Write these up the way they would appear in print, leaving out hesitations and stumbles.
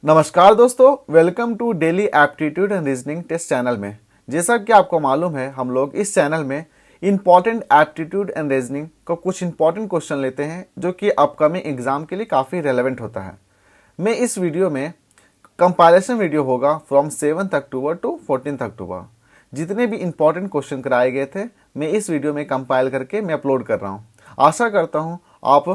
नमस्कार दोस्तों, welcome to daily aptitude and reasoning test channel में। जैसा कि आपको मालूम है, हम लोग इस चैनल में इंपॉर्टेंट एप्टीट्यूड एंड रीजनिंग का कुछ इंपॉर्टेंट क्वेश्चन लेते हैं जो कि अपकमिंग एग्जाम के लिए काफ़ी रेलेवेंट होता है। मैं इस वीडियो में कंपैरिजन वीडियो होगा from 7th October to 14th October. जितने भी इंपॉर्टेंट क्वेश्चन कराए गए थे मैं इस वीडियो में कंपाइल करके मैं अपलोड कर रहा हूँ। आशा करता हूँ आप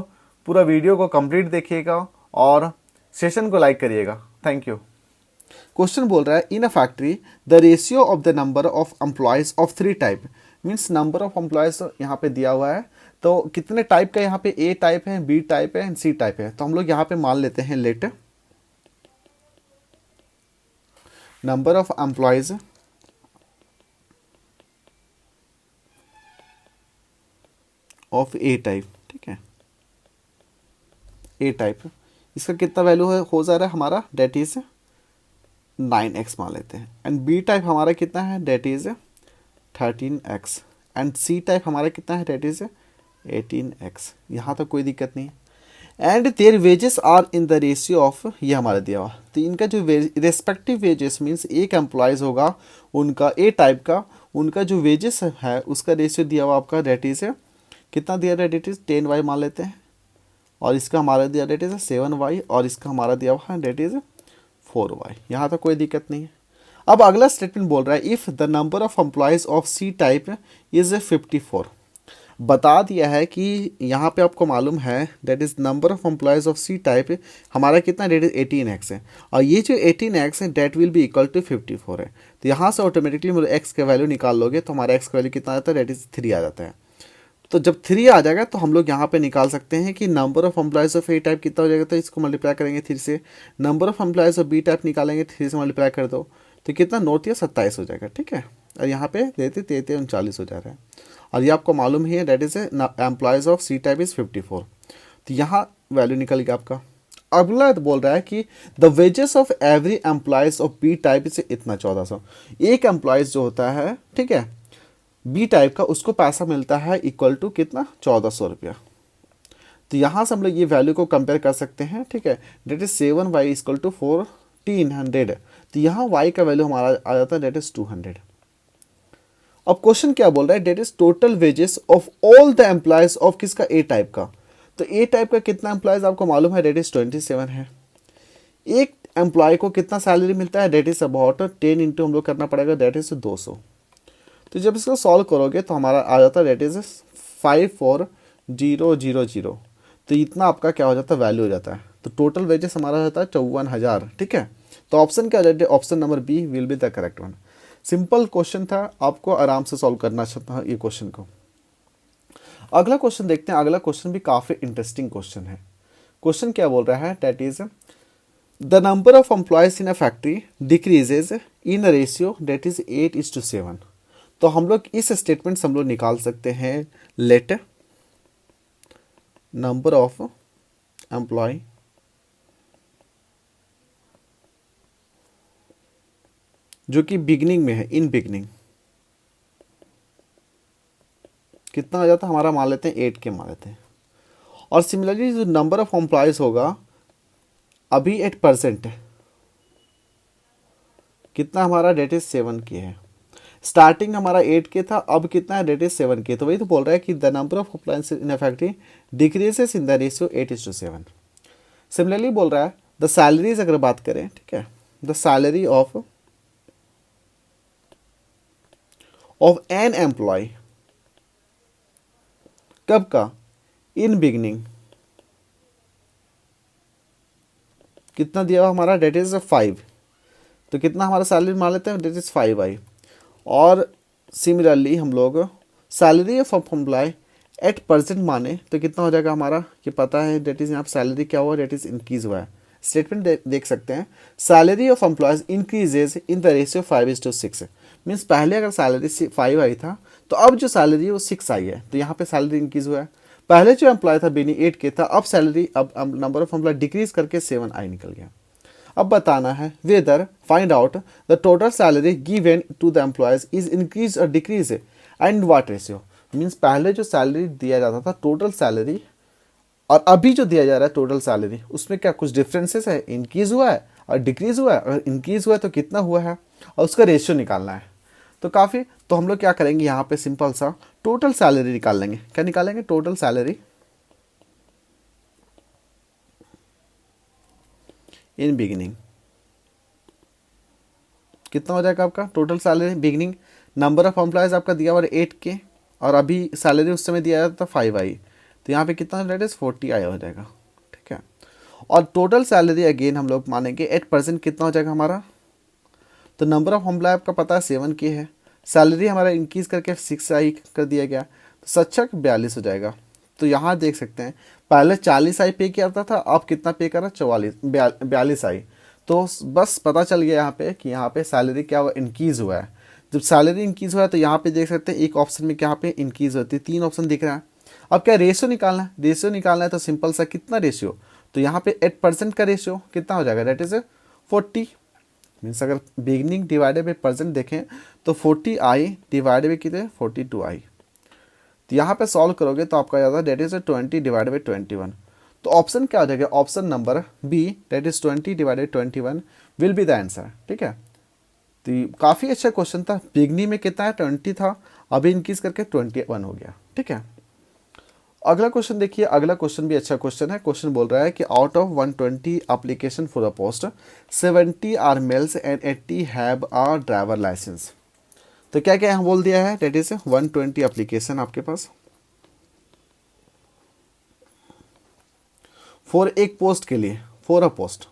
पूरा वीडियो को कंप्लीट देखिएगा और सेशन को लाइक करिएगा। Thank you. क्वेश्चन बोल रहा है, in a factory the ratio of the number of employees of 3 type, means number of employees यहाँ पे दिया हुआ है। तो कितने टाइप का यहाँ पे ए टाइप है, बी टाइप है, सी टाइप है। तो हम लोग यहाँ पे मान लेते हैं let number of employees of A type. ठीक है, ए टाइप इसका कितना वैल्यू हो जा रहा है हमारा, डेट इज 9x मान लेते हैं। एंड बी टाइप हमारा कितना है, that is 13x। And C type हमारा कितना है, डेट इज 18x। यहाँ तो कोई दिक्कत नहीं है। And their wages are in the ratio of, ये हमारा दिया हुआ। तो इनका जो रेस्पेक्टिव वेजेस मीन्स एक एम्प्लॉयज़ होगा उनका ए टाइप का, उनका जो वेजेस है उसका रेशियो दिया हुआ आपका, डेट इज कितना दिया है, डेट इज 10y मान लेते हैं। और इसका हमारा दिया डेट इज 7y और इसका हमारा दिया हुआ है डेट इज 4y। यहाँ तो कोई दिक्कत नहीं है। अब अगला स्टेटमेंट बोल रहा है, if the number of employees of C type is 54। बता दिया है कि यहाँ पे आपको मालूम है that is number of employees of C type हमारा कितना, डेट इज 18x है। और ये जो 18x है that will be equal to 54 है। तो यहाँ से ऑटोमेटिकली मतलब x का वैल्यू निकाल लोगे तो हमारा x का वैल्यू कितना आता है, डेट इज 3 आ जाता है। तो जब 3 आ जाएगा तो हम लोग यहाँ पे निकाल सकते हैं कि number of employees of A type कितना हो जाएगा। तो इसको मल्टीप्लाई करेंगे 3 से। Number of employees of B type निकालेंगे, 3 से मल्टीप्लाई कर दो तो कितना, 9 या 27 हो जाएगा। ठीक है, और यहाँ पे देते 33 39 हो जा रहा है। और ये आपको मालूम ही है that is employees of C type is 54। तो यहाँ वैल्यू निकल गया आपका। अगला बोल रहा है कि the wages of every employees of B type से इतना 1400। एक एम्प्लॉयज़ जो होता है, ठीक है, बी टाइप का, उसको पैसा मिलता है इक्वल टू कितना, 1400 रुपया। तो यहाँ से हम लोग ये वैल्यू को कंपेयर कर सकते हैं। ठीक है, that is 7y equal to 1400। तो यहाँ y का वैल्यू हमारा आ जाता है डेट इज 200। अब क्वेश्चन क्या बोल रहा है, that is total wages of all the employees of किसका, ए टाइप का। तो ए टाइप का कितना एम्प्लॉयज आपको मालूम है, डेट इज 27 है। एक एम्प्लॉय को कितना सैलरी मिलता है, डेट इज अबाउट 10 इंटू हम लोग करना पड़ेगा, डेट इज 200। तो जब इसको सॉल्व करोगे तो हमारा आ जाता है डेट इज 54000। तो इतना आपका क्या हो जाता है, वैल्यू हो जाता है। तो टोटल वेजेस हमारा हो जाता है 54,000। ठीक है, तो ऑप्शन क्या हो जाता है, option number B will be the correct one. Simple question था, आपको आराम से सॉल्व करना चाहता हूँ ये क्वेश्चन को। अगला क्वेश्चन देखते हैं। अगला क्वेश्चन भी काफ़ी इंटरेस्टिंग क्वेश्चन है। क्वेश्चन क्या बोल रहा है, that is the number of employees in a factory decreases in a ratio that is 8:7। तो हम लोग इस स्टेटमेंट से हम लोग निकाल सकते हैं, लेट नंबर ऑफ एम्प्लॉय जो कि बिगनिंग में है, इन बिगनिंग कितना आ जाता है हमारा, मान लेते हैं 8 के मान लेते हैं। और सिमिलरली जो नंबर ऑफ एम्प्लॉयज होगा अभी 8% है, कितना हमारा, डेट इज 7 के है। स्टार्टिंग हमारा 8 के था, अब कितना है, डेट इज 7 के। तो वही तो बोल रहा है कि the number of employees in a factory decreases in the ratio 8:7। Similarly बोल रहा है द सैलरीज, अगर बात करें, ठीक है, the salary of an employee कब का, इन बिगनिंग कितना दिया हुआ हमारा, डेट इज 5। तो कितना हमारा सैलरी मान लेते हैं, डेट इज 5y। और सिमिलरली हम लोग सैलरी ऑफ एम्प्लॉय 8% माने तो कितना हो जाएगा हमारा, ये पता है, डेट इज यहाँ सैलरी क्या हुआ, डेट इज इंक्रीज हुआ है। स्टेटमेंट देख सकते हैं, salary of employees increases in the ratio 5:6। Means पहले अगर सैलरी 5 आई था तो अब जो सैलरी है वो 6 आई है। तो यहाँ पे सैलरी इंक्रीज हुआ है। पहले जो एम्प्लॉय था बिनी 8 के था, अब सैलरी, अब नंबर ऑफ एम्प्लॉय डिक्रीज करके 7 आई निकल गया। अब बताना है whether find out the total salary given to the employees is increase और decrease and what ratio. Means पहले जो सैलरी दिया जाता था टोटल सैलरी, और अभी जो दिया जा रहा है टोटल सैलरी, उसमें क्या कुछ डिफरेंसेस है, इंक्रीज हुआ है, और डिक्रीज हुआ है, अगर इंक्रीज हुआ है तो कितना हुआ है, और उसका रेशियो निकालना है। तो काफ़ी, तो हम लोग क्या करेंगे यहाँ पे सिंपल सा टोटल सैलरी निकाल लेंगे। क्या निकालेंगे? Total salary in beginning. कितना हो जाएगा आपका total salary beginning? Number of employees आपका दिया हुआ 8 के, और अभी सैलरी उस समय दिया था 5 आई, तो यहाँ पे कितना रेट इज 40 आया हो जाएगा। ठीक है, और टोटल सैलरी अगेन हम लोग मानेंगे 8% कितना हो जाएगा हमारा, तो नंबर ऑफ एम्प्लॉय आपका पता है 7 के है, सैलरी हमारा इंक्रीज करके 6 आई कर दिया गया, तो 42 हो जाएगा। तो यहाँ देख सकते हैं पहले 40 आई पे किया था, अब कितना पे करा? 42 आई। तो बस पता चल गया यहाँ पे कि यहाँ पे सैलरी क्या हुआ? इंक्रीज हुआ है। जब सैलरी इंक्रीज हुआ है तो यहाँ पे देख सकते हैं एक ऑप्शन में क्या पे इंक्रीज होती है, 3 ऑप्शन दिख रहा है। अब क्या रेशियो निकालना है? रेशियो निकालना है तो सिंपल सा कितना रेशियो, तो यहाँ पे 8% का रेशियो कितना हो जाएगा? That is 40। मीन्स अगर बिगनिंग डिवाइडेड बाई परसेंट देखें तो 40 आई डिवाइडेड बाई कितने? 42 आई। तो यहाँ पे सॉल्व करोगे तो आपका जाता है डेट इज 20 डिवाइडेड बाई 21। तो ऑप्शन क्या हो जाएगा? Option number B, that is 20 divided 21 will be the answer. ठीक है, तो काफ़ी अच्छा क्वेश्चन था। बिगनी में कितना है? 20 था, अभी इंक्रीज करके 21 हो गया। ठीक है, अगला क्वेश्चन देखिए। अगला क्वेश्चन भी अच्छा क्वेश्चन है। क्वेश्चन बोल रहा है कि out of 120 application for a post 70 are males and 80 have a driver licence. तो क्या क्या यहाँ बोल दिया है? डेट इज 120 एप्लीकेशन आपके पास फॉर एक पोस्ट के लिए, फॉर अ पोस्ट।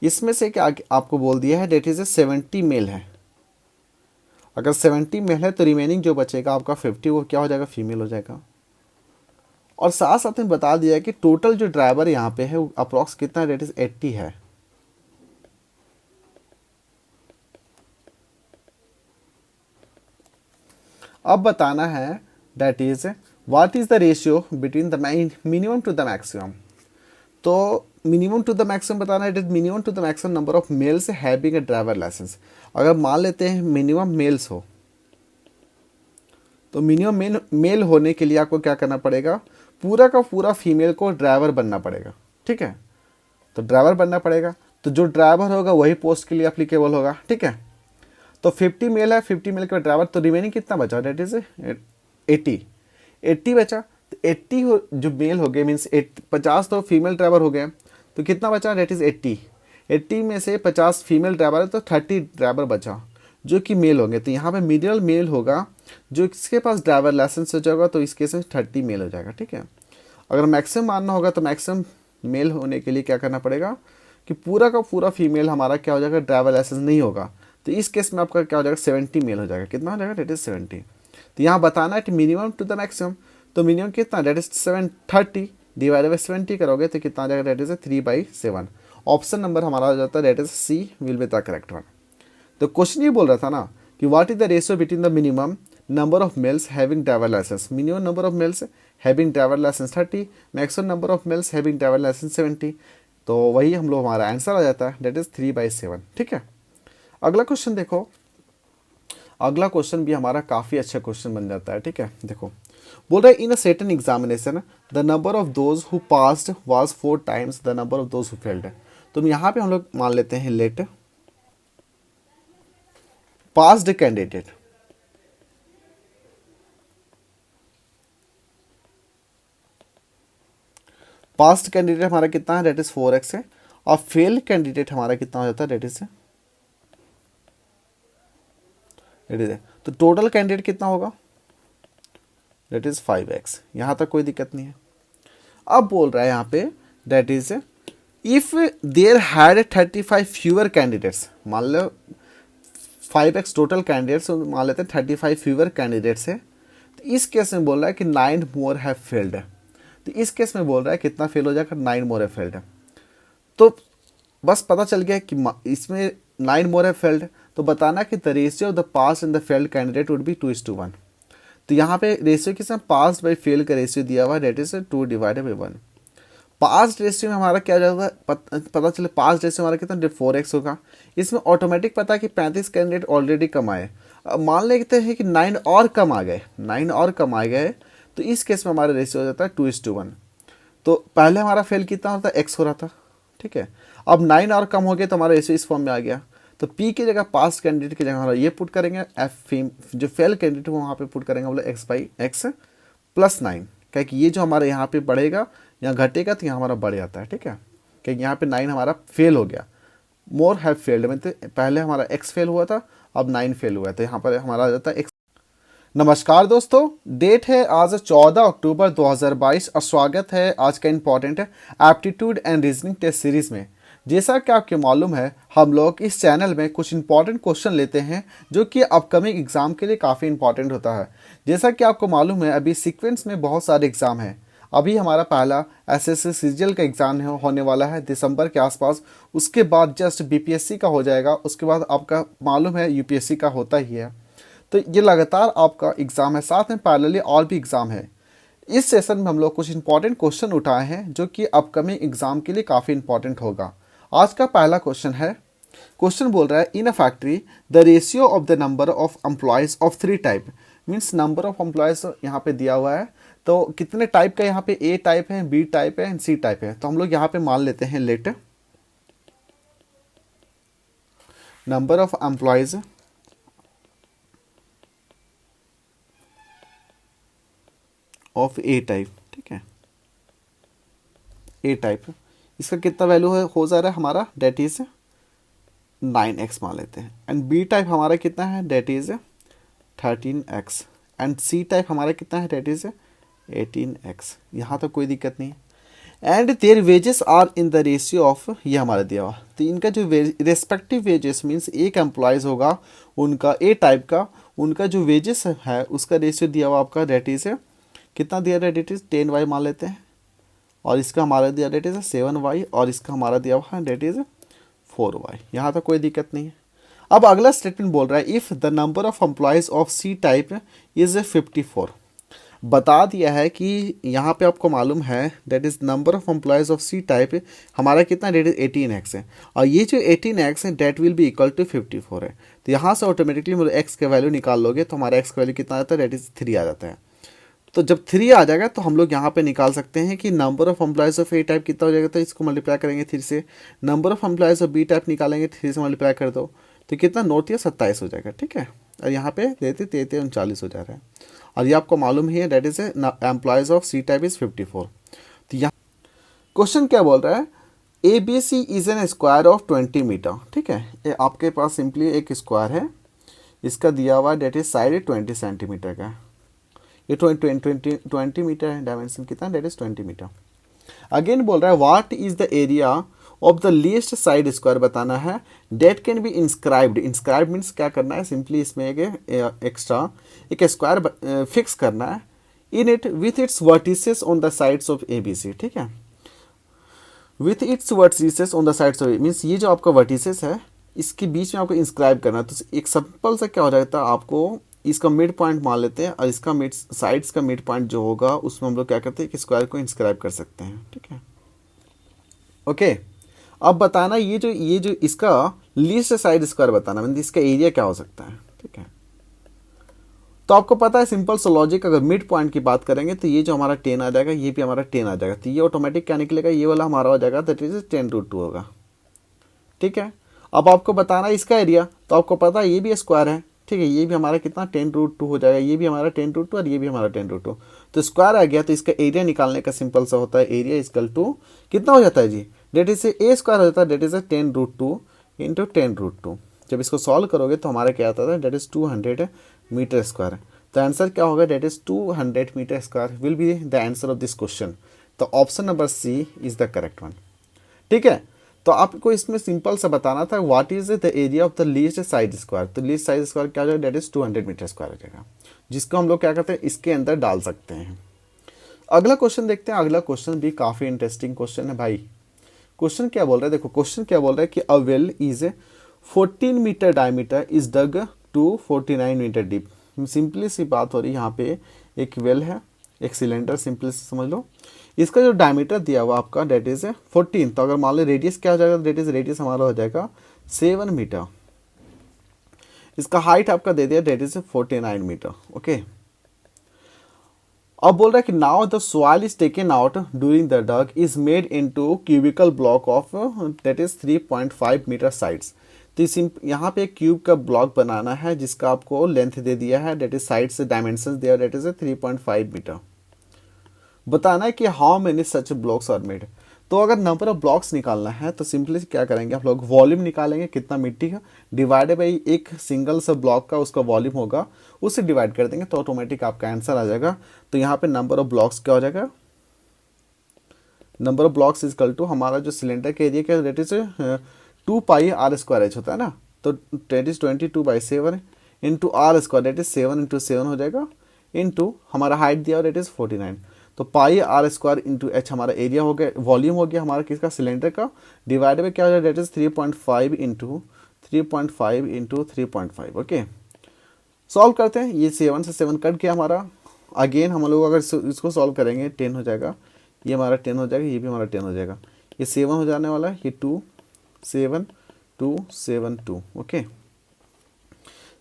इसमें से क्या आपको बोल दिया है? डेट इज 70 मेल है। अगर 70 मेल है तो रिमेनिंग जो बचेगा आपका 50 वो क्या हो जाएगा? फीमेल हो जाएगा। और साथ साथ में बता दिया है कि टोटल जो ड्राइवर यहाँ पे है अप्रॉक्स कितना है? डेट इज 80 है। अब बताना है that is what is the ratio between the minimum to the maximum. तो मिनिमम टू द मैक्सिमम बताना है। It is minimum to the maximum number of males having a driver licence. अगर मान लेते हैं मिनिमम मेल्स हो, तो minimum mail होने के लिए आपको क्या करना पड़ेगा? पूरा का पूरा फीमेल को ड्राइवर बनना पड़ेगा। ठीक है, तो ड्राइवर बनना पड़ेगा, तो जो ड्राइवर होगा वही पोस्ट के लिए अप्लीकेबल होगा। ठीक है, तो 50 मेल है, 50 मेल का ड्राइवर, तो रिमेनिंग कितना बचा? डेट इज 80 बचा। तो 80 जो मेल हो गए मीन्स 50 तो फीमेल ड्राइवर हो गए, तो कितना बचा? डेट इज 80 में से 50 फीमेल ड्राइवर है तो 30 ड्राइवर बचा जो कि मेल होंगे। तो यहाँ पे मिडिल मेल होगा जो इसके पास ड्राइवर लाइसेंस हो जाएगा, तो इस केस में 30 मेल हो जाएगा। ठीक है, अगर मैक्सिमम मानना होगा तो मैक्सिमम मेल होने के लिए क्या करना पड़ेगा कि पूरा का पूरा फीमेल हमारा क्या हो जाएगा? ड्राइवर लाइसेंस नहीं होगा, तो इस केस में आपका क्या हो जाएगा? 70 मेल हो जाएगा। कितना हो जाएगा? That is 70। तो यहाँ बताना है कि मिनिमम टू द मैक्सिमम, तो मिनिमम कितना? डेट इज 730 डिवाइडेड बाई 70 करोगे तो कितना आ जाएगा? That is 3/7। ऑप्शन नंबर हमारा हो जाता है that is C will be the correct one. तो क्वेश्चन ये बोल रहा था ना कि what is the ratio between the minimum number of males having driver licence. मिनिमम number of males having driver लाइसेंस 30, maximum number of males having driver licence 70। तो वही हम लोग हमारा आंसर आ जाता है, डेट इज 3/7। ठीक है, अगला क्वेश्चन देखो। अगला क्वेश्चन भी हमारा काफ़ी अच्छा क्वेश्चन बन जाता है। ठीक है, देखो बोल रहा है in a certain examination the number of those who passed was 4 times the number of those who failed. तो यहाँ पे हम लोग मान लेते हैं let passed candidate. Passed candidate हमारा कितना है? डेट इज 4x है। और फेल कैंडिडेट हमारा कितना हो जाता है? डेट इज तो टोटल कैंडिडेट कितना होगा? That is 5x। यहाँ तक कोई दिक्कत नहीं है। अब बोल रहा है यहाँ पे that is if there had 35 fewer candidates. मान लो 5x टोटल कैंडिडेट्स, मान लेते हैं 35 फ्यूअर कैंडिडेट्स है, तो इस केस में बोल रहा है कि 9 मोर हैव फेल्ड। तो इस केस में बोल रहा है कितना फेल हो जाएगा? 9 मोर हैव फेल्ड। तो बस पता चल गया कि इसमें 9 मोर हैव फेल्ड, तो बताना कि the ratio of the pass and the failed candidate would be 2:1। तो यहाँ पे रेशियो किस में? पास बाई फेल का रेशियो दिया हुआ है, that is 2 divided by 1। Pass ratio में हमारा क्या जाएगा? पता चले पास रेशियो हमारा कितना? 4x होगा। इसमें ऑटोमेटिक पता है कि 35 कैंडिडेट ऑलरेडी कम आए। अब मान लेते हैं कि 9 और कम आ गए, 9 और कम आ गए, तो इस केस में हमारा रेशियो हो जाता है 2:1। तो पहले हमारा फेल कितना होता है? x हो रहा था, ठीक है। अब 9 और कम हो गया तो हमारा रेशियो इस फॉर्म में आ गया। तो पी की जगह पास कैंडिडेट की जगह हमारा ये पुट करेंगे, एफ जो फेल कैंडिडेट वहाँ पे पुट करेंगे बोले x/x+9, क्या कि ये जो हमारे यहाँ पे बढ़ेगा यहाँ घटेगा तो यहाँ हमारा बढ़ जाता है, ठीक है। क्योंकि यहाँ पे 9 हमारा फेल हो गया, मोर हैव फेल्ड में, तो पहले हमारा x फेल हुआ था, अब 9 फेल हुआ है, तो यहाँ पर हमारा आ जाता है x। नमस्कार दोस्तों, डेट है आज 14 अक्टूबर 2022 और स्वागत है आज का important aptitude and reasoning test series में। जैसा कि आपको मालूम है, हम लोग इस चैनल में कुछ इंपॉर्टेंट क्वेश्चन लेते हैं जो कि अपकमिंग एग्जाम के लिए काफ़ी इंपॉर्टेंट होता है। जैसा कि आपको मालूम है, अभी सीक्वेंस में बहुत सारे एग्जाम हैं। अभी हमारा पहला एसएससी सीजीएल का एग्जाम होने वाला है दिसंबर के आसपास। उसके बाद जस्ट बीपीएससी का हो जाएगा, उसके बाद आपका मालूम है यूपीएससी का होता ही है। तो ये लगातार आपका एग्ज़ाम है, साथ में पैरेलली और भी एग्ज़ाम है। इस सेशन में हम लोग कुछ इंपॉर्टेंट क्वेश्चन उठाए हैं जो कि अपकमिंग एग्जाम के लिए काफ़ी इंपॉर्टेंट होगा। आज का पहला क्वेश्चन है, क्वेश्चन बोल रहा है in a factory the ratio of the number of employees of 3 type, means number of employees यहाँ पे दिया हुआ है। तो कितने टाइप का यहाँ पे ए टाइप है, बी टाइप है एंड सी टाइप है। तो हम लोग यहाँ पे मान लेते हैं let number of employees of A type, ठीक है। ए टाइप इसका कितना वैल्यू है हो जा रहा है हमारा, डेट इज 9x मान लेते हैं। एंड बी टाइप हमारा कितना है, that is 13x। And C type हमारा कितना है, डेट इज 18x। यहाँ तो कोई दिक्कत नहीं है। And their wages are in the ratio of, ये हमारा दिया हुआ। तो इनका जो रेस्पेक्टिव वेजेस मीन्स एक एम्प्लॉयज़ होगा उनका ए टाइप का, उनका जो वेजेस है उसका रेशियो दिया हुआ आपका, डेट इज कितना दिया है, डेट इज 10y मान लेते हैं। और इसका हमारा दिया डेट इज 7y और इसका हमारा दिया हुआ है डेट इज 4y। यहाँ तो कोई दिक्कत नहीं है। अब अगला स्टेटमेंट बोल रहा है if the number of employees of C type is 54। बता दिया है कि यहाँ पे आपको मालूम है that is number of employees of C type हमारा कितना, डेट इज 18x है। और ये जो 18x है that will be equal to 54 है। तो यहाँ से ऑटोमेटिकली मतलब x का वैल्यू निकाल लोगे तो हमारा x का वैल्यू कितना आता है, डेट इज 3 आ जाता है। तो जब 3 आ जाएगा तो हम लोग यहाँ पे निकाल सकते हैं कि number of employees of A type कितना हो जाएगा। तो इसको मल्टीप्लाई करेंगे 3 से, number of employees of B type निकालेंगे 3 से मल्टीप्लाई कर दो तो कितना 9 या 27 हो जाएगा, ठीक है। और यहाँ पे देते 39 हो जा रहा है। और ये आपको मालूम ही है that is employees of C type is 54। तो यहाँ क्वेश्चन क्या बोल रहा है, A B C is an square of 20 metre, ठीक है। ये आपके पास सिंपली एक स्क्वायर है, इसका दिया हुआ डेट इज साइड 20 सेंटीमीटर का। ये 20 मीटर है, डायमेंशन कितना, डेट इज 20 मीटर। अगेन बोल रहा है what is the area of the least side square बताना है, date can be inscribed. Inscribe means क्या करना है, सिंपली इसमें एक एक्स्ट्रा एक स्क्वायर फिक्स करना है in it with its vertices on the sides of A B C, ठीक है। With its vertices on the sides of A means ये जो आपका वर्टिसेस है इसके बीच में आपको इंस्क्राइब करना है। तो एक सिंपल सा क्या हो जाता है, आपको इसका मिड पॉइंट मान लेते हैं और इसका मिड साइड्स का मिड पॉइंट जो होगा उसमें हम लोग क्या करते हैं कि स्क्वायर को इंस्क्राइब कर सकते हैं, ठीक है। ओके, अब बताना ये जो इसका लीस्ट साइड स्क्वायर बताना, मतलब इसका एरिया क्या हो सकता है, ठीक है। तो आपको पता है सिंपल सा लॉजिक, अगर मिड पॉइंट की बात करेंगे तो ये जो हमारा 10 आ जाएगा, ये भी हमारा 10 आ जाएगा। तो ये ऑटोमेटिक क्या निकलेगा, ये वाला हमारा हो जाएगा दैट इज 10√2 होगा, ठीक है। अब आपको बताना इसका एरिया, तो आपको पता है ये भी स्क्वायर है, ठीक है। ये भी हमारा कितना 10√2 हो जाएगा, ये भी हमारा 10√2 और ये भी हमारा 10√2। तो स्क्वायर आ गया, तो इसका एरिया निकालने का सिंपल सा होता है, एरिया इक्वल टू कितना हो जाता है जी, डेट इज ए स्क्वायर हो जाता है, डेट इज 10√2 इंटू 10√2। जब इसको सॉल्व करोगे तो हमारा क्या आता है, डेट इज 200 मीटर स्क्वायर। तो आंसर क्या होगा, that is 200 metre square will be the answer of this question. तो option number C is the correct one, ठीक है। तो आपको इसमें सिंपल सा बताना था what is the area of the least side square. तो लीस्ट साइड स्क्वायर क्या हो जाएगा, डेट इज 200 मीटर स्क्वायर हो जाएगा, जिसको हम लोग क्या करते हैं इसके अंदर डाल सकते हैं। अगला क्वेश्चन देखते हैं। अगला क्वेश्चन भी काफी इंटरेस्टिंग क्वेश्चन है भाई। क्वेश्चन क्या बोल रहा है, देखो क्वेश्चन क्या बोल रहा है कि a well is 14 metre diameter is dug to 49 metre deep. Simply सी बात हो रही है, यहाँ पे एक वेल है, एक सिलेंडर, सिंपली समझ लो। इसका जो डायमीटर दिया हुआ आपका डेट इज 14। तो अगर मान लो रेडियस क्या हो जाएगा, डेट इज रेडियस हमारा हो जाएगा 7 मीटर। इसका हाइट आपका दे दिया डेट इज 49 मीटर, ओके। अब बोल रहा है कि now the soil is taken out during the dug is made into cubical block of that is 3.5 metre sides. तो इस यहाँ पे एक क्यूब का ब्लॉक बनाना है जिसका आपको लेंथ दे दिया है, दैट इज साइड्स डायमेंशन दिया, दैट इज 3.5 मीटर। बताना है कि how many such blocks are made. तो अगर नंबर ऑफ ब्लॉक्स निकालना है तो सिंपली क्या करेंगे आप लोग, वॉल्यूम निकालेंगे कितना मिट्टी का, डिवाइडेड बाई एक सिंगल सा ब्लॉक का उसका वॉल्यूम होगा, उससे डिवाइड कर देंगे तो ऑटोमेटिक आपका आंसर आ जाएगा। तो यहाँ पे नंबर ऑफ ब्लॉक्स क्या हो जाएगा, number of blocks is equal to हमारा जो सिलेंडर का एरिया क्या date is 2 pi r² h होता है ना, तो that is 22/7 into r² that is 7 into 7 हो जाएगा, इंटू हमारा हाइट दिया डेट इज 49। तो पाई r² इंटू एच हमारा एरिया हो गया, वॉल्यूम हो गया हमारा किसका, सिलेंडर का, डिवाइड में क्या हो जाएगा that is 3.5 into 3.5 okay. Solve करते हैं, ये 7 से 7 कट गया हमारा। अगेन हम लोग अगर इसको सॉल्व करेंगे 10 हो जाएगा, ये हमारा 10 हो जाएगा, ये भी हमारा 10 हो जाएगा, ये 7 हो जाने वाला है, ये 2 7 2 7 2 ओके।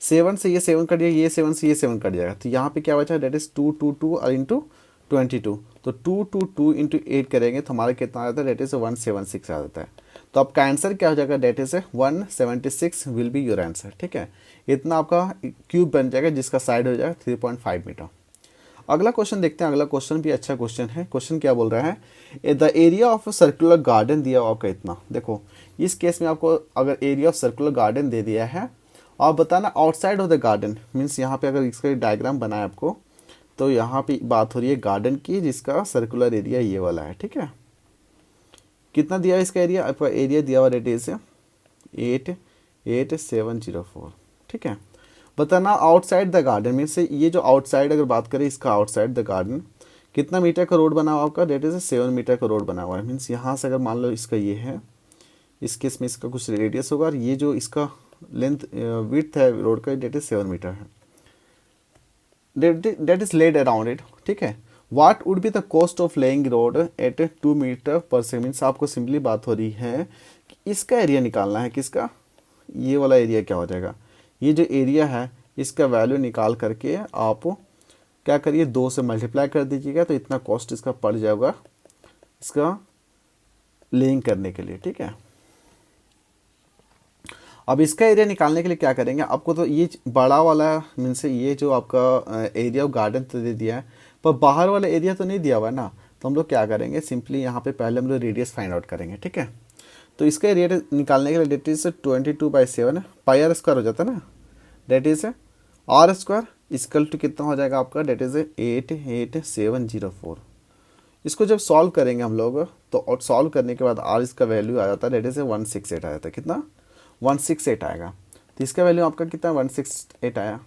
7 से ये 7 कट जाएगा, ये 7 से ये 7 कट जाएगा, तो यहाँ पे क्या बचा डेट इज 2 2 2 और इंटू 22। तो 2 2 2 इंटू 8 करेंगे तो हमारा कितना आ जाता है, डेट इज 176 आ जाता है। तो आपका आंसर क्या हो जाएगा, that is 176 will be your answer. ठीक है, इतना आपका क्यूब बन जाएगा जिसका साइड हो जाएगा 3.5 मीटर। अगला क्वेश्चन देखते हैं, अगला क्वेश्चन भी अच्छा क्वेश्चन है। क्वेश्चन क्या बोल रहा है, the area of circular garden दिया हुआ आपका इतना। देखो इस केस में आपको अगर एरिया ऑफ सर्कुलर गार्डन दे दिया है और बताना outside of the garden, means यहाँ पे अगर इसका डायग्राम बनाए आपको, तो यहाँ पे बात हो रही है गार्डन की जिसका सर्कुलर एरिया ये वाला है। ठीक है, कितना दिया है इसका एरिया, आपका एरिया दिया हुआ रेट इज 88704। ठीक है, बताना आउटसाइड द गार्डन मीन से ये जो आउटसाइड अगर बात करें इसका आउटसाइड द गार्डन कितना मीटर का रोड बना हुआ आपका, डेट इज 7 मीटर का रोड बना हुआ है। मीन्स यहाँ से अगर मान लो इसका ये है, इस केस में इसका कुछ रेडियस होगा और ये जो इसका लेंथ विड्थ है रोड का डेट इज 7 मीटर है, that is laid around it. ठीक है, what would be the cost of laying road at 2 metre per second. Means आपको सिंपली बात हो रही है कि इसका एरिया निकालना है, किसका, ये वाला एरिया क्या हो जाएगा, ये जो एरिया है इसका वैल्यू निकाल करके आप क्या करिए 2 से मल्टीप्लाई कर दीजिएगा, तो इतना कॉस्ट इसका पड़ जाएगा इसका लेइंग करने के लिए। ठीक है, अब इसका एरिया निकालने के लिए क्या करेंगे, आपको तो ये बड़ा वाला मीन्स ये जो आपका एरिया ऑफ गार्डन तो दे दिया है, पर बाहर वाला एरिया तो नहीं दिया हुआ है ना, तो हम लोग क्या करेंगे, सिंपली यहाँ पे पहले हम लोग रेडियस फाइंड आउट करेंगे। ठीक है, तो इसका एरिया निकालने के लिए डेट इज 22/7 पाई r² हो जाता है ना, date is r² equal to कितना हो जाएगा आपका, डेट इज 88704। इसको जब सॉल्व करेंगे हम लोग तो और सॉल्व करने के बाद r इसका वैल्यू आ जाता है, डेट इज 168 आ जाता है, कितना 168 आएगा। तो इसका वैल्यू आपका कितना 168 आया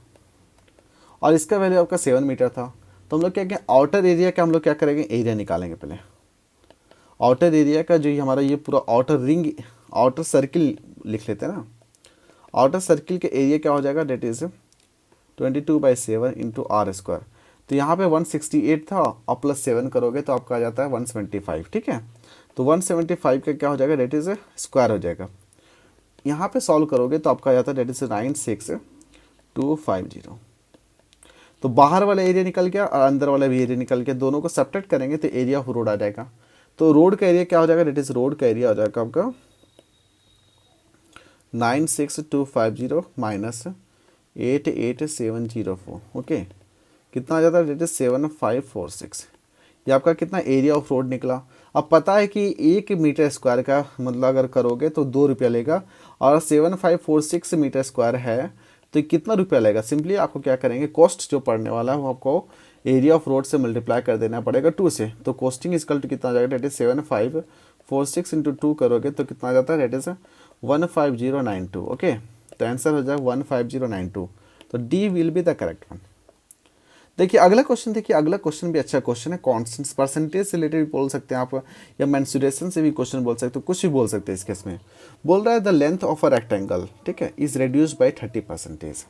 और इसका वैल्यू आपका 7 मीटर था। तो हम लोग क्या करेंगे, आउटर एरिया का हम लोग क्या करेंगे, एरिया निकालेंगे पहले। आउटर एरिया का जो हमारा ये पूरा आउटर रिंग, आउटर सर्किल लिख लेते हैं ना, आउटर सर्किल के एरिया क्या हो जाएगा, डेट इज 22/7 इंटू r²। तो यहाँ पे 168 था और प्लस 7 करोगे तो आपका आ जाता है 175। ठीक है, तो 175 का क्या हो जाएगा, डेट इज स्क्वायर हो जाएगा। यहाँ पे सॉल्व करोगे तो आपका आ जाता है डेट इज 96250। तो बाहर वाला एरिया निकल गया और अंदर वाला भी एरिया निकल गया, दोनों को सब्ट्रैक्ट करेंगे तो एरिया ऑफ रोड आ जाएगा। तो रोड का एरिया क्या हो जाएगा, डेट इज रोड का एरिया हो जाएगा आपका 96250 माइनस 88704। ओके, कितना आ जाता है, डेट इज 7546। ये आपका कितना एरिया ऑफ रोड निकला। अब पता है कि 1 मीटर स्क्वायर का मतलब अगर करोगे तो 2 रुपया लेगा, और 7546 मीटर स्क्वायर है तो कितना रुपया लेगा। सिंपली आपको क्या करेंगे, कॉस्ट जो पड़ने वाला है वो आपको एरिया ऑफ रोड से मल्टीप्लाई कर देना पड़ेगा 2 से। तो कॉस्टिंग इक्वल टू कितना आ जाएगा, डेट इज 7546 इंटू 2 करोगे तो कितना आ जाता है, डेट इज 15092। ओके, तो आंसर हो जाएगा 15092। तो D will be the correct one. देखिए अगला क्वेश्चन, देखिए अगला क्वेश्चन भी अच्छा क्वेश्चन है, कॉन्स्टेंट परसेंटेज से रिलेटेड भी बोल सकते हैं आप, या मेंसुरेशन से भी क्वेश्चन बोल सकते हो, कुछ भी बोल सकते हैं इस केस में। बोल रहा है the length of a rectangle, ठीक है, इज रिड्यूस्ड बाय 30%।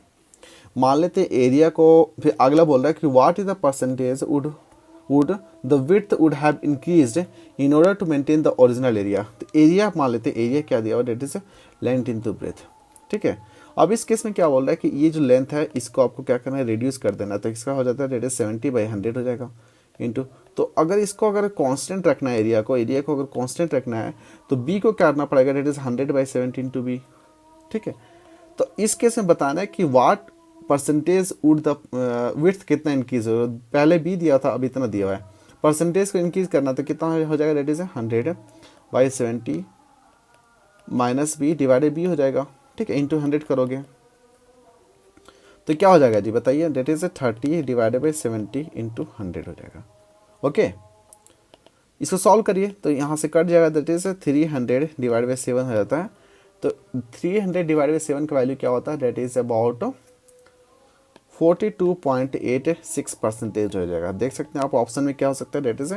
मान लेते हैं एरिया को, फिर अगला बोल रहा है कि what is the percentage would the width would have increased in order to maintain the original area. तो एरिया मान लेते हैं, एरिया क्या दिया हुआ, that is length into breadth. ठीक है, अब इस केस में क्या बोल रहा है कि ये जो लेंथ है इसको आपको क्या करना है, रिड्यूस कर देना। तो इसका हो जाता है डेट इज 70/100 हो जाएगा। इंटू, तो अगर इसको अगर कांस्टेंट रखना है, एरिया को अगर कांस्टेंट रखना है तो बी को क्या करना पड़ेगा, डेट इज 100/70 इंटू बी। ठीक है, तो इस केस में बताना है कि वाट परसेंटेज वुड द विड्थ कितना इंक्रीज हो, पहले बी दिया था अब इतना दिया हुआ है, परसेंटेज को इंक्रीज करना तो कितना हो जाएगा, that is 100/70 minus B divided B हो जाएगा। ठीक है, इंटू 100 करोगे तो क्या हो जाएगा जी बताइए, डेट इज 30/70 इंटू 100 हो जाएगा। ओके, इसको सॉल्व करिए तो यहाँ से कट जाएगा, दैट इज 300/7 हो जाता है। तो 300/7 का वैल्यू क्या होता है, दैट इज अबाउट 42.86% हो जाएगा। देख सकते हैं आप ऑप्शन में क्या हो सकता है, डेट इज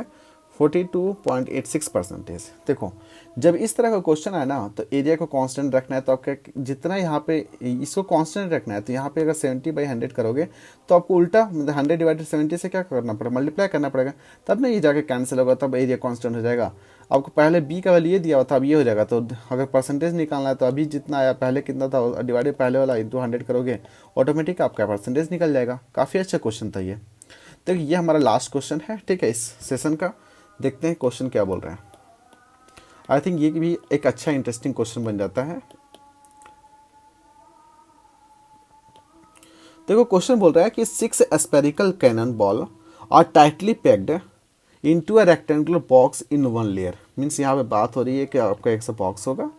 42.86%। देखो जब इस तरह का क्वेश्चन है ना तो एरिया को कांस्टेंट रखना है, तो आपका जितना यहाँ पे इसको कांस्टेंट रखना है, तो यहाँ पे अगर 70/100 करोगे तो आपको उल्टा 100/70 से क्या करना पड़ेगा, मल्टीप्लाई करना पड़ेगा, तब ना ये जाके कैंसिल होगा, तब एरिया कांस्टेंट हो जाएगा। आपको पहले बी का वैल्यू ये दिया हुआ था, अब ये हो जाएगा, तो अगर परसेंटेज निकालना है तो अभी जितना आया पहले कितना था डिवाइडेड पहले वाला इंटू 100 करोगे, ऑटोमेटिक आपका परसेंटेज निकल जाएगा। काफ़ी अच्छा क्वेश्चन था ये। तो ये हमारा लास्ट क्वेश्चन है, ठीक है, इस सेशन का। देखते हैं क्वेश्चन क्या बोल रहे हैं। आई थिंक ये भी एक अच्छा इंटरेस्टिंग क्वेश्चन बन जाता है। देखो क्वेश्चन बोल रहा है कि 6 spherical cannon ball are tightly packed into a rectangular box in 1 layer. Means यहाँ पे बात हो रही है कि आपका एक सा बॉक्स होगा,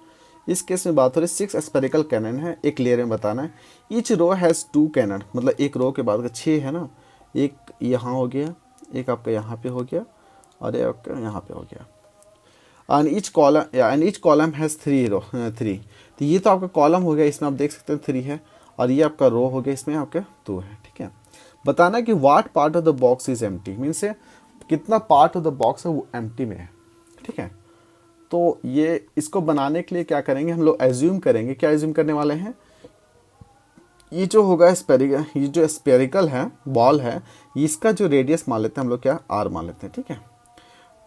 इस केस में बात हो रही है 6 स्पेरिकल कैनन है, एक लेयर में बताना है। ईच रो हैज़ 2 कैनन, मतलब एक रो के बाद का 6 है ना, एक यहाँ हो गया, एक आपका यहाँ पे हो गया, और एक आपका यहाँ पे हो गया। एंड ईच कॉलम हैज़ 3 तो ये तो आपका कॉलम हो गया, इसमें आप देख सकते हैं 3 है, और ये आपका रो हो गया, इसमें आपका 2 है। ठीक है, बताना कि what part of the box is empty, means कितना पार्ट ऑफ द बॉक्स है वो एम्प्टी में है। ठीक है, तो ये इसको बनाने के लिए क्या करेंगे हम लोग, एज्यूम करेंगे, क्या एज्यूम करने वाले हैं, ये जो होगा स्पेरिकल, ये जो स्पेरिकल है बॉल है, इसका जो रेडियस मान लेते हैं हम लोग, क्या आर मान लेते हैं। ठीक है,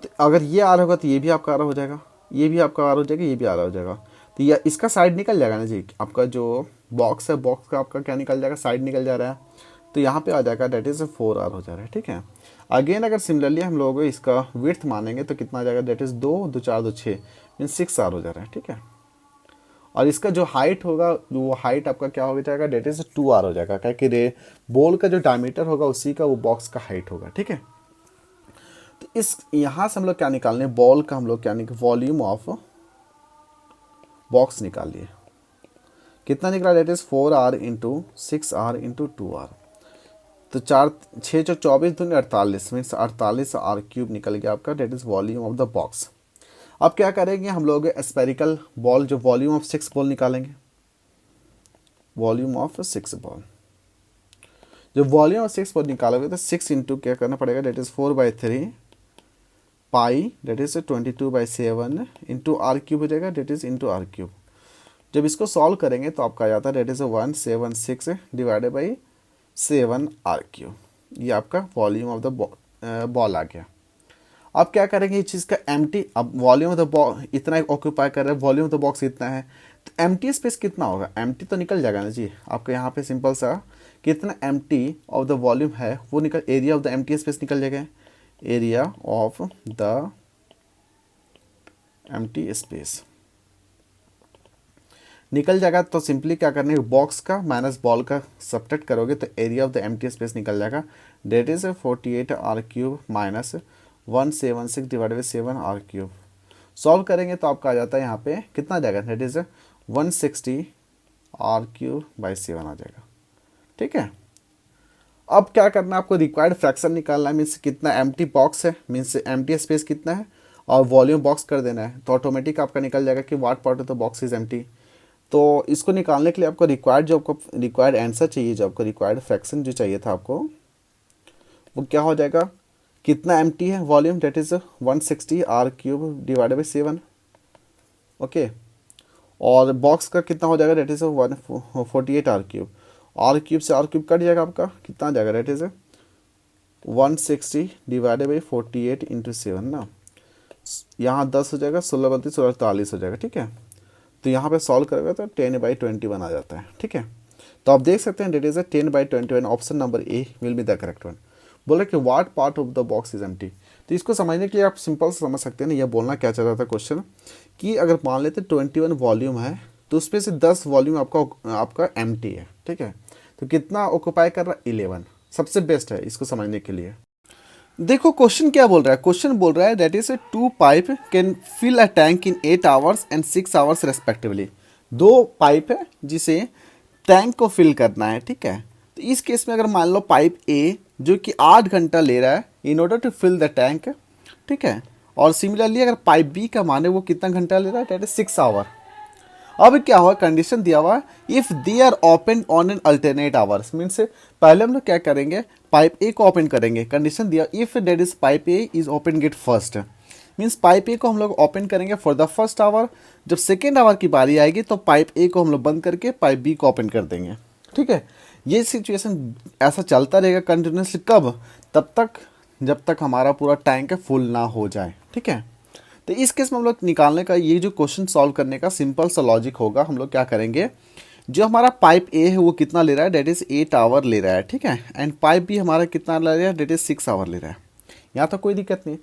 तो अगर ये आर होगा तो ये भी आपका आर हो जाएगा, ये भी आपका आर हो जाएगा, ये भी आर हो जाएगा, तो ये इसका साइड निकल जाएगा ना जी, आपका जो बॉक्स है बॉक्स का आपका क्या निकल जाएगा, साइड निकल जा रहा है, तो यहाँ पे आ जाएगा, डेट इज 4r हो जा रहा है। ठीक है, अगेन अगर सिमिलरली हम लोग इसका विड्थ मानेंगे तो कितना आ जाएगा, डेट इज 2 2 4 2 6 मीन 6r हो जा रहा है। ठीक है, और इसका जो हाइट होगा वो हाइट आपका क्या हो जाएगा, डेट इज 2r हो जाएगा, क्या कि बॉल का जो डायमीटर होगा उसी का वो बॉक्स का हाइट होगा। ठीक है, तो इस यहाँ से हम लोग क्या निकालने, बॉल का हम लोग क्या निकाल, वॉल्यूम ऑफ बॉक्स निकाल लिए, कितना निकला, date is 4r into 6r into 2r, तो 4 6 जो 24 दूनी 48 मीन्स 48r³ निकल गया आपका, that is volume of the box. अब क्या करेंगे हम लोग, स्पेरिकल बॉल जो वॉल्यूम ऑफ 6 बॉल निकालेंगे, वॉल्यूम ऑफ 6 बॉल, जो वॉल्यूम ऑफ 6 बॉल निकालोगे तो 6 इंटू क्या करना पड़ेगा, that is 4/3 pi, that is 22/7 into r³ हो जाएगा, डेट इज इंटू r³। जब इसको सॉल्व करेंगे तो आपका आ जाता है, that is 176 divided by 7r³। ये आपका वॉल्यूम ऑफ द बॉल आ गया। अब क्या करेंगे, इस चीज़ का एम्प्टी, अब वॉल्यूम ऑफ द बॉक्स इतना ऑक्यूपाई कर रहा है, वॉल्यूम ऑफ द बॉक्स इतना है, तो एम्प्टी स्पेस कितना होगा, एम्प्टी तो निकल जाएगा ना जी आपका, यहाँ पे सिंपल सा कितना एम्प्टी ऑफ द वॉल्यूम है वो निकल, area of the empty space निकल जाएगा, area of the empty space निकल जाएगा। तो सिंपली क्या करने, बॉक्स का माइनस बॉल का सब्ट्रैक्ट करोगे तो area of the empty space निकल जाएगा, that is 48r³ minus 176 divide by 7r³। Solve करेंगे तो आपका आ जाता है यहाँ पे कितना आ जाएगा, डेट इज 160r³/7 आ जाएगा। ठीक है, अब क्या करना है आपको, रिक्वायर्ड फ्रैक्शन निकालना है, मीन्स कितना एम्प्टी बॉक्स है, मीन्स एम्प्टी स्पेस कितना है, और वॉल्यूम बॉक्स कर देना है, तो ऑटोमेटिक आपका निकल जाएगा कि what part of the box is empty. तो इसको निकालने के लिए आपको रिक्वायर्ड आंसर चाहिए, जो आपको रिक्वायर्ड फ्रैक्शन जो चाहिए था आपको, वो क्या हो जाएगा, कितना एम्प्टी है volume, that is 160r³ divided by 7। Okay, और बॉक्स का कितना हो जाएगा, डेट इज 148r³, r³ से r³ कट जाएगा, आपका कितना आ जाएगा, that is 160 divided by 48 into 7 ना, यहाँ 10 हो जाएगा, 16 32 16 48 हो जाएगा। ठीक है, तो यहाँ पे सॉल्व करेगा तो 10/21 आ जाता है। ठीक है, तो आप देख सकते हैं that is 10/21, option number A will be the correct one. बोल रहे कि what part of the box is empty. तो इसको समझने के लिए आप सिंपल से समझ सकते हैं ना, यह बोलना क्या चाह रहा था क्वेश्चन कि अगर मान लेते 21 वॉल्यूम है तो उसमें से 10 वॉल्यूम आपका एम्प्टी है, ठीक है। तो कितना ऑक्यूपाई कर रहा है, 11। सबसे बेस्ट है इसको समझने के लिए। देखो क्वेश्चन क्या बोल रहा है, क्वेश्चन बोल रहा है that is a 2 pipe can fill a tank in 8 hours and 6 hours respectively. 2 pipe है जिसे टैंक को फिल करना है, ठीक है। तो इस केस में अगर मान लो पाइप ए जो कि 8 घंटा ले रहा है in order to fill the tank, ठीक है। और सिमिलरली अगर पाइप बी का मान है वो कितना घंटा ले रहा है, दैट इज 6 आवर। अब क्या हुआ, कंडीशन दिया हुआ if they are open on an alternate hours, means पहले हम लोग क्या करेंगे, पाइप ए को ओपन करेंगे। कंडीशन दिया if that is pipe A is open get first, means pipe ए को हम लोग ओपन करेंगे फॉर द फर्स्ट आवर। जब सेकेंड आवर की बारी आएगी तो पाइप ए को हम लोग बंद करके पाइप बी को ओपन कर देंगे, ठीक है। ये सिचुएशन ऐसा चलता रहेगा कंटिन्यूसली, कब, तब तक जब तक हमारा पूरा टैंक फुल ना हो जाए, ठीक है। तो इस केस में हम लोग निकालने का ये जो क्वेश्चन सॉल्व करने का सिंपल सा लॉजिक होगा, हम लोग क्या करेंगे, जो हमारा पाइप ए है वो कितना ले रहा है, डेट इज 8 आवर ले रहा है, ठीक है। एंड पाइप बी हमारा कितना ले रहा है, डेट इज 6 आवर ले रहा है। यहाँ तो कोई दिक्कत नहीं।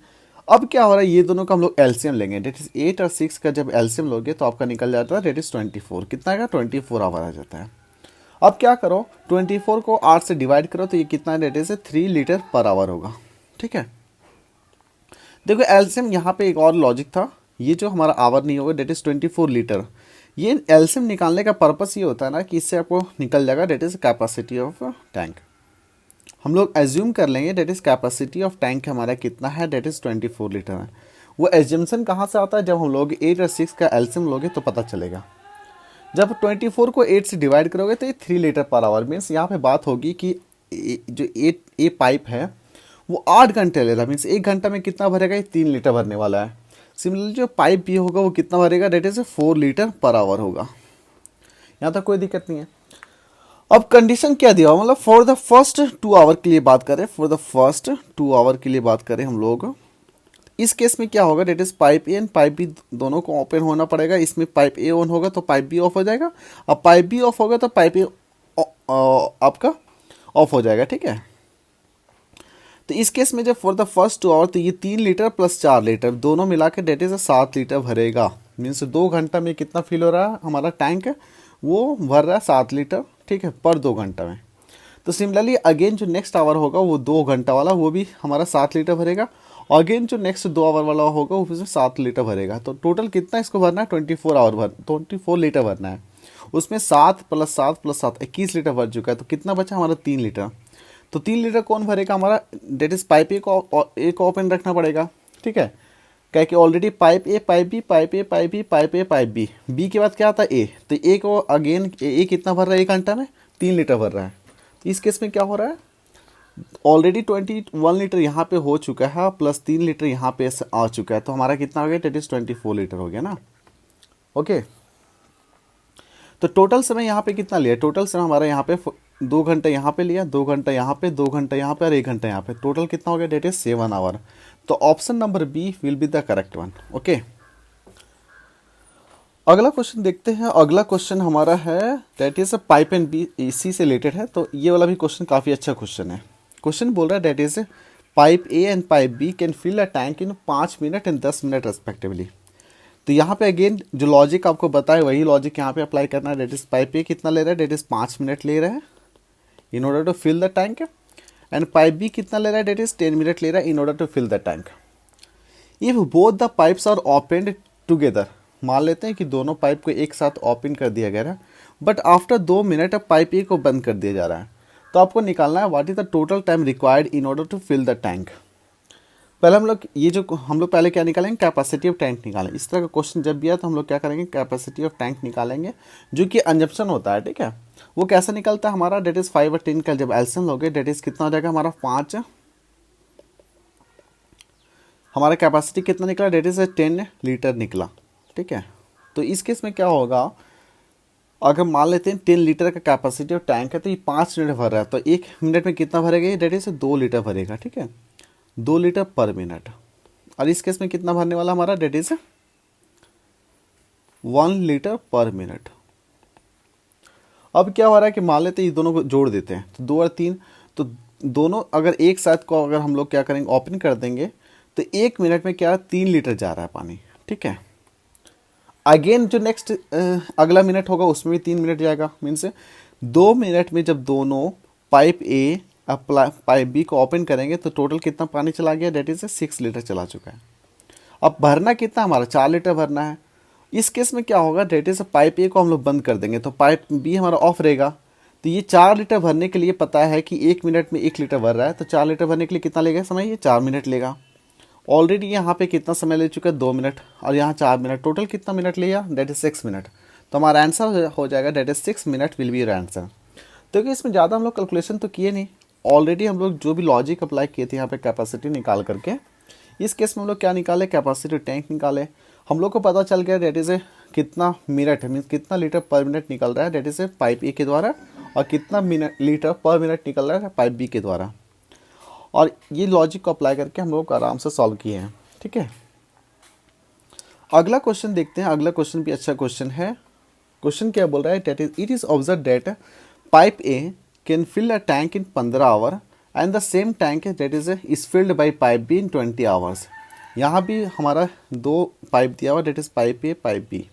अब क्या हो रहा है, ये दोनों का हम लोग एलसीएम लेंगे, डेट इज 8 और 6 का जब एलसीएम लोगे तो आपका निकल जाता है डेट इज 24। कितना का, 24 आवर आ जाता है। अब क्या करो, 24 को 8 से डिवाइड करो तो ये कितना, that is 3 litre per hour होगा, ठीक है। देखो एलसीएम यहाँ पे एक और लॉजिक था, ये जो हमारा आवर नहीं होगा डेट इज 24 लीटर। ये एलसीएम निकालने का पर्पस ये होता है ना कि इससे आपको निकल जाएगा that is capacity of tank. हम लोग एज्यूम कर लेंगे that is capacity of tank हमारा कितना है, डेट इज 24 लीटर है। वो एज्यूमसन कहाँ से आता है, जब हम लोग 8 और 6 का एलसीएम लोगे तो पता चलेगा। जब 24 को 8 से डिवाइड करोगे तो ये 3 लीटर पर आवर, मीन्स यहाँ पे बात होगी कि जो ए पाइप है वो 8 घंटे ले रहा है, मीन्स 1 घंटा में कितना भरेगा, ये 3 लीटर भरने वाला है। सिमिलरली जो पाइप बी होगा वो कितना भरेगा, that is 4 litre per hour होगा। यहाँ तक कोई दिक्कत नहीं है। अब कंडीशन क्या दिया हुआ, मतलब फॉर द फर्स्ट 2 आवर के लिए बात करें, फॉर द फर्स्ट 2 आवर के लिए बात करें हम लोग, इस केस में क्या होगा, that is pipe A and pipe B दोनों को ओपन होना पड़ेगा। इसमें पाइप ए ऑन होगा तो पाइप बी ऑफ हो जाएगा, अब पाइप बी ऑफ होगा तो पाइप ए आपका ऑफ हो जाएगा, ठीक है। तो इस केस में जब फॉर द फर्स्ट 2 आवर तो ये 3 लीटर प्लस 4 लीटर दोनों मिला के डेट इज 7 लीटर भरेगा। मीन्स 2 घंटा में कितना फिल हो रहा है हमारा टैंक, वो भर रहा है 7 लीटर, ठीक है, पर 2 घंटा में। तो सिमिलरली अगेन जो नेक्स्ट आवर होगा वो 2 घंटा वाला वो भी हमारा 7 लीटर भरेगा, और अगेन जो नेक्स्ट 2 आवर वाला होगा वो 7 लीटर भरेगा। तो टोटल कितना इसको भरना है, 24 लीटर भरना है। उसमें 7 प्लस 7 प्लस 7 21 लीटर भर चुका है, तो कितना बचा हमारा 3 लीटर। तो 3 लीटर कौन भरेगा हमारा, डेट इज पाइप ए को ओपन रखना पड़ेगा, ठीक है। क्या कि already pipe A pipe B pipe A pipe B pipe A pipe B, B के बाद क्या आता है ए, तो ए को अगेन ए कितना भर रहा है 1 घंटा में, 3 लीटर भर रहा है। तो इस केस में क्या हो रहा है, ऑलरेडी 21 लीटर यहाँ पे हो चुका है प्लस 3 लीटर यहाँ पे आ चुका है, तो हमारा कितना हो गया, डेट इज 24 लीटर हो गया ना, ओके। तो टोटल समय यहाँ पे कितना लिया, टोटल समय हमारा यहाँ पे 2 घंटे यहाँ पे लिया, 2 घंटा यहाँ पे, 2 घंटा यहाँ पे और 1 घंटा यहाँ पे, टोटल कितना हो गया, डेट इज 7 आवर। तो option number B will be the correct one, okay. अगला क्वेश्चन देखते हैं। अगला क्वेश्चन हमारा है that is pipe and B, इसी से रिलेटेड है, तो ये वाला भी क्वेश्चन काफ़ी अच्छा क्वेश्चन है। क्वेश्चन बोल रहा है that is pipe A and pipe B can fill a tank in 5 minute and 10 minute respectively. तो यहाँ पे अगेन जो लॉजिक आपको बताए वही लॉजिक यहाँ पे अप्लाई करना है। डेट इज पाइप ए कितना ले रहा है, डेट इज 5 मिनट ले रहा है in order to fill the tank, and pipe B कितना ले रहा है, डेट इज 10 मिनट ले रहा है in order to fill the tank. If both the pipes are opened together, मान लेते हैं कि दोनों पाइप को एक साथ ओपन कर दिया गया है, बट आफ्टर 2 मिनट अब पाइप ए को बंद कर दिया जा रहा है, तो आपको निकालना है what is the total time required in order to fill the tank. पहले हम लोग पहले क्या निकालेंगे, कैपेसिटी ऑफ टैंक निकालें। इस तरह का क्वेश्चन जब भी आया तो हम लोग क्या करेंगे, कैपेसिटी ऑफ टैंक निकालेंगे, जो कि अंजप्शन होता है, ठीक है। वो कैसे निकलता है हमारा, डेट इज 5 और 10 का जब एलसीएम लोगे, डेट इज कितना हो जाएगा हमारा 5, हमारा कैपेसिटी कितना निकला, डेट इज 10 लीटर निकला, ठीक है। तो इस केस में क्या होगा, अगर मान लेते हैं 10 लीटर का कैपेसिटी ऑफ टैंक है तो ये 5 मिनट भर रहा है, तो 1 मिनट में कितना भरेगा ये, डेट इज 2 लीटर भरेगा, ठीक है, 2 लीटर पर मिनट। और इस केस में कितना भरने वाला हमारा, that is 1 litre per minute. अब क्या हो रहा है कि मान लेते हैं ये दोनों को जोड़ देते हैं, तो 2 और 3, तो दोनों अगर एक साथ को अगर हम लोग क्या करेंगे, ओपन कर देंगे, तो 1 मिनट में क्या 3 लीटर जा रहा है पानी, ठीक है। अगेन जो नेक्स्ट अगला मिनट होगा उसमें भी 3 मिनट जाएगा, मीन्स 2 मिनट में जब दोनों पाइप ए अप्लाई पाइप बी को ओपन करेंगे तो टोटल कितना पानी चला गया, डेट इज 6 लीटर चला चुका है। अब भरना कितना हमारा 4 लीटर भरना है। इस केस में क्या होगा, डेट इज पाइप ए को हम लोग बंद कर देंगे तो पाइप बी हमारा ऑफ रहेगा। तो ये 4 लीटर भरने के लिए पता है कि 1 मिनट में 1 लीटर भर रहा है, तो 4 लीटर भरने के लिए कितना लेगा समय, ये 4 मिनट लेगा। ऑलरेडी यहाँ पे कितना समय ले चुका है, 2 मिनट, और यहाँ 4 मिनट, टोटल कितना मिनट लिया, डेट इज 6 मिनट। तो हमारा आंसर हो जाएगा that is 6 minute will be your answer. तो कि इसमें ज़्यादा हम लोग कैलकुलेशन तो किए नहीं, ऑलरेडी हम लोग जो भी लॉजिक अप्लाई किए थे यहाँ पे कैपेसिटी निकाल करके, इस केस में हम लोग क्या निकाले, कैपेसिटी टैंक निकाले। हम लोग को पता चल गया डेट इज कितना मिनट मीन्स कितना लीटर पर मिनट निकल रहा है, डेट इज पाइप ए के द्वारा, और कितना लीटर पर मिनट निकल रहा है पाइप बी के द्वारा। और ये लॉजिक को अप्लाई करके हम लोग आराम से सॉल्व किए हैं, ठीक है। अगला क्वेश्चन देखते हैं, अगला क्वेश्चन भी अच्छा क्वेश्चन है। क्वेश्चन क्या बोल रहा है, that is it is observe that pipe A can fill a tank in 15 hour and the same tank that is filled by pipe B in 20 hours. यहाँ भी हमारा 2 पाइप दिया हुआ, that is pipe A pipe B.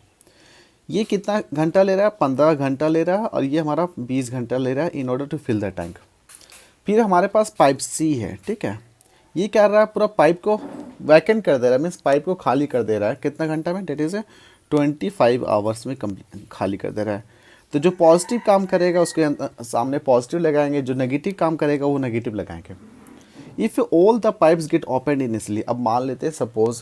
ये कितना घंटा ले रहा है, 15 घंटा ले रहा है, और ये हमारा 20 घंटा ले रहा है in order to fill the tank. फिर हमारे पास पाइप सी है, ठीक है। ये क्या रहा है, पूरा पाइप को वैकेंट कर दे रहा है, मीन्स पाइप को खाली कर दे रहा है, कितना घंटा में, डेट इज 25 आवर्स में खाली कर दे रहा है। तो जो पॉजिटिव काम करेगा उसके सामने पॉजिटिव लगाएंगे, जो नेगेटिव काम करेगा वो नेगेटिव लगाएंगे। If all the pipes get open initially, अब मान लेते हैं सपोज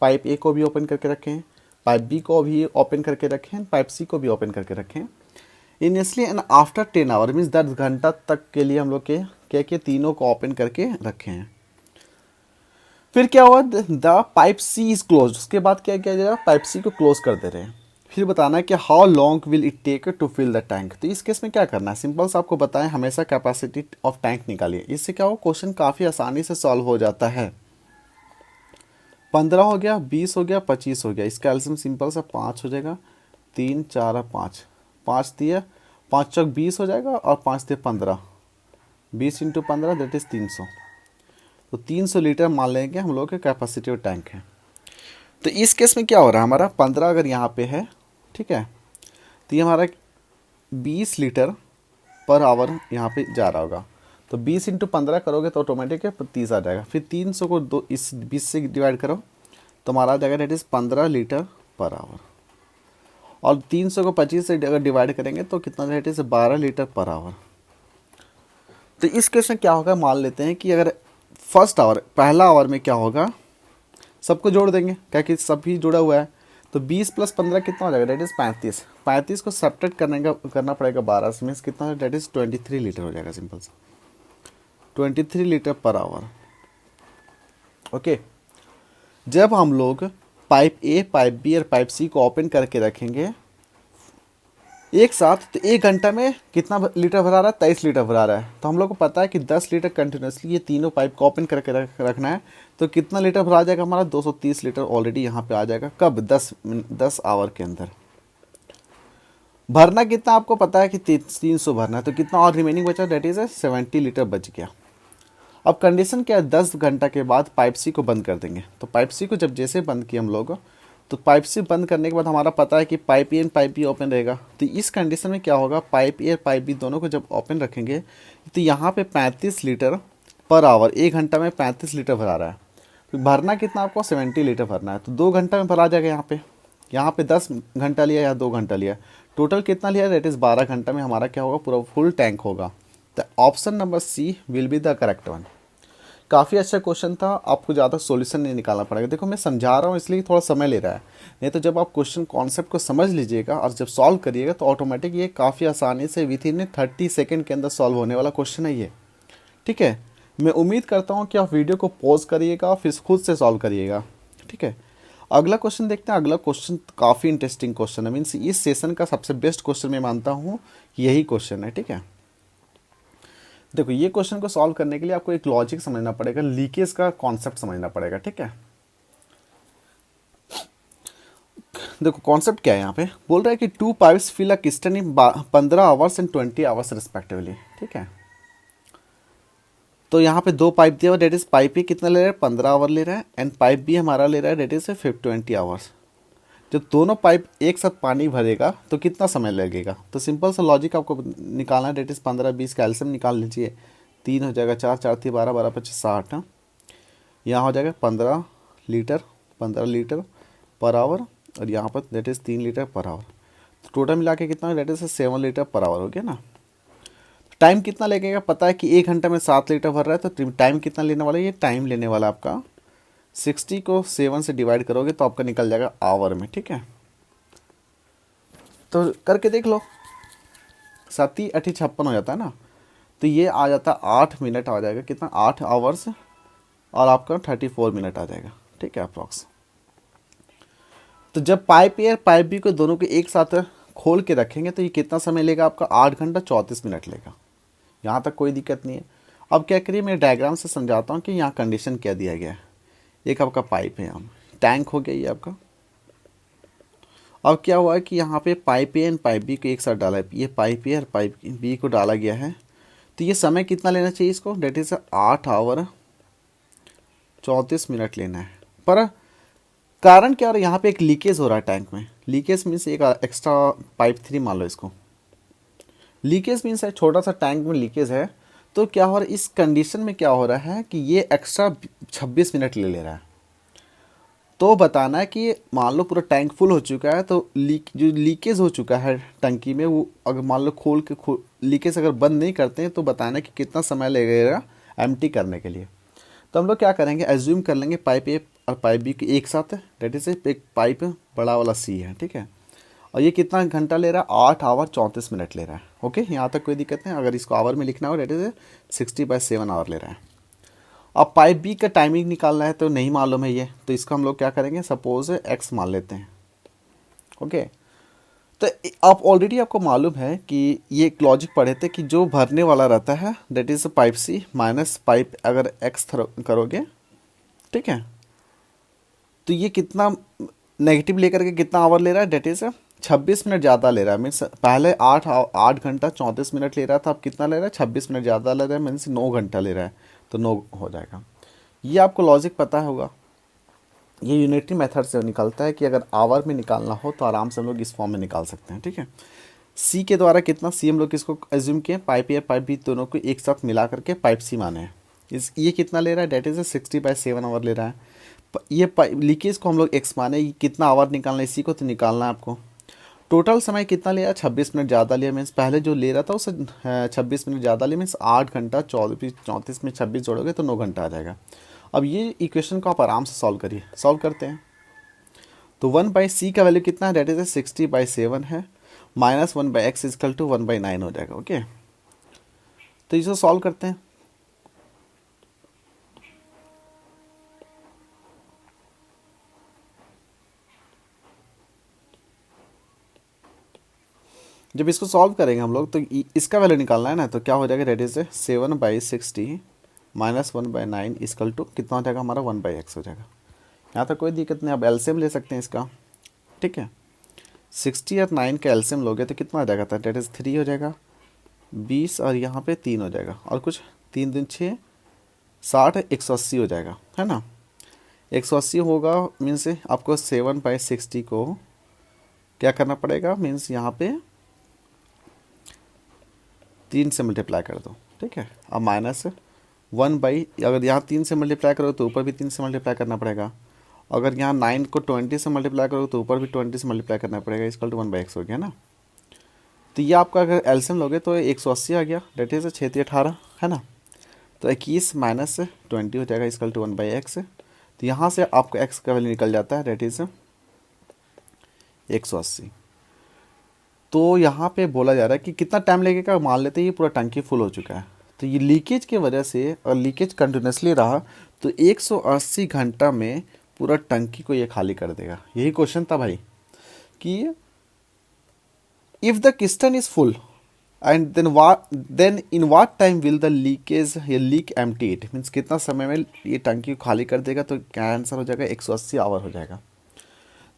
पाइप ए को भी ओपन करके रखें, पाइप बी को भी ओपन करके रखें, पाइप सी को भी ओपन करके रखें initially, and after 10 hour means 10 घंटा तक के लिए हम लोग के क्या किए, तीनों को ओपन करके रखे हैं। फिर क्या हुआ, the pipe C is close, उसके बाद क्या किया जाएगा, पाइप सी को क्लोज कर दे रहे हैं। फिर बताना है कि how long will it take to fill the tank. तो इस केस में क्या करना है, सिंपल सा आपको बताएं, हमेशा कैपेसिटी ऑफ टैंक निकालिए। इससे क्या हो, क्वेश्चन काफ़ी आसानी से सॉल्व हो जाता है। 15 हो गया, 20 हो गया, 25 हो गया, इसका एल्सियम सिंपल सा 5 हो जाएगा, 3 4 5, 5 दिया, 5 चौक 20 हो जाएगा, और 5 दिए 15, 20 इंटू 15 दैट इज 300। तो 300 लीटर मान लेंगे हम लोग के कैपेसिटी ऑफ टैंक है। तो इस केस में क्या हो रहा है, हमारा 15 अगर यहाँ पे है, ठीक है, तो ये हमारा 20 लीटर पर आवर यहाँ पे जा रहा होगा। तो 20 इंटू 15 करोगे तो ऑटोमेटिक 30 आ जाएगा। फिर 300 को दो इस 20 से डिवाइड करो तो हमारा आ जाएगा that is 15 litre per our, और 300 को 25 से अगर डिवाइड करेंगे तो कितना that is 12 litre per hour. तो इस केस में क्या होगा, मान लेते हैं कि अगर फर्स्ट आवर पहला आवर में क्या होगा, सबको जोड़ देंगे क्या कि सभी जुड़ा हुआ है। तो 20 + 15 कितना हो जाएगा, डेट इज़ 35। 35 को सब्ट्रैक्ट करना पड़ेगा 12 से, मीन्स कितना है, डेट इज़ 23 लीटर हो जाएगा, सिंपल सा 23 लीटर पर आवर। ओके, जब हम लोग पाइप ए पाइप बी और पाइप सी को ओपन करके रखेंगे एक साथ, तो 1 घंटा में कितना लीटर भरा रहा है, 23 लीटर भरा रहा है। तो हम लोग को पता है कि 10 लीटर कंटिन्यूसली ये तीनों पाइप को ओपन करके रखना है। तो कितना लीटर भरा जाएगा हमारा, 230 लीटर ऑलरेडी यहाँ पे आ जाएगा। कब, 10 आवर के अंदर। भरना कितना आपको पता है कि 300 भरना है, तो कितना और रिमेनिंग बचा, डेट इज 70 लीटर बच गया। अब कंडीशन क्या है, 10 घंटा के बाद पाइप सी को बंद कर देंगे। तो पाइप सी को जब जैसे बंद किया हम लोग, तो पाइप सी बंद करने के बाद हमारा पता है कि pipe A and pipe be open रहेगा। तो इस कंडीशन में क्या होगा, पाइप ए और पाइप बी दोनों को जब ओपन रखेंगे तो यहाँ पे 35 लीटर पर आवर, 1 घंटा में 35 लीटर भरा रहा है। तो भरना कितना आपको, 70 लीटर भरना है। तो 2 घंटा में भरा जाएगा। यहाँ पे 10 घंटा लिया या 2 घंटा लिया, टोटल कितना लिया, दैट इज़ 12 घंटा में हमारा क्या होगा, पूरा फुल टैंक होगा। तो option number C will be the correct one. काफ़ी अच्छा क्वेश्चन था, आपको ज़्यादा सॉल्यूशन नहीं निकालना पड़ेगा। देखो मैं समझा रहा हूँ इसलिए थोड़ा समय ले रहा है, नहीं तो जब आप क्वेश्चन कॉन्सेप्ट को समझ लीजिएगा और जब सॉल्व करिएगा तो ऑटोमेटिक ये काफ़ी आसानी से विथ इन 30 सेकेंड के अंदर सॉल्व होने वाला क्वेश्चन है ये, ठीक है। मैं उम्मीद करता हूँ कि आप वीडियो को पॉज करिएगा फिर खुद से सॉल्व करिएगा, ठीक है। अगला क्वेश्चन देखते हैं। अगला क्वेश्चन काफ़ी इंटरेस्टिंग क्वेश्चन है, मीन्स इस सेशन का सबसे बेस्ट क्वेश्चन मैं मानता हूँ यही क्वेश्चन है, ठीक है। देखो ये क्वेश्चन को सॉल्व करने के लिए आपको एक लॉजिक समझना पड़ेगा, लीकेज का कॉन्सेप्ट समझना पड़ेगा, ठीक है। देखो कॉन्सेप्ट क्या है, यहाँ पे बोल रहा है कि 2 pipes fill a cistern in 15 hours and 20 hours respectively, ठीक है। तो यहाँ पे दो पाइप दिया हुआ, डेट इज पाइप ही कितना ले रहा है 15 आवर ले रहा है, एंड पाइप भी हमारा ले रहा है डेट इज 20 आवर्स। जब दोनों पाइप एक साथ पानी भरेगा तो कितना समय लगेगा, तो सिंपल सा लॉजिक आपको निकालना है, डेट इज 15 20 का एलसीएम निकाल लीजिए। 3 हो जाएगा, 4 4 थी 12 12 25 60, यहाँ हो जाएगा 15 लीटर, 15 लीटर पर आवर, और यहाँ पर that is 3 litre per hour. तो टोटल मिला के कितना that is 7 litre per hour हो गया ना। टाइम कितना लगेगा पता है कि 1 घंटा में 7 लीटर भर रहा है, तो टाइम कितना लेने वाला है, ये टाइम लेने वाला आपका 60 को 7 से डिवाइड करोगे तो आपका निकल जाएगा आवर में, ठीक है। तो करके देख लो, 7×8 = 56 हो जाता है ना, तो ये आ जाता है 8 मिनट आ जाएगा, कितना 8 आवर्स, और आपका 34 मिनट आ जाएगा, ठीक है अप्रॉक्स। तो जब पाइप ए और पाइप बी को दोनों को एक साथ खोल के रखेंगे तो ये कितना समय लेगा आपका, 8 घंटा 34 मिनट लेगा। यहाँ तक कोई दिक्कत नहीं है। अब क्या करिए, मैं डायग्राम से समझाता हूँ कि यहाँ कंडीशन क्या दिया गया है। एक आपका पाइप है, यहाँ टैंक हो गया ये आपका। अब क्या हुआ है कि यहाँ पे pipe A and pipe B को एक साथ डाला है, ये पाइप ए और पाइप बी को डाला गया है। तो ये समय कितना लेना चाहिए इसको, डेट इज 8 आवर 34 मिनट लेना है। पर कारण क्या हो रहा है, यहाँ पे एक लीकेज हो रहा है टैंक में। लीकेज मीन्स एक एक्स्ट्रा पाइप 3 मान लो इसको, लीकेज मीन्स है छोटा सा टैंक में लीकेज है। तो क्या हो रहा है, इस कंडीशन में क्या हो रहा है कि ये एक्स्ट्रा 26 मिनट ले रहा है। तो बताना है कि मान लो पूरा टैंक फुल हो चुका है, तो जो लीकेज हो चुका है टंकी में, वो अगर मान लो लीकेज अगर बंद नहीं करते हैं तो बताना है कि कितना समय लगेगा एम्प्टी करने के लिए। तो हम लोग क्या करेंगे, एज्यूम कर लेंगे पाइप ए और पाइप बी के एक साथ है, डेट इज एक पाइप बड़ा वाला सी है, ठीक है। और ये कितना घंटा ले रहा है, 8 आवर 34 मिनट ले रहा है। ओके, यहाँ तक कोई दिक्कत नहीं। अगर इसको आवर में लिखना हो, डेट इज 60/7 आवर ले रहा है। अब पाइप बी का टाइमिंग निकालना है, तो नहीं मालूम है ये, तो इसको हम लोग क्या करेंगे, सपोज एक्स मान लेते हैं। ओके, तो आप ऑलरेडी आपको मालूम है कि ये एक लॉजिक पढ़े थे कि जो भरने वाला रहता है that is pipe C minus pipe अगर एक्स करोगे, ठीक है, तो ये कितना नेगेटिव लेकर के कितना आवर ले रहा है, डेट इज 26 मिनट ज़्यादा ले रहा है। मीन्स पहले 8 घंटा 34 मिनट ले रहा था, अब कितना ले रहा है, 26 मिनट ज़्यादा ले रहा है, मीन्स 9 घंटा ले रहा है, तो 9 हो जाएगा। ये आपको लॉजिक पता होगा, ये यूनिटरी मेथड से निकलता है कि अगर आवर में निकालना हो तो आराम से हम लोग इस फॉर्म में निकाल सकते हैं, ठीक है। सी के द्वारा कितना, सी हम लोग किसको एज्यूम किए, पाइप ए पाइप बी दोनों को एक साथ मिला करके पाइप सी माने हैं। ये कितना ले रहा है, डेट इज 60/7 आवर ले रहा है। ये लीकेज को हम लोग एक्स माने, कितना आवर निकालना है इसी को तो निकालना है आपको। टोटल समय कितना लिया, 26 मिनट ज़्यादा लिया, मीन्स पहले जो ले रहा था उससे 26 मिनट ज़्यादा लिया, मीन्स 8 घंटा 34 में 26 जोड़ोगे तो 9 घंटा आ जाएगा। अब ये इक्वेशन को आप आराम से सॉल्व करिए, सॉल्व करते हैं। तो 1/c का वैल्यू कितना है, डेट इज 60/7 है, माइनस 1/x इजकल टू 1/9 हो जाएगा। ओके, तो इसे सॉल्व करते हैं। जब इसको सॉल्व करेंगे हम लोग तो इसका वैल्यू निकालना है ना, तो क्या हो जाएगा, that is 7/60 minus 1/9 equal to कितना हो जाएगा हमारा, 1/x हो जाएगा। यहाँ तक कोई दिक्कत नहीं। अब एलसीएम ले सकते हैं इसका, ठीक है। 60 और 9 का एलसीएम लोगे तो कितना आ जाएगा, था डेट इज 3 हो जाएगा, 20 और यहाँ पे 3 हो जाएगा, और कुछ 3 दूनी 6 60 180 हो जाएगा, है ना। 180 होगा मीन्स आपको 7/60 को क्या करना पड़ेगा, मीन्स यहाँ पे 3 से मल्टीप्लाई कर दो, ठीक है। अब माइनस 1 अगर यहाँ 3 से मल्टीप्लाई करो तो ऊपर भी 3 से मल्टीप्लाई करना पड़ेगा। अगर यहाँ 9 को 20 से मल्टीप्लाई करो तो ऊपर भी 20 से मल्टीप्लाई करना पड़ेगा, इक्वल टू 1/x हो गया ना। तो ये आपका अगर एलसीएम लोगे तो 180 आ गया, डेट इज 6×3 = 18, है ना। तो 21 माइनस 20 हो जाएगा, इक्वल टू 1/x। तो यहाँ से आपका x का वैल्यू निकल जाता है, डेट इज 180। तो यहाँ पे बोला जा रहा है कि कितना टाइम लगेगा, मान लेते हैं ये पूरा टंकी फुल हो चुका है, तो ये लीकेज की वजह से, और लीकेज कंटिन्यूसली रहा तो 180 घंटा में पूरा टंकी को ये खाली कर देगा। यही क्वेश्चन था भाई कि if the cistern is full and then in what time will the leakage ये लीक एम्प्टी इट, मीन्स कितना समय में ये टंकी को खाली कर देगा। तो क्या आंसर हो जाएगा, 180 आवर हो जाएगा।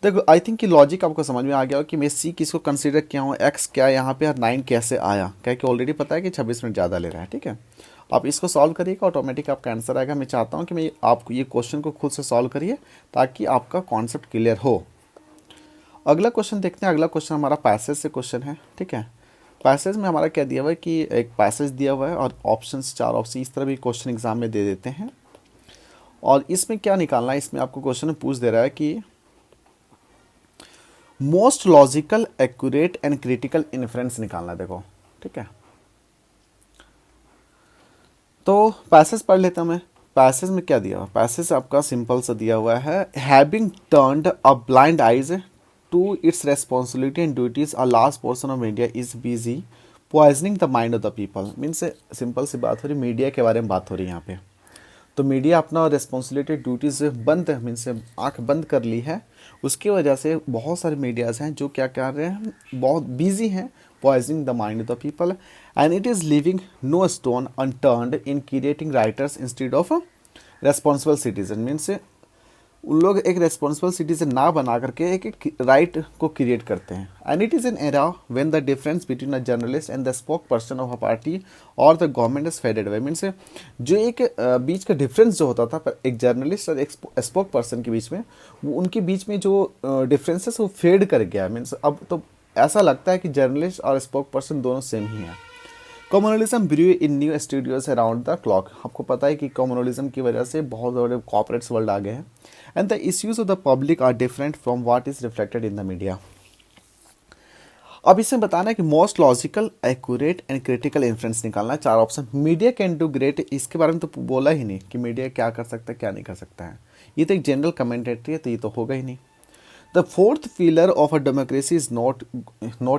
देखो आई थिंक कि लॉजिक आपको समझ में आ गया हो कि मैं सी किसको कंसीडर किया हूँ, एक्स क्या यहाँ पे, और 9 कैसे आया, क्या कि ऑलरेडी पता है कि 26 मिनट ज़्यादा ले रहा है, ठीक है। आप इसको सॉल्व करिएगा, ऑटोमेटिक आपका आंसर आएगा। मैं चाहता हूँ कि मैं आपको ये क्वेश्चन को खुद से सॉल्व करिए ताकि आपका कॉन्सेप्ट क्लियर हो। अगला क्वेश्चन देखते हैं। अगला क्वेश्चन हमारा पैसेज से क्वेश्चन है, ठीक है। पैसेज में हमारा क्या दिया हुआ है कि एक पैसेज दिया हुआ है और ऑप्शंस, 4 ऑप्शन इस तरह भी क्वेश्चन एग्जाम में दे देते हैं। और इसमें क्या निकालना है, इसमें आपको क्वेश्चन में पूछ दे रहा है कि most logical, accurate and critical inference निकालना है, देखो, ठीक है। तो पैसेज पढ़ लेता हूं मैं। पैसेज में क्या दिया हुआ, पैसेज आपका सिंपल सा दिया हुआ है, having turned a blind eyes to its responsibility and duties a large portion of media is busy poisoning the mind of the people. Means simple सी बात हो रही, मीडिया के बारे में बात हो रही है यहाँ पे। तो मीडिया अपना रेस्पॉन्सिबिलिटी ड्यूटीज बंद, मीन्स आंख बंद कर ली है। उसकी वजह से बहुत सारे मीडियाज हैं जो क्या कर रहे हैं, बहुत बिजी हैं poisoning the mind of the people and it is leaving no stone unturned in creating rioters instead of responsible citizen. Means उन लोग एक रेस्पॉन्सिबल सिटीजन ना बना करके एक राइट को क्रिएट करते हैं। And it is an era when the difference between a journalist and the spoke person of a party और the government is faded away. Means जो एक बीच का डिफरेंस जो होता था पर एक जर्नलिस्ट और एक स्पोक पर्सन के बीच में, वो उनके बीच में जो डिफरेंसेस वो फेड कर गया। मीन्स अब तो ऐसा लगता है कि जर्नलिस्ट और स्पोक पर्सन दोनों सेम ही हैं। Communalism brew in new studios around the clock. आपको पता है कि कम्युनलिज्म की वजह से बहुत बड़े कॉर्पोरेट्स वर्ल्ड आ गए हैं। And the issues of the public are different from what is reflected in the media. अब इसमें बताना है कि most logical, accurate and critical inference निकालना है। 4 option. Media can do great, इसके बारे में तो बोला ही नहीं कि मीडिया क्या कर सकता है क्या नहीं कर सकता है। ये तो एक जनरल कमेंटेटरी है, तो ये तो होगा ही नहीं। The fourth pillar of a democracy is not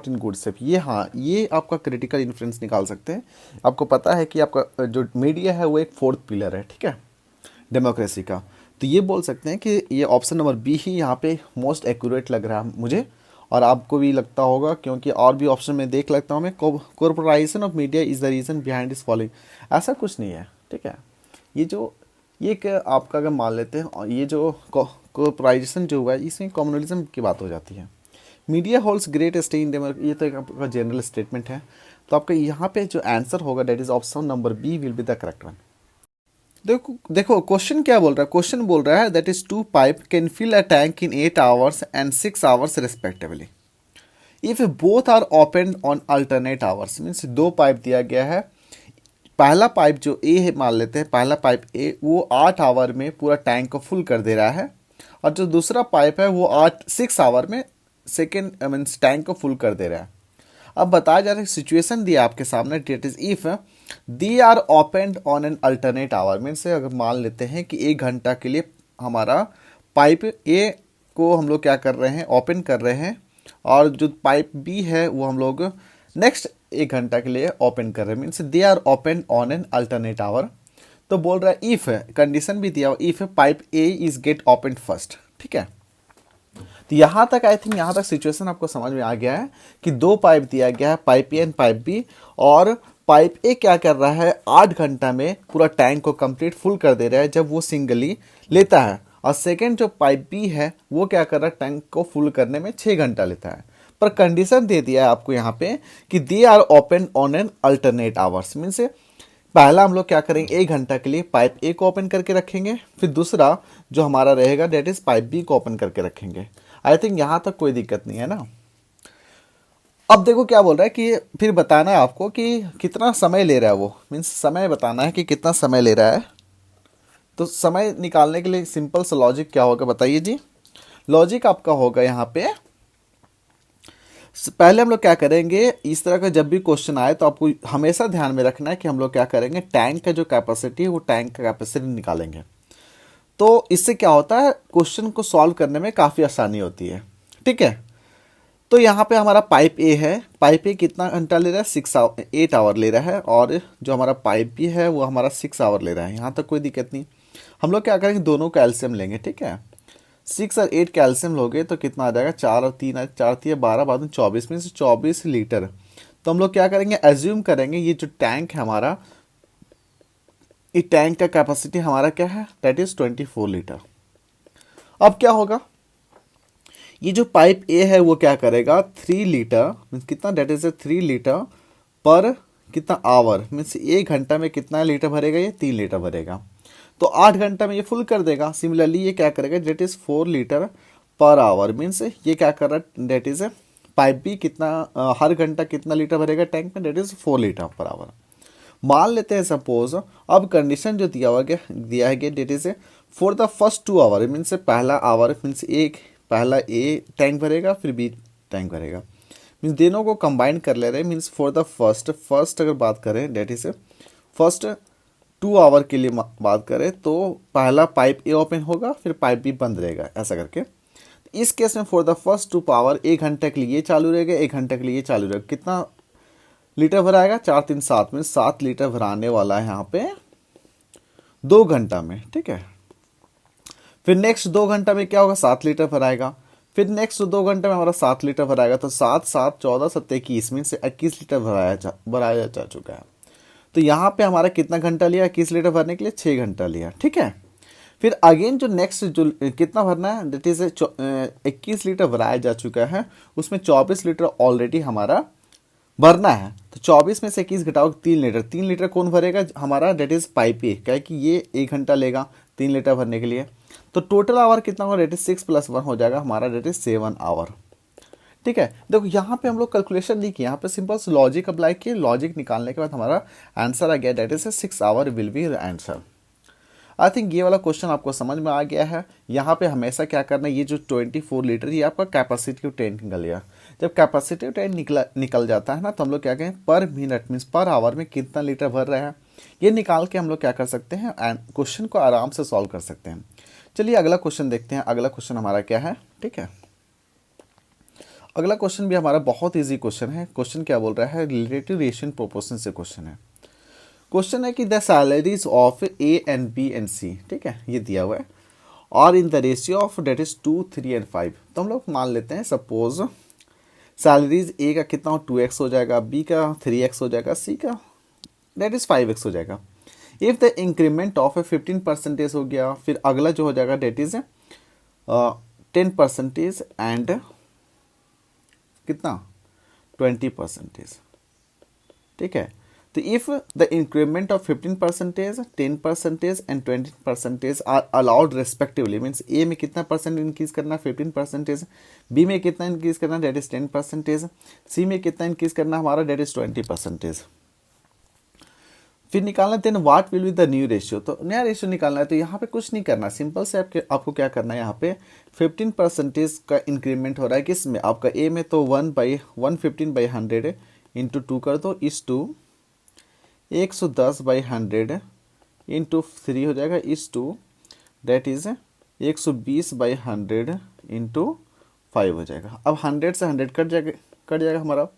in good shape. ये, हाँ, ये आपका क्रिटिकल इन्फ्लुएंस निकाल सकते हैं। आपको पता है कि आपका जो मीडिया है वो एक फोर्थ पिलर है, ठीक है, डेमोक्रेसी का। तो ये बोल सकते हैं कि ये ऑप्शन नंबर बी ही यहाँ पे मोस्ट एक्यूरेट लग रहा है मुझे, और आपको भी लगता होगा, क्योंकि और भी ऑप्शन में देख लगता हूँ मैं। Corporatisation of media is the reason behind is following. ऐसा कुछ नहीं है, ठीक है। ये एक आपका अगर मान लेते हैं, और ये जो कॉर्पोराइजेशन जो हुआ है इसमें कम्युनलिज्म की बात हो जाती है। Media holds great stay in democracy, ये तो एक आपका जनरल स्टेटमेंट है। तो आपका यहाँ पे जो आंसर होगा that is option number B will be the correct one. देखो देखो क्वेश्चन क्या बोल रहा है, क्वेश्चन बोल रहा है that is 2 pipe can fill a tank in 8 hours and 6 hours respectively if both are open on alternate hours. Means 2 pipe दिया गया है। पहला पाइप जो ए है, मान लेते हैं पहला पाइप ए, वो 8 आवर में पूरा टैंक को फुल कर दे रहा है, और जो दूसरा पाइप है वो 6 आवर में सेकेंड मीन्स टैंक को फुल कर दे रहा है। अब बताया जा रहा है, सिचुएशन दिया आपके सामने, that is if they are open on an alternate hour. Means से अगर मान लेते हैं कि 1 घंटा के लिए हमारा पाइप ए को हम लोग क्या कर रहे हैं, ओपन कर रहे हैं, और जो पाइप बी है वो हम लोग नेक्स्ट 1 घंटा के लिए ओपन कर रहे हैं। Means they are open on an alternate hour. तो बोल रहा है इफ, कंडीशन भी दिया हुआ, if pipe A is get open first, ठीक है। तो यहाँ तक आई थिंक, यहाँ तक सिचुएशन आपको समझ में आ गया है कि 2 पाइप दिया गया है, pipe A and pipe B, और पाइप ए क्या कर रहा है, 8 घंटा में पूरा टैंक को कंप्लीट फुल कर दे रहा है जब वो सिंगली लेता है, और सेकेंड जो पाइप बी है वो क्या कर रहा है, टैंक को फुल करने में 6 घंटा लेता है। पर कंडीशन दे दिया है आपको यहाँ पे कि they are open on an alternate hours. Means पहला हम लोग क्या करेंगे, 1 घंटा के लिए पाइप ए को ओपन करके रखेंगे, फिर दूसरा जो हमारा रहेगा डेट इज पाइप बी को ओपन करके रखेंगे। आई थिंक यहां तक कोई दिक्कत नहीं है ना। अब देखो क्या बोल रहा है कि फिर बताना है आपको कि कितना समय ले रहा है वो, मीन्स समय बताना है कि कितना समय ले रहा है। तो समय निकालने के लिए सिंपल सा लॉजिक क्या होगा बताइए जी। लॉजिक आपका होगा यहाँ पे, पहले हम लोग क्या करेंगे, इस तरह का जब भी क्वेश्चन आए तो आपको हमेशा ध्यान में रखना है कि हम लोग क्या करेंगे, टैंक का जो कैपेसिटी है वो टैंक का कैपेसिटी निकालेंगे। तो इससे क्या होता है, क्वेश्चन को सॉल्व करने में काफ़ी आसानी होती है, ठीक है। तो यहाँ पे हमारा पाइप ए है, पाइप ए कितना घंटा ले रहा है, 8 आवर ले रहा है, और जो हमारा पाइप बी है वो हमारा 6 आवर ले रहा है। यहाँ तक कोई दिक्कत नहीं। हम लोग क्या करेंगे, दोनों का एलसीएम लेंगे, ठीक है। 6 और 8 का एलसीएम लोगे तो कितना आ जाएगा, 4 और 3, 4 3 12 बाद 24 में से 24 लीटर। तो हम लोग क्या करेंगे, एज्यूम करेंगे ये जो टैंक है हमारा, ये टैंक का कैपेसिटी हमारा क्या है, दैट इज 24 लीटर। अब क्या होगा, ये जो पाइप ए है वो क्या करेगा, 3 लीटर मीन्स कितना, दैट इज 3 लीटर पर कितना आवर मीन्स 1 घंटा में कितना लीटर भरेगा, ये 3 लीटर भरेगा। तो 8 घंटा में ये फुल कर देगा। सिमिलरली ये क्या करेगा, that is 4 litre per hour means ये क्या कर रहा है, डेट इज पाइप भी कितना हर घंटा कितना लीटर भरेगा टैंक में, that is 4 litre per hour. मान लेते हैं सपोज, अब कंडीशन जो दिया है that is for the first 2 hour means पहला आवर मीन्स एक पहला ए टैंक भरेगा फिर बी टैंक भरेगा, मीन्स दोनों को कंबाइन कर ले रहे हैं। मीन्स फॉर द फर्स्ट अगर बात करें डेट इज फर्स्ट 2 आवर के लिए बात करें तो पहला पाइप ए ओपन होगा फिर पाइप बी बंद रहेगा, ऐसा करके। इस केस में फॉर द फर्स्ट 2 आवर 1 घंटे के लिए ये चालू रहेगा, 1 घंटे के लिए ये चालू रहेगा। कितना लीटर भराएगा, 4 3 7 में 7 लीटर भराने वाला है यहाँ पे 2 घंटा में, ठीक है। फिर नेक्स्ट 2 घंटा में क्या होगा, 7 लीटर भराएगा। फिर नेक्स्ट 2 घंटे में हमारा 7 लीटर भराएगा, तो 7 7 14 7 21 मीन से 21 लीटर भराया जा चुका है। तो यहाँ पे हमारा कितना घंटा लिया, 21 लीटर भरने के लिए 6 घंटा लिया, ठीक है। फिर अगेन जो नेक्स्ट जो कितना भरना है, दैट इज 21 लीटर भराया जा चुका है, उसमें 24 लीटर ऑलरेडी हमारा भरना है। तो 24 में से 21 घटाओ 3 लीटर, 3 लीटर कौन भरेगा हमारा, डेट इज पाइप ए, क्या है कि ये 1 घंटा लेगा 3 लीटर भरने के लिए। तो टोटल आवर कितना होगा, डेट इज 6 + 1 हो जाएगा हमारा, डेट इज 7 आवर, ठीक है। देखो यहाँ पे हम लोग कैलकुलेशन नहीं किया, यहाँ पे सिंपल से लॉजिक अप्लाई किए, लॉजिक निकालने के बाद हमारा आंसर आ गया, that is 6 hour will be answer. I think ये वाला क्वेश्चन आपको समझ में आ गया है। यहाँ पे हमेशा क्या करना है, ये जो 24 लीटर ये आपका कैपेसिटिव टैंक निकल गया। जब कैपेसिटिव टैंक निकल जाता है ना, तो हम लोग क्या कहें, पर मिनट मीन्स पर आवर में कितना लीटर भर रहे हैं, ये निकाल के हम लोग क्या कर सकते हैं, एंड क्वेश्चन को आराम से सॉल्व कर सकते हैं। चलिए अगला क्वेश्चन देखते हैं। अगला क्वेश्चन हमारा क्या है, ठीक है। अगला क्वेश्चन भी हमारा बहुत ईजी क्वेश्चन है। क्वेश्चन क्या बोल रहा है, रिलेटिव रेशियो प्रोपोर्शन से क्वेश्चन है। क्वेश्चन है कि the salaries of A and B and C, ठीक है, ये दिया हुआ है, और in the ratio of that is 2 3 and 5। तो हम लोग मान लेते हैं सपोज सैलरीज ए का कितना हो, 2x हो जाएगा, बी का 3x हो जाएगा, सी का डेट इज 5x हो जाएगा। इफ द इंक्रीमेंट ऑफ 15% हो गया, फिर अगला जो हो जाएगा डेट इज 10% एंड कितना 20%, ठीक है। तो if the increment of 15%, 10% and 20% are allowed respectively, means A में कितना परसेंट इंक्रीज करना है 15%, बी में कितना इंक्रीज करना डेट इज 10%, सी में कितना इंक्रीज करना हमारा डेट इज 20%। फिर निकालना then what will be the new ratio, तो नया रेशियो निकालना है। तो यहाँ पे कुछ नहीं करना, सिंपल से आपको क्या करना है, यहाँ पे 15% का इंक्रीमेंट हो रहा है किसमें, आपका ए में, तो 1/115/100 इंटू 2 कर दो, इस टू 110/100 इंटू 3 हो जाएगा, इस टू डेट इज 120/100 इंटू 5 हो जाएगा। अब 100 से 100 कट जाएगा हमारा।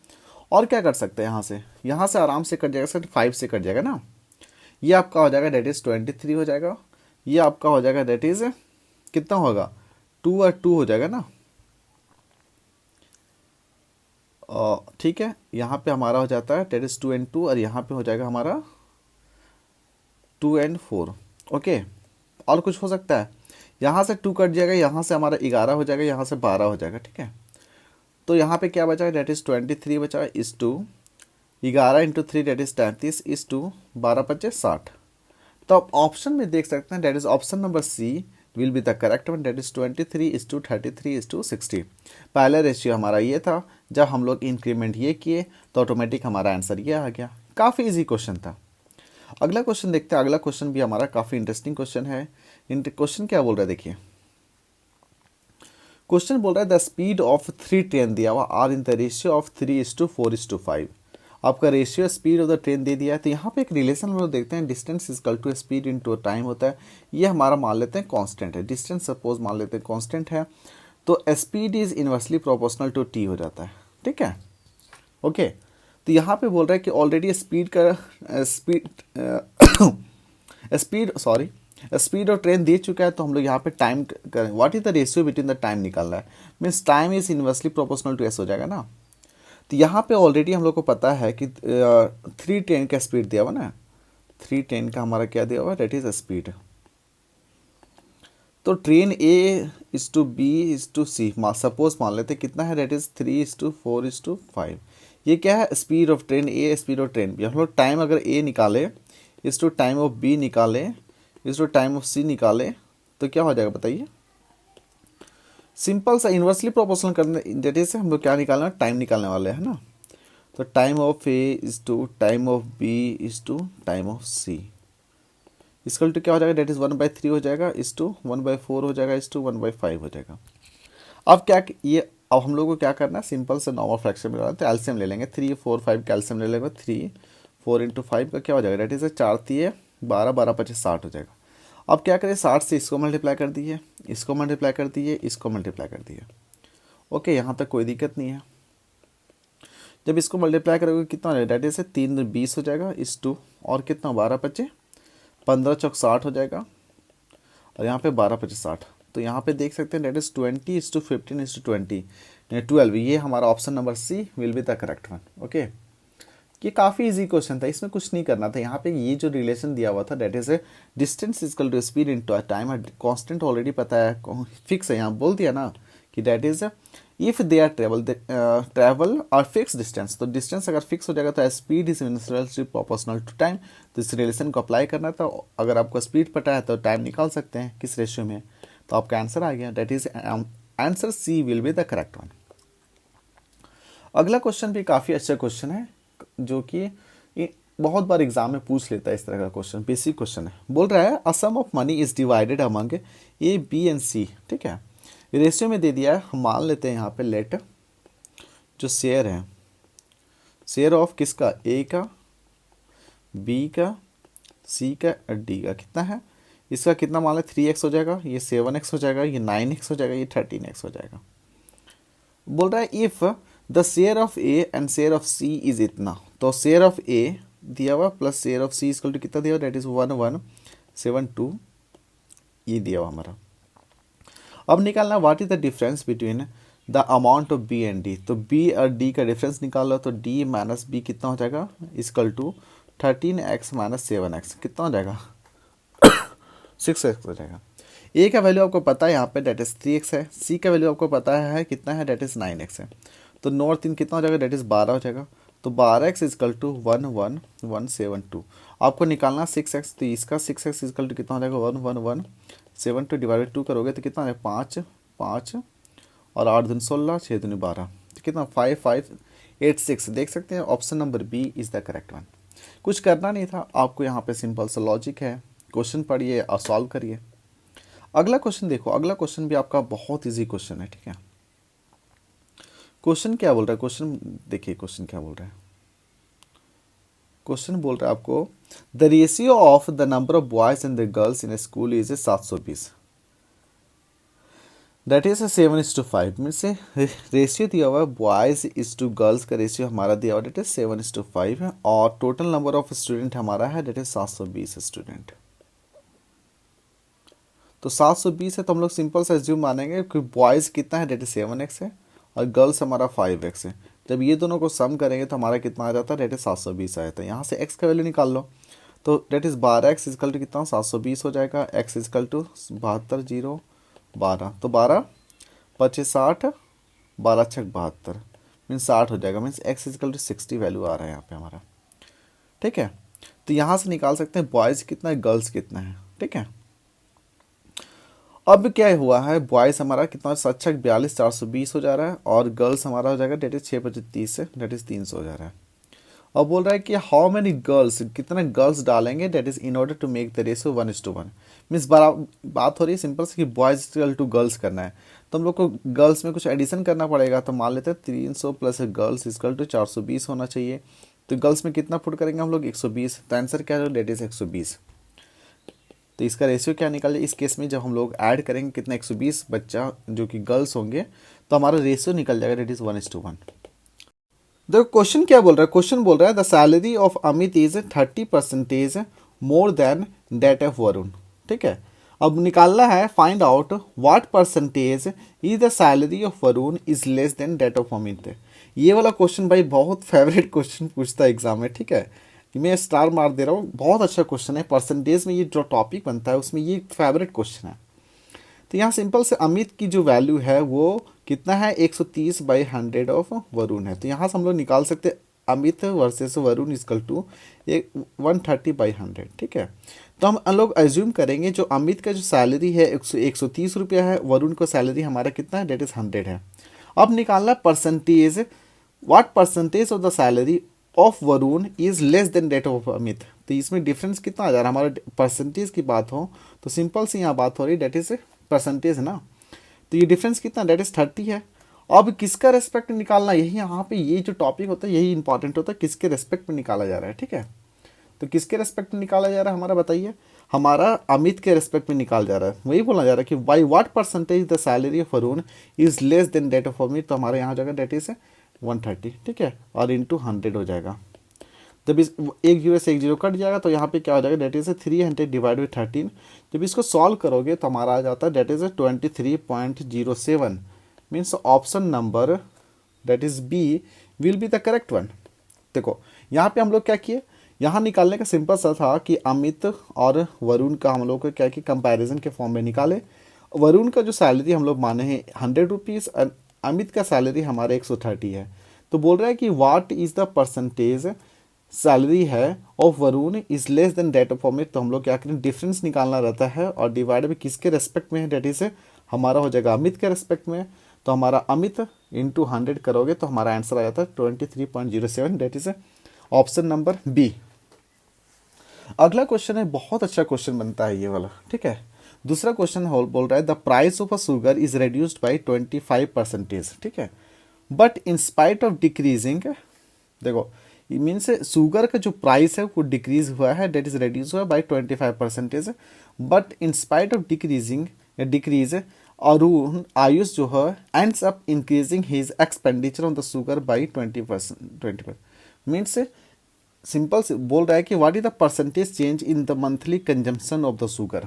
और क्या कर सकते हैं, यहाँ से आराम से कट जाएगा सर, 5 से कट जाएगा ना, ये आपका हो जाएगा डेट इज 23 हो जाएगा, ये आपका हो जाएगा डेट इज कितना होगा 2 और 2 हो जाएगा ना, ठीक है। यहाँ पे हमारा हो जाता है डेट इज 2 and 2, और यहाँ पे हो जाएगा हमारा 2 and 4, ओके। और कुछ हो सकता है, यहाँ से 2 कट जाएगा, यहाँ से हमारा 11 हो जाएगा, यहाँ से 12 हो जाएगा, ठीक है। तो यहाँ पे क्या बचा, डेट इज 23 बचा, इस टू 11 इंटू 3 डेट इज 33, इस टू 12 × 60। तो आप ऑप्शन में देख सकते हैं, that is option number C will be the correct one, that is 23:33:60। पहला रेशियो हमारा ये था, जब हम लोग इंक्रीमेंट ये किए तो ऑटोमेटिक हमारा आंसर ये आ गया। काफ़ी इजी क्वेश्चन था। अगला क्वेश्चन देखते हैं। अगला क्वेश्चन भी हमारा काफ़ी इंटरेस्टिंग क्वेश्चन है। क्वेश्चन क्या बोल रहा है, देखिए क्वेश्चन बोल रहा है द स्पीड ऑफ 3 ट्रेन दिया हुआ are in the ratio of 3:4:5। आपका ratio speed of the train दे दिया है। तो यहाँ पे एक रिलेशन हम लोग देखते हैं, distance is equal to speed into time होता है। ये हमारा मान लेते हैं कांस्टेंट है, डिस्टेंस सपोज मान लेते हैं कांस्टेंट है, तो speed is inversely proportional to T हो जाता है, ठीक है, ओके। तो यहाँ पे बोल रहा है कि ऑलरेडी स्पीड और ट्रेन दे चुका है, तो हम लोग यहाँ पे टाइम करें, what is the ratio between the time निकालना है, means time is inversely proportional to S हो जाएगा ना। तो यहाँ पे ऑलरेडी हम लोग को पता है कि 3 ट्रेन का स्पीड दिया हुआ ना, 3 ट्रेन का हमारा क्या दिया हुआ, डेट इज स्पीड। तो ट्रेन ए (B) (C) सपोज मान लेते कितना है, डेट इज 3:4:5। ये क्या है, speed of train A, speed of train B. हम लोग टाइम अगर ए निकाले इस टू टाइम ऑफ बी निकाले इस टू टाइम ऑफ सी निकाले तो क्या हो जाएगा बताइए। सिंपल सा इन्वर्सली प्रोपोर्शनल करने, दैट इज हम लोग क्या निकालना, टाइम निकालने वाले हैं ना। तो time of A is to time of B is to time of C equal to क्या हो जाएगा, डेट इज 1/3 हो जाएगा, इज टू 1/4 हो जाएगा, इज टू 1/5 हो जाएगा। अब क्या ये, अब हम लोग को क्या करना है, सिंपल से नॉर्मल फ्रैक्शन में तो एल्सियम ले लेंगे, 3 4 5 का एल्सियम ले लेंगे। 3 4 इंटू 5 का क्या हो जाएगा, डेट इज 4 3 12 12 25 60 हो जाएगा। अब क्या करें, 60 से इसको मल्टीप्लाई कर दिए, इसको मल्टीप्लाई कर दिए, इसको मल्टीप्लाई कर दिए। ओके, यहाँ तक कोई दिक्कत नहीं है। जब इसको मल्टीप्लाई करोगे कितना हो जाएगा, डेट इज 3 20 हो जाएगा, इस टू और कितना 12 25 15 चौक 60 हो जाएगा, और यहाँ पे 12 25 60। तो यहाँ पे देख सकते हैं डेट इज 20:15:20 12। ये हमारा option number C will be the correct one. Okay, ये काफ़ी इजी क्वेश्चन था, इसमें कुछ नहीं करना था। यहाँ पे ये जो रिलेशन दिया हुआ था that is a distance equal to speed into time, constant already पता है, फिक्स है, यहाँ बोल दिया ना कि that is if they are travel और फिक्स डिस्टेंस, तो डिस्टेंस अगर फिक्स हो जाएगा तो speed is inversely proportional to time. तो इस रिलेशन को अप्लाई करना था, अगर आपको स्पीड पता है तो टाइम निकाल सकते हैं किस रेशियो में, तो आपका आंसर आ गया, that is answer C will be the correct one. अगला क्वेश्चन भी काफ़ी अच्छा क्वेश्चन है, जो कि बहुत बार एग्जाम में पूछ लेता है इस तरह का क्वेश्चन, बेसिक क्वेश्चन है। बोल रहा है a sum of money is divided among A B and C, ठीक है, रेशियो में दे दिया है। हम मान लेते हैं यहाँ पे लेट जो शेयर है, शेयर ऑफ किसका, ए का, बी का, सी का और डी का कितना है, इसका कितना मान लें 3x हो जाएगा, ये 7x हो जाएगा, ये 9x हो जाएगा, ये 13x हो जाएगा। बोल रहा है if the share of A and share of C is इतना, तो शेयर ऑफ ए दिया हुआ plus share of C equal to कितना दिया हुआ, डेट इज 1172, ये दिया हुआ हमारा। अब निकालना what is the difference between the amount of B and D, तो बी और डी का डिफरेंस निकाल लो, तो डी माइनस बी कितना हो जाएगा, equal to 13x minus 7x कितना हो जाएगा 6x हो जाएगा। ए का वैल्यू आपको पता है यहाँ पे डेट इज 3x है, सी का वैल्यू आपको पता है कितना है, डेट इज 9x है, तो 9 और 3 कितना हो जाएगा, डेट इज 12 हो जाएगा। तो 12x इक्वल टू 11172। आपको निकालना 6x, तो इसका 6x इक्वल टू कितना हो जाएगा 11172 डिवाइडेड 2 करोगे तो कितना है 5 5 और 8 दूनी 16 6 दूनी 12, तो कितना 5586। देख सकते हैं option number B is the correct one. कुछ करना नहीं था आपको, यहाँ पे सिंपल सा लॉजिक है, क्वेश्चन पढ़िए और सॉल्व करिए। अगला क्वेश्चन देखो, अगला क्वेश्चन भी आपका बहुत इजी क्वेश्चन है, ठीक है। क्वेश्चन क्या बोल रहा है, क्वेश्चन देखिए, क्वेश्चन क्या बोल रहा है, क्वेश्चन बोल रहा है आपको the ratio of the number of boys and the girls in A school is 720, that is 7:5। Mean से रेशियो दिया हुआ है बॉयज इज टू गर्ल्स का रेशियो हमारा दिया हुआ डेट इज 7:5 है, और टोटल नंबर ऑफ स्टूडेंट हमारा है डेट इज 720 स्टूडेंट। तो 720 है तो हम लोग सिंपल से एज्यूम मानेंगे कि बॉयज़ कितना है, डेट इज 7x है, और गर्ल्स हमारा 5x है। जब ये दोनों को सम करेंगे तो हमारा कितना आ जाता है, डेट इज 720 आया था। यहाँ से x का वैल्यू निकाल लो, तो that is 12x equal to कितना 720 हो जाएगा, x इक्वल टू 72 0 12, तो 12 25 60 12 6 72 मीन्स 60 हो जाएगा, means x equal to 60 value आ रहा है यहाँ पे हमारा, ठीक है। तो यहाँ से निकाल सकते हैं बॉयज़ कितना है, गर्ल्स कितना है, ठीक है। अब क्या हुआ है, बॉयज़ हमारा कितना 7 6 42 420 हो जा रहा है, और गर्ल्स हमारा हो जाएगा डेट इज 6 25 30 से डेट इज 300 हो जा रहा है। अब बोल रहा है कि हाउ मेनी गर्ल्स, कितने गर्ल्स डालेंगे that is in order to make the ratio 1:1। Means बात हो रही है सिंपल से कि बॉयज इक्वल टू गर्ल्स करना है, तो हम लोग को गर्ल्स में कुछ एडिशन करना पड़ेगा। तो मान लेते हैं 300 प्लस गर्ल्स इक्वल टू 420 होना चाहिए। तो गर्ल्स में कितना पुट करेंगे हम लोग 120, तो आंसर क्या है, डेट इज 120। तो इसका रेशियो क्या निकाले, इस केस में जब हम लोग ऐड करेंगे कितना 120 बच्चा जो कि गर्ल्स होंगे, तो हमारा रेशियो निकल जाएगा डेट इज 1:1। देखो क्वेश्चन क्या बोल रहा है, क्वेश्चन बोल रहा है the salary of Amit is 30% more than that of Varun, ठीक है। अब निकालना है find out what percentage is the salary of Varun is less then that of Amit. ये वाला क्वेश्चन भाई बहुत फेवरेट क्वेश्चन पूछता है एग्जाम में, ठीक है। मैं स्टार मार दे रहा हूँ, बहुत अच्छा क्वेश्चन है। परसेंटेज में ये जो टॉपिक बनता है उसमें ये फेवरेट क्वेश्चन है। तो यहाँ सिंपल से अमित की जो वैल्यू है वो कितना है, 130/100 ऑफ वरुण है। तो यहाँ से हम लोग निकाल सकते हैं Amit versus Varun is equal to 130/100, ठीक है। तो हम लोग एज्यूम करेंगे जो अमित का जो सैलरी है 130 रुपया है, वरुण का सैलरी हमारा कितना है, डेट इज 100 है। अब निकालना percentage, what percentage of the salary of Varun is less than that of Amit. तो इसमें डिफरेंस कितना आ जा रहा है, हमारा परसेंटेज की बात हो तो सिंपल सी यहाँ बात हो रही, डेट इज परसेंटेज ना। तो ये डिफरेंस कितना, डेट इज 30 है। अब किसका रेस्पेक्ट निकालना, यही यहाँ पे ये जो टॉपिक होता है यही इंपॉर्टेंट होता है, किसके रेस्पेक्ट में निकाला जा रहा है, ठीक है। तो किसके रेस्पेक्ट में निकाला जा रहा है हमारा, बताइए, हमारा अमित के रेस्पेक्ट में निकाल जा रहा है। वही बोला जा रहा है कि by what percentage the salary of Varun is less than that of Amit. तो हमारे यहाँ जाएगा डेट इज 130, ठीक है, और इंटू 100 हो जाएगा। जब इस एक जीरो से एक जीरो कट जाएगा तो यहाँ पे क्या हो जाएगा, डेट इज 300 डिवाइड बाई 13। जब इसको सॉल्व करोगे तो हमारा आ जाता है that is 23.07। Means option number that is B will be the correct one. देखो यहाँ पे हम लोग क्या किए, यहाँ निकालने का सिंपल सा था कि अमित और वरुण का हम लोग को क्या कि कंपैरिजन के फॉर्म में निकाले। वरुण का जो सैलरी हम लोग माने हैं 100 रुपीज़, अमित का सैलरी हमारे 130 है। तो बोल रहा है कि what is the percentage salary है of Varun is less than that of Amit. तो हम लोग क्या करें, डिफरेंस निकालना रहता है और डिवाइड भी किसके रेस्पेक्ट में है, डेट इज हमारा हो जाएगा अमित के रेस्पेक्ट में। तो हमारा अमित इंटू 100 करोगे तो हमारा आंसर आ जाता है 23.07, that is option number B. अगला क्वेश्चन है, बहुत अच्छा क्वेश्चन बनता है ये वाला, ठीक है। दूसरा क्वेश्चन बोल रहा है the price of a sugar is reduced by 25%, ठीक है, but in spite of decreasing, देखो मीन्स शुगर का जो प्राइस है वो डिक्रीज हुआ है, डेट इज रिड्यूस हुआ by 25%, but in spite of decreasing decrease Arun Ayush जो है ends up increasing his expenditure on the sugar by 20%। Means simple से बोल रहा है कि what is the percentage change in the monthly consumption of the sugar.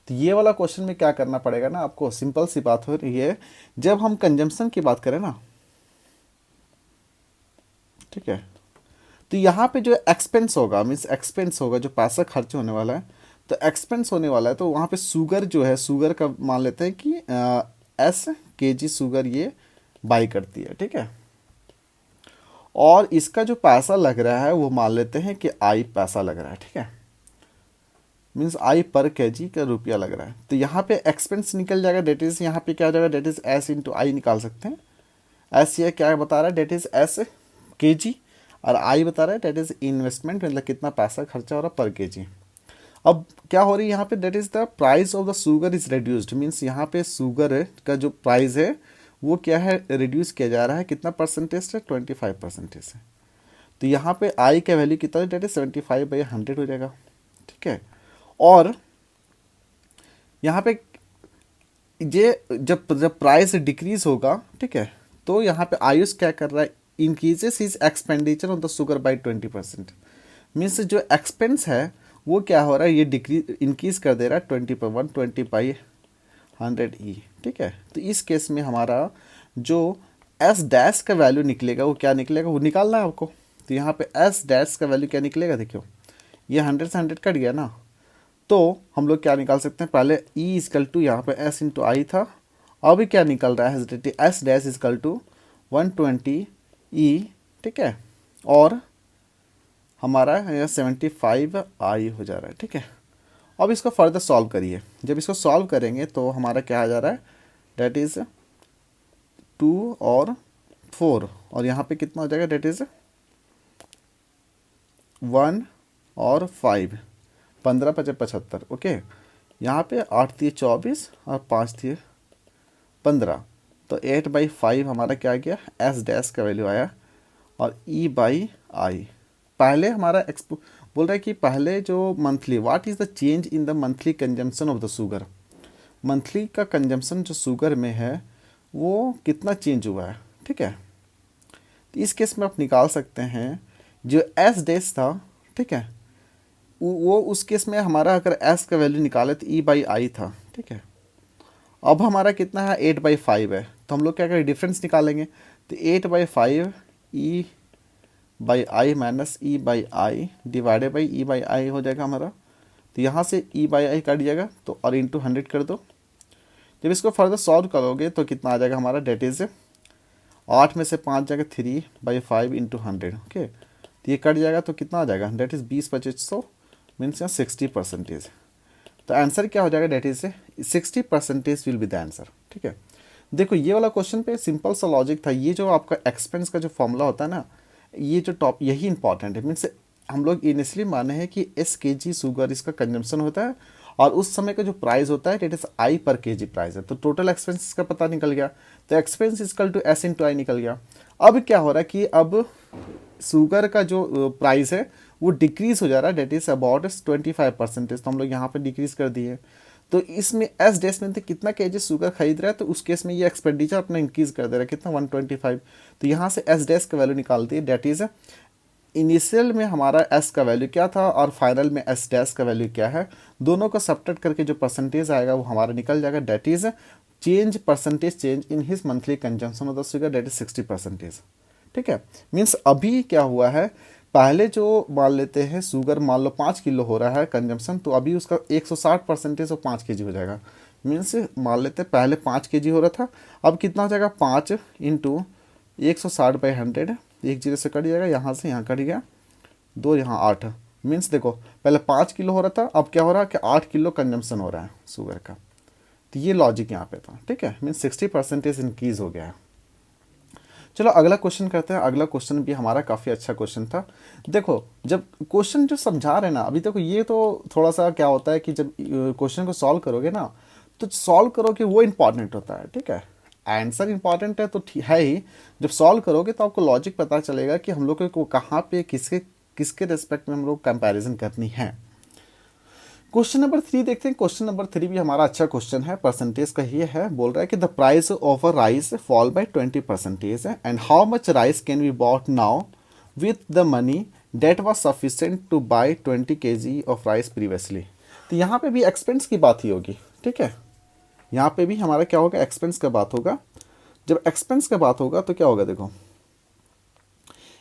तो ये वाला क्वेश्चन में क्या करना पड़ेगा ना आपको, सिंपल सी बात हो रही है, जब हम कंजम्पशन की बात करें ना, ठीक है, तो यहाँ पे जो एक्सपेंस होगा, मीन्स एक्सपेंस होगा, जो पैसा खर्च होने वाला है, तो एक्सपेंस होने वाला है, तो वहाँ पे शुगर जो है, शुगर का मान लेते हैं कि एस केजी शुगर ये बाई करती है, ठीक है, और इसका जो पैसा लग रहा है वो मान लेते हैं कि आई पैसा लग रहा है, ठीक है, मीन्स आई पर केजी का रुपया लग रहा है। तो यहाँ पे एक्सपेंस निकल जाएगा, डेट इज यहाँ पे क्या हो जाएगा, डेट इज एस इंटू आई निकाल सकते हैं। एस ये क्या बता रहा है, डेट इज एस केजी, और आई बता रहा है डेट इज इन्वेस्टमेंट, मतलब कितना पैसा खर्चा हो रहा है पर केजी। अब क्या हो रही है यहाँ पे, that is the price of the sugar is reduced, means यहाँ पे शुगर का जो प्राइस है वो क्या है, रिड्यूस किया जा रहा है, कितना परसेंटेज है, 25% है। तो यहाँ पे आई का वैल्यू कितना है, डेट इज 75/100 हो जाएगा, ठीक है। और यहाँ पे ये जब जब प्राइस डिक्रीज होगा, ठीक है, तो यहाँ पे आयुष क्या कर रहा है, increases his expenditure on the sugar by 20%। Means जो एक्सपेंस है वो क्या हो रहा है, ये डिक्रीज इंक्रीज कर दे रहा है 20/100 ई, ठीक है। तो इस केस में हमारा जो एस डैश का वैल्यू निकलेगा वो क्या निकलेगा, वो निकालना है आपको। तो यहाँ पे एस डैश का वैल्यू क्या निकलेगा, देखियो ये 100 से 100 कट गया ना, तो हम लोग क्या निकाल सकते हैं, पहले ई इजकल टू यहाँ पे एस इंटू आई था, अभी क्या निकल रहा है, एस डैश इजकल टू 120 ई, ठीक है, और हमारा यहाँ 75 आई हो जा रहा है, ठीक है। अब इसको फर्दर सॉल्व करिए, जब इसको सॉल्व करेंगे तो हमारा क्या आ जा रहा है, डेट इज 2 और 4, और यहाँ पे कितना हो जाएगा, डेट इज 1 और 5, 15 × 5 = 75, ओके। यहाँ पे 8 × 3 = 24 और 5 × 3 = 15, तो 8/5 हमारा क्या आ गया, एस डैश का वैल्यू आया, और ई बाई आई। पहले हमारा बोल रहा है कि पहले जो monthly, what is the change in the monthly consumption of the sugar, monthly का कंजम्पशन जो शुगर में है वो कितना चेंज हुआ है, ठीक है। तो इस केस में आप निकाल सकते हैं जो एस डैश था, ठीक है, वो उस केस में हमारा अगर एस का वैल्यू निकाले तो ई बाई आई था, ठीक है। अब हमारा कितना है, 8/5 है, तो हम लोग क्या करें, डिफरेंस निकालेंगे। तो 8/5 E by I minus E by I divided by E by I हो जाएगा हमारा। तो यहाँ से ई बाई आई कट जाएगा, तो और इंटू 100 कर दो, जब इसको फर्दर सॉल्व करोगे तो कितना आ जाएगा हमारा, डेट इज 8 में से 5 जाएगा 3/5 इंटू 100। ओके, तो ये कट जाएगा तो कितना आ जाएगा, डेट इज 20/2500 मीन्स यहाँ 60%। तो आंसर क्या हो जाएगा, that is 60% will be the answer. ठीक है, देखो ये वाला क्वेश्चन पे सिंपल सा लॉजिक था। ये जो आपका एक्सपेंस का जो फॉर्मूला होता है ना, ये जो टॉप यही इंपॉर्टेंट है। मीन्स हम लोग इनिशियली माने हैं कि SkG शुगर इसका कंजम्पशन होता है और उस समय का जो प्राइस होता है डेट इज I पर kg प्राइस है। तो टोटल एक्सपेंस का पता निकल गया, तो expense equal to S into I निकल गया। अब क्या हो रहा है कि अब शुगर का जो प्राइस है वो डिक्रीज हो जा रहा है, डेट इज अबाउट 25%। तो हम लोग यहाँ पे डिक्रीज कर दिए। तो इसमें एस डेस में कितना केजी शुगर खरीद रहा है, तो उस केस में ये एक्सपेंडिचर अपना इंक्रीज कर दे रहा है, कितना 125। तो यहाँ से एस डेस का वैल्यू निकाल दिए, डेट इज इनिशियल में हमारा एस का वैल्यू क्या था और फाइनल में एस डैश का वैल्यू क्या है, दोनों को सब्ट्रैक्ट करके जो परसेंटेज आएगा वो हमारा निकल जाएगा, that is change percentage change in his monthly consumption of the sugar, that is 60%। ठीक है, मीन्स अभी क्या हुआ है, पहले जो मान लेते हैं शुगर मान लो 5 किलो हो रहा है कंजम्पशन, तो अभी उसका 160% और 5 kg हो जाएगा। मीन्स मान लेते हैं पहले 5 kg हो रहा था, अब कितना हो जाएगा, 5 इंटू 160/100, एक जीरो से कट जाएगा, यहाँ से यहाँ कट गया 2, यहाँ 8। मीन्स देखो पहले 5 किलो हो रहा था, अब क्या हो रहा है कि 8 किलो कंजम्पशन हो रहा है शुगर का। तो ये लॉजिक यहाँ पे था। ठीक है, मीन्स 60% इंक्रीज हो गया है। चलो अगला क्वेश्चन करते हैं। अगला क्वेश्चन भी हमारा काफ़ी अच्छा क्वेश्चन था। देखो जब क्वेश्चन जो समझा रहे ना, अभी देखो ये तो थोड़ा सा क्या होता है कि जब क्वेश्चन को सॉल्व करोगे ना, तो सॉल्व करोगे वो इंपॉर्टेंट होता है। ठीक है, आंसर इंपॉर्टेंट है तो है ही, जब सॉल्व करोगे तो आपको लॉजिक पता चलेगा कि हम लोग को कहाँ पे किसके किसके रेस्पेक्ट में हम लोग कंपैरिजन करनी है। क्वेश्चन नंबर 3 देखते हैं। क्वेश्चन नंबर 3 भी हमारा अच्छा क्वेश्चन है, परसेंटेज का ही है। बोल रहा है कि the price of a rice fall by 20% and how much rice can be bought now with the money that was sufficient to buy 20 kg of rice previously. तो यहाँ पे भी एक्सपेंस की बात ही होगी। ठीक है, यहाँ पे भी हमारा क्या होगा, एक्सपेंस का बात होगा। जब एक्सपेंस का बात होगा तो क्या होगा, देखो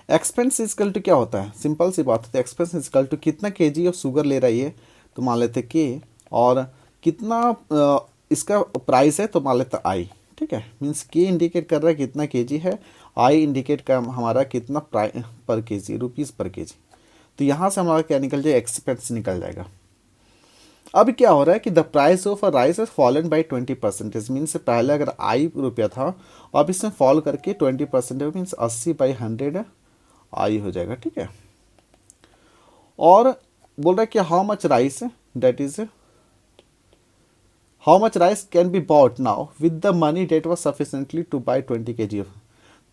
एक्सपेंस इजकल टू क्या होता है, सिंपल सी बात होती है, एक्सपेंस इजकल टू कितना kg ऑफ शुगर ले रही है, तो मान लेते के, और कितना इसका प्राइस है तो मान लेते आई। ठीक है, मीन्स के इंडिकेट कर रहा है कितना केजी है, आई इंडिकेट कर हमारा कितना प्राइस पर केजी, रुपीज़ पर केजी। तो यहाँ से हमारा क्या निकल जाएगा, एक्सपेंस निकल जाएगा। अब क्या हो रहा है कि the price of a rice is fallen by 20%। Means पहले अगर आई रुपया था, अब इसमें फॉल करके 20% मीन्स 80/100 आई हो जाएगा। ठीक है, और बोल रहा है कि how much rice, that is how much rice can be bought now with the money that was sufficiently to buy 20 kg।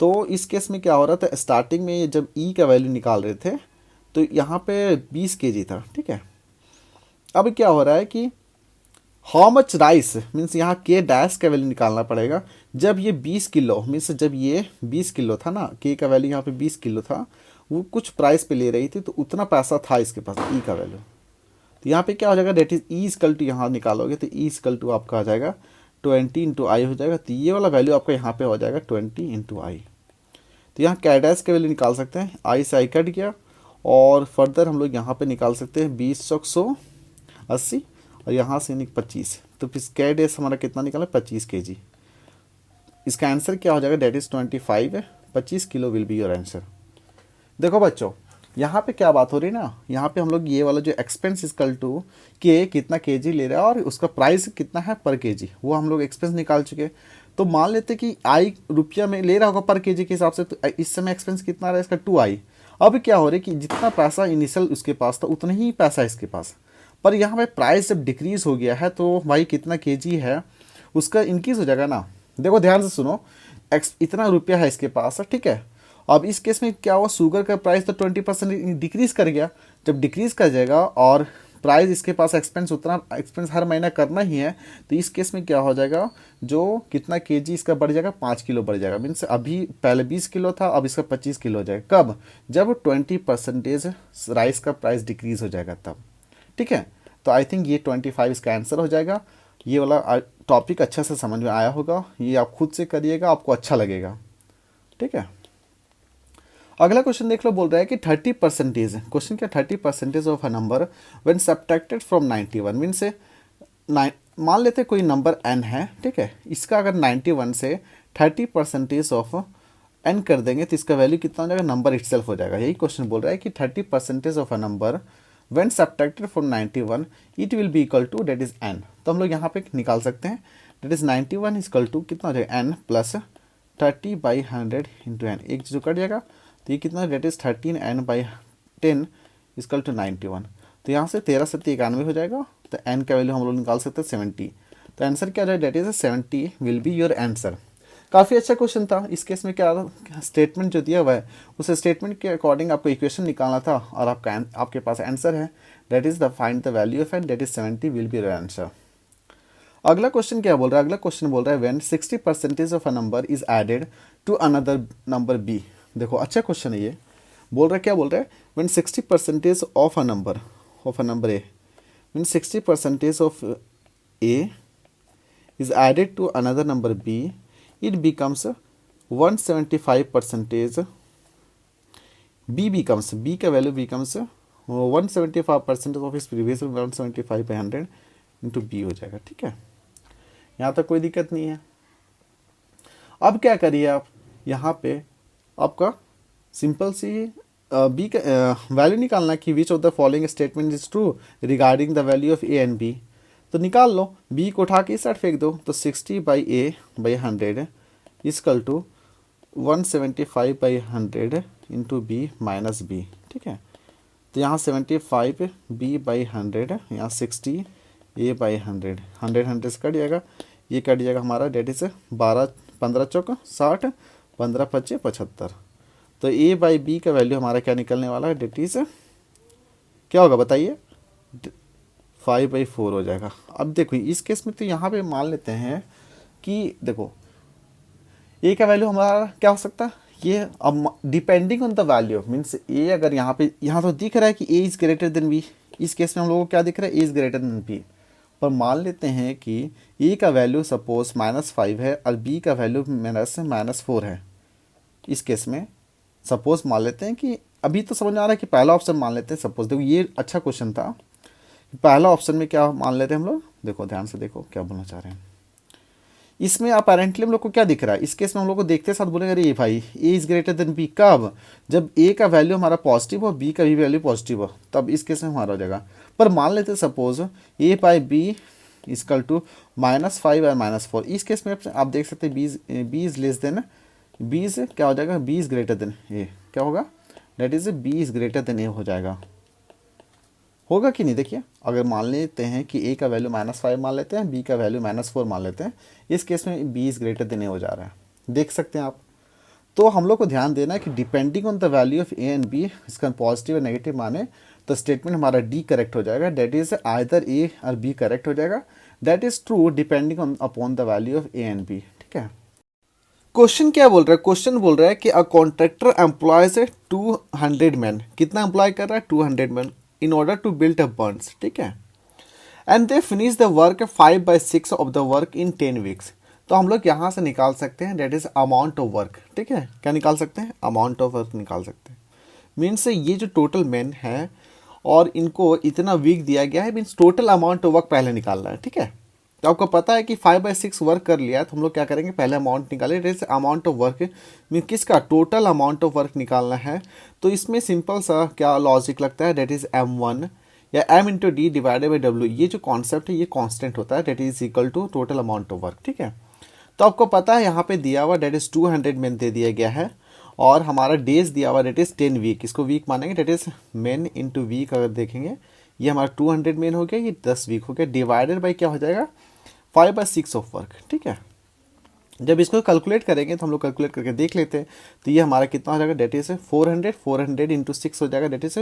तो इस केस में क्या हो रहा था, स्टार्टिंग में जब ई का वैल्यू निकाल रहे थे तो यहाँ पे 20 kg था। ठीक है, अब क्या हो रहा है कि हाउ मच राइस मीन्स यहाँ के डैश का वैल्यू निकालना पड़ेगा। जब ये 20 किलो मीन्स जब ये 20 किलो था ना, के का वैल्यू यहाँ पे 20 किलो था, वो कुछ प्राइस पे ले रही थी तो उतना पैसा था इसके पास, ई का वैल्यू। तो यहाँ पे क्या हो जाएगा, that is E equal to, यहाँ निकालोगे तो ई इक्वल टू आपका आ जाएगा 20 इंटू आई हो जाएगा। तो ये वाला वैल्यू आपका यहाँ पे हो जाएगा 20 इंटू आई। तो यहाँ कैडैस का वैल्यू निकाल सकते हैं, आई से आई कट गया, और फर्दर हम लोग यहाँ पे निकाल सकते हैं 20/180 और यहाँ से 25। तो फिर कैडैस हमारा कितना निकाला, 25 kg। इसका आंसर क्या हो जाएगा, that is 25 kilo will be your answer. देखो बच्चों यहाँ पे क्या बात हो रही है ना, यहाँ पे हम लोग ये वाला जो एक्सपेंस इक्वल टू के कितना केजी ले रहा है और उसका प्राइस कितना है पर केजी, वो हम लोग एक्सपेंस निकाल चुके। तो मान लेते कि आई रुपया में ले रहा होगा पर केजी के हिसाब से, तो इस समय एक्सपेंस कितना रहा है इसका 2i। अब क्या हो रहा है कि जितना पैसा इनिशियल उसके पास था उतना ही पैसा इसके पास, पर यहाँ पे प्राइस जब डिक्रीज हो गया है तो भाई कितना केजी है उसका इंक्रीज हो जाएगा ना। देखो ध्यान से सुनो, इतना रुपया है इसके पास, ठीक है। अब इस केस में क्या हुआ, शुगर का प्राइस तो 20% डिक्रीज कर गया। जब डिक्रीज कर जाएगा और प्राइस इसके पास एक्सपेंस उतना एक्सपेंस हर महीना करना ही है, तो इस केस में क्या हो जाएगा, जो कितना केजी इसका बढ़ जाएगा, 5 किलो बढ़ जाएगा। मीन्स अभी पहले 20 किलो था, अब इसका 25 किलो हो जाएगा। कब, जब 20% राइस का प्राइस डिक्रीज हो जाएगा तब। ठीक है, तो आई थिंक ये 25 इसका आंसर हो जाएगा। ये वाला टॉपिक अच्छा से समझ में आया होगा, ये आप खुद से करिएगा, आपको अच्छा लगेगा। ठीक है, अगला क्वेश्चन देख लो। बोल रहा है कि 30%, क्वेश्चन क्या, 30% of a number when subtracted from 91 mean से मान लेते हैं कोई नंबर n है, ठीक है, इसका अगर 91 से 30% ऑफ n कर देंगे तो इसका वैल्यू कितना हो जाएगा, नंबर इटसेल्फ हो जाएगा। यही क्वेश्चन बोल रहा है कि 30% of a number when subtracted from 91 it will be equal to that is n। तो हम लोग यहाँ पे निकाल सकते हैं डेट इज 91 इक्वल टू कितना हो जाएगा, n प्लस 30/100 इंटू n, एक चीज़ कट जाएगा तो ये कितना that is 13n/10 equal to 91। तो यहाँ से 13 सत्ती 91 हो जाएगा, तो n का वैल्यू हम लोग निकाल सकते हैं 70। तो आंसर क्या जाए, that is 70 will be your answer. काफ़ी अच्छा क्वेश्चन था। इस केस में क्या स्टेटमेंट जो दिया हुआ है उस स्टेटमेंट के अकॉर्डिंग आपको इक्वेशन निकालना था और आपके पास आंसर है, that is the find the value of N, that is 70 will be your answer. अगला क्वेश्चन क्या बोल रहा है, अगला क्वेश्चन बोल रहा है when 60% of a number is added to another number B. देखो अच्छा क्वेश्चन है ये, बोल रहा है क्या बोल रहा है, when 60% of a number A, when 60% of A is added to another number b, it becomes 175%, b का वैल्यू becomes 175% ऑफ इस प्रीवियस 175/100 इंटू बी हो जाएगा। ठीक है, यहाँ तक कोई दिक्कत नहीं है। अब क्या करिए आप, यहाँ पे आपका सिंपल सी बी का वैल्यू निकालना कि which of the following statement is true regarding the value of A and B. तो निकाल लो, b को उठा के इस साइड फेंक दो, तो 60/a/100 equal to 175/100 into B minus B. ठीक है, तो यहाँ 75b/100, यहाँ 60a/100, 100 से कट जाएगा, ये कट जाएगा हमारा, डेट इज 15 चौक 60, 15 पच्चे 75। तो a/b का वैल्यू हमारा क्या निकलने वाला है, डेट इज क्या होगा बताइए, 5/4 हो जाएगा। अब देखो इस केस में तो यहाँ पे मान लेते हैं कि देखो ए का वैल्यू हमारा क्या हो सकता है, ये अब depending on the value means A, अगर यहाँ पे यहाँ तो दिख रहा है कि A is greater than B, इस केस में हम लोगों को क्या दिख रहा है, A is greater than B. पर मान लेते हैं कि ए का वैल्यू सपोज -5 है और बी का वैल्यू -4 है। इस केस में सपोज मान लेते हैं कि अभी तो समझ में आ रहा है कि पहला ऑप्शन मान लेते हैं। सपोज देखो ये अच्छा क्वेश्चन था, पहला ऑप्शन में क्या मान लेते हैं हम लोग, देखो ध्यान से देखो क्या बोलना चाह रहे हैं। इसमें अपेरेंटली हम लोग को क्या दिख रहा है, इस केस में हम लोग को देखते साथ बोलेंगे अरे भाई ए इज ग्रेटर देन बी कब, जब ए का वैल्यू हमारा पॉजिटिव हो, बी का भी वैल्यू पॉजिटिव हो, तब इस केस में हमारा हो जाएगा। पर मान लेते सपोज a/b इक्वल टू -5 और -4, इस केस में आप देख सकते हैं B is less than, B is क्या हो जाएगा, B is greater than A, क्या होगा, that is B is greater than A हो जाएगा। होगा कि नहीं, देखिए अगर मान लेते हैं कि a का वैल्यू -5 मान लेते हैं, b का वैल्यू -4 मान लेते हैं, इस केस में b is greater then a हो जा रहा है, देख सकते हैं आप। तो हम लोग को ध्यान देना है कि depending on the value of a and b, इसका पॉजिटिव और नेगेटिव माने तो स्टेटमेंट हमारा डी करेक्ट हो जाएगा, डेट इज आइदर a और b करेक्ट हो जाएगा, that is true depending on upon the value of a and b। ठीक है, क्वेश्चन क्या बोल रहा है, क्वेश्चन बोल रहा है कि अ कॉन्ट्रैक्टर एम्प्लॉयज 200 मैन, कितना एम्प्लॉय कर रहा है, 200 man in order to build a bunch, ठीक है, and they finish the work 5/6 of the work in 10 weeks। तो हम लोग यहाँ से निकाल सकते हैं that is amount of work। ठीक है, क्या निकाल सकते हैं, amount of work निकाल सकते हैं। मीन्स ये जो टोटल मैन है और इनको इतना वीक दिया गया है, means total amount of work पहले निकालना है। ठीक है, तो आपको पता है कि 5/6 वर्क कर लिया है, तो हम लोग क्या करेंगे, पहले अमाउंट निकाले, जैसे अमाउंट ऑफ वर्क मीन किसका, टोटल अमाउंट ऑफ वर्क निकालना है। तो इसमें सिंपल सा क्या लॉजिक लगता है, डेट इज m1 या m into D divided by w, ये जो कॉन्सेप्ट है ये कांस्टेंट होता है, that is equal to total amount of work. ठीक है, तो आपको पता है यहाँ पे दिया हुआ डेट इज 200 मैन दे दिया गया है और हमारा डेज दिया हुआ डेट इज 10 वीक, इसको वीक मानेंगे, that is man into week अगर देखेंगे, ये हमारा 200 मैन हो गया, ये 10 वीक हो गया, डिवाइडेड बाई क्या हो जाएगा, 5/6 ऑफ वर्क। ठीक है, जब इसको कैलकुलेट करेंगे तो हम लोग कैलकुलेट करके देख लेते हैं, तो ये हमारा कितना हो जाएगा, डेट इज 400 इंटू 6 हो जाएगा, that is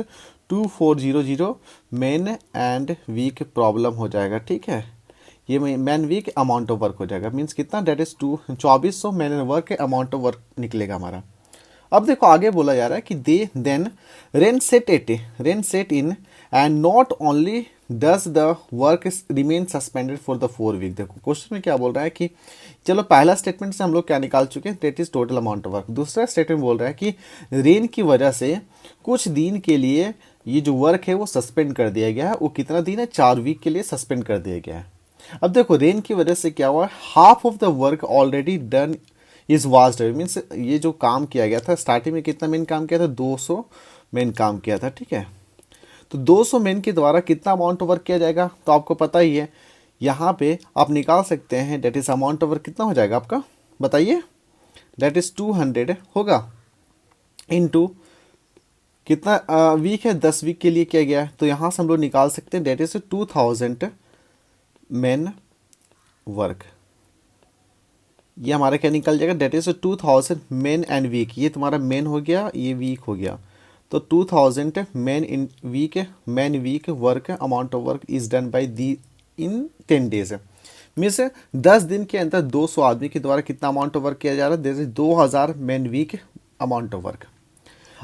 2400 man and week problem हो जाएगा। ठीक है, ये man week amount of work हो जाएगा, मीन्स कितना, that is 2400 man and work amount of work निकलेगा हमारा। अब देखो आगे बोला जा रहा है कि they then rain set in and not only does the work remain suspended for the 4 week. देखो क्वेश्चन में क्या बोल रहा है कि चलो पहला स्टेटमेंट से हम लोग क्या निकाल चुके हैं, that is total amount of work. दूसरा स्टेटमेंट बोल रहा है कि रेन की वजह से कुछ दिन के लिए ये जो वर्क है वो सस्पेंड कर दिया गया है, वो कितना दिन है, 4 वीक के लिए सस्पेंड कर दिया गया है। अब देखो रेन की वजह से क्या हुआ, half of the work already done is vast away, means ये जो काम किया गया था स्टार्टिंग में कितना मेन काम किया था, 200 मेन काम किया था, ठीक है। तो 200 मेन के द्वारा कितना अमाउंट ऑफ वर्क किया जाएगा, तो आपको पता ही है, यहाँ पे आप निकाल सकते हैं, that is amount of work कितना हो जाएगा आपका, बताइए, डेट इज 200 होगा, इनटू कितना वीक है, 10 वीक के लिए किया गया है, तो यहाँ से हम लोग निकाल सकते हैं, डेट इज 2000 मेन वर्क। ये हमारा क्या निकल जाएगा, that is 2000 men and week, ये तुम्हारा मेन हो गया, ये वीक हो गया, तो 2000 men in week, men week work amount of work is done by the in 10 days, means 10 दिन के अंदर 200 आदमी के द्वारा कितना अमाउंट ऑफ वर्क किया जा रहा है, जैसे 2000 men week amount of work.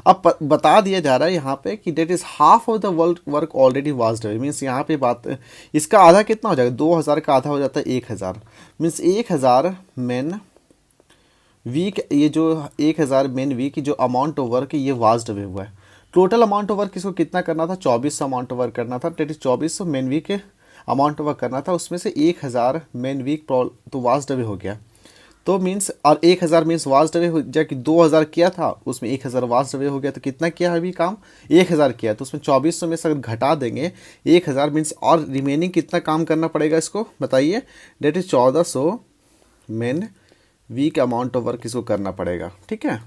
अब बता दिया जा रहा है यहाँ पे कि that is half of the world work already was done, means यहाँ पे बात, इसका आधा कितना हो जाएगा, 2000 का आधा हो जाता है 1000, मीन्स 1000 मेन वीक, ये जो 1000 मेन वीक जो अमाउंट ऑफ वर्क ये वाज अवे हुआ है। टोटल अमाउंट ऑफ वर्क इसको कितना करना था, 2400 अमाउंट ऑफ वर्क करना था, that is 2400 main week amount of work करना था, उसमें से 1000 मेन वीक तो वाज अवे हो गया, तो मीन्स, और 1000 मीन्स वास्ट अवे हो जाए कि 2000 किया था उसमें 1000 वास्ट अवे हो गया, तो कितना किया है अभी काम, 1000 किया, तो उसमें 2400 में से अगर घटा देंगे 1000 मीन्स और रिमेनिंग कितना काम करना पड़ेगा इसको बताइए, that is 1400 men week amount of work इसको करना पड़ेगा, ठीक है।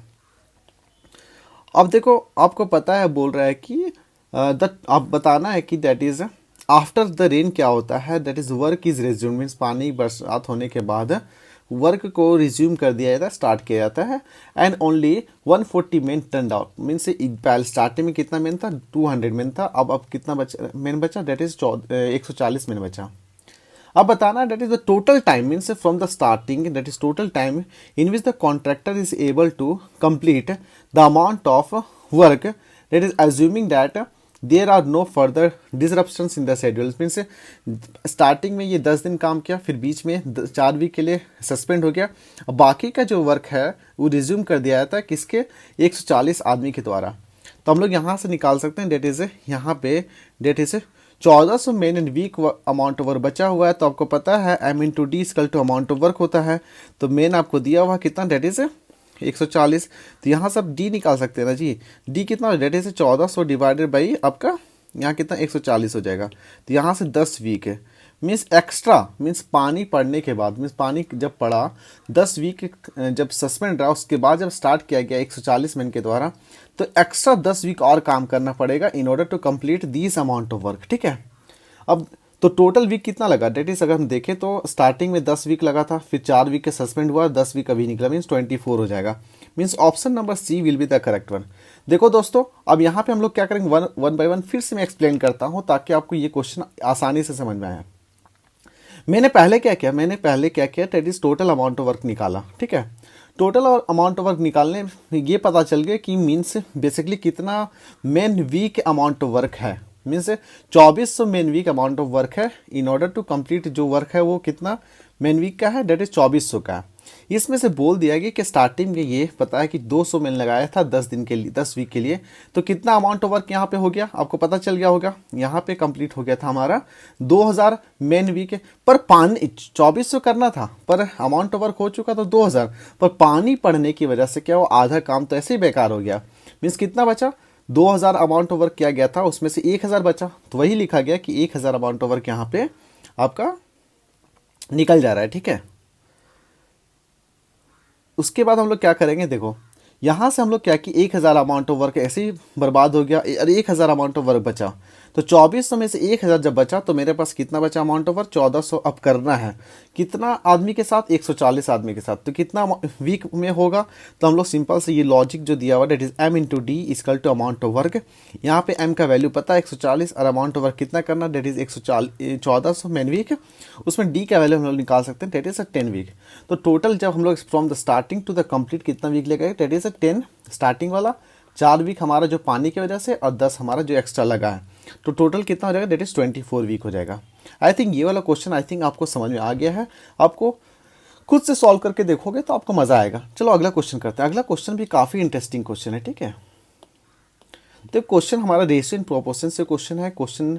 अब देखो आपको पता है, बोल रहा है कि आप बताना है कि that is after the rain क्या होता है, that is work is resume, means पानी बरसात होने के बाद वर्क को रिज्यूम कर दिया जाता है, स्टार्ट किया जाता है, and only 140 main turn out, means पहले स्टार्टिंग में कितना मेन था, 200 मेन था, अब कितना बचा मेन बचा, डेट इज 140 मेन बचा। अब बताना that is the total time, means from the starting, that is total time in which the contractor is able to complete the amount of work, that is assuming that there are no further disruptions in the schedule, means starting में ये 10 दिन काम किया, फिर बीच में 4 week के लिए suspend हो गया, और बाकी का जो वर्क है वो रिज्यूम कर दिया जाता है किसके, 140 आदमी के द्वारा। तो हम लोग यहाँ से निकाल सकते हैं, डेट इज यहाँ पे that is 1400 men and week amount of work बचा हुआ है, तो आपको पता है M into D equal to amount of work होता है, तो मेन आपको दिया हुआ कितना, डेट इज 140, तो यहाँ सब डी निकाल सकते हैं ना जी, डी कितना, डेट इज 1400 डिवाइडेड बाई आपका यहाँ कितना 140 हो जाएगा, तो यहाँ से 10 वीक है, मीन्स एक्स्ट्रा, मीन्स पानी पड़ने के बाद, मीन्स पानी जब पड़ा 10 वीक जब सस्पेंड रहा उसके बाद जब स्टार्ट किया गया 140 मैन के द्वारा, तो एक्स्ट्रा 10 वीक और काम करना पड़ेगा in order to complete this amount of work, ठीक है। अब तो टोटल वीक कितना लगा, डेट इज अगर हम देखें तो स्टार्टिंग में 10 वीक लगा था, फिर 4 वीक के सस्पेंड हुआ, 10 वीक अभी निकला, मीन्स 24 हो जाएगा, means option number C will be the correct one. देखो दोस्तों अब यहाँ पे हम लोग क्या करेंगे, वन बाय वन फिर से मैं एक्सप्लेन करता हूँ ताकि आपको ये क्वेश्चन आसानी से समझ में आए। मैंने पहले क्या किया, that is total amount of work निकाला, ठीक है। टोटल और अमाउंट ऑफ वर्क निकालने में ये पता चल गया कि मीन्स बेसिकली कितना man week amount of work है, means 2400 main week amount of work है, इन ऑर्डर टू कंप्लीट जो वर्क है वो कितना मेन वीक का है, डेट इज 2400 का। इसमें से बोल दिया गया कि स्टार्टिंग में ये पता है कि 200 मेन लगाया था 10 दिन के लिए, 10 वीक के लिए, तो कितना अमाउंट ऑफ वर्क यहाँ पे हो गया आपको पता चल गया होगा, यहाँ पे कंप्लीट हो गया था हमारा 2000 मेन वीक, पर पानी 2400 करना था पर अमाउंट ऑफ वर्क हो चुका था 2000, पर पानी पड़ने की वजह से क्या वो आधा काम तो ऐसे ही बेकार हो गया, मीन्स कितना बचा, 2000 अमाउंट ऑफ वर्क किया गया था उसमें से 1000 बचा, तो वही लिखा गया कि 1000 अमाउंट ऑफ वर्क यहाँ पे आपका निकल जा रहा है, ठीक है। उसके बाद हम लोग क्या करेंगे, देखो यहाँ से हम लोग क्या कि 1000 अमाउंट ऑफ वर्क ऐसे ही बर्बाद हो गया, और 1000 अमाउंट ऑफ वर्क बचा, तो 2400 में से 1000 जब बचा तो मेरे पास कितना बचा अमाउंट ऑफ वर्क 1400। अब करना है कितना आदमी के साथ, 140 आदमी के साथ, तो कितना वीक में होगा, तो हम लोग सिंपल से ये लॉजिक जो दिया हुआ that is M into D equal to amount of work, यहाँ पे एम का वैल्यू पता है 140 और अमाउंट ऑफ वर्क कितना करना, डेट इज 1400 मेन वीक, उसमें डी का वैल्यू हम लोग निकाल सकते हैं, डेट इज 10 वीक। तो टोटल जब हम लोग from the starting to the complete कितना वीक लेगा, डेट इज 10 स्टार्टिंग वाला, 4 वीक हमारा जो पानी की वजह से और 10 हमारा जो एक्स्ट्रा लगा है, तो टोटल कितना हो जाएगा, डेट इज 24 वीक हो जाएगा। आई थिंक ये वाला क्वेश्चन आई थिंक आपको समझ में आ गया है, आपको खुद से सॉल्व करके देखोगे तो आपको मजा आएगा। चलो अगला क्वेश्चन करते हैं, अगला क्वेश्चन भी काफी इंटरेस्टिंग क्वेश्चन है, ठीक है। तो क्वेश्चन हमारा रेशियो इन प्रोपोर्शन से क्वेश्चन है, क्वेश्चन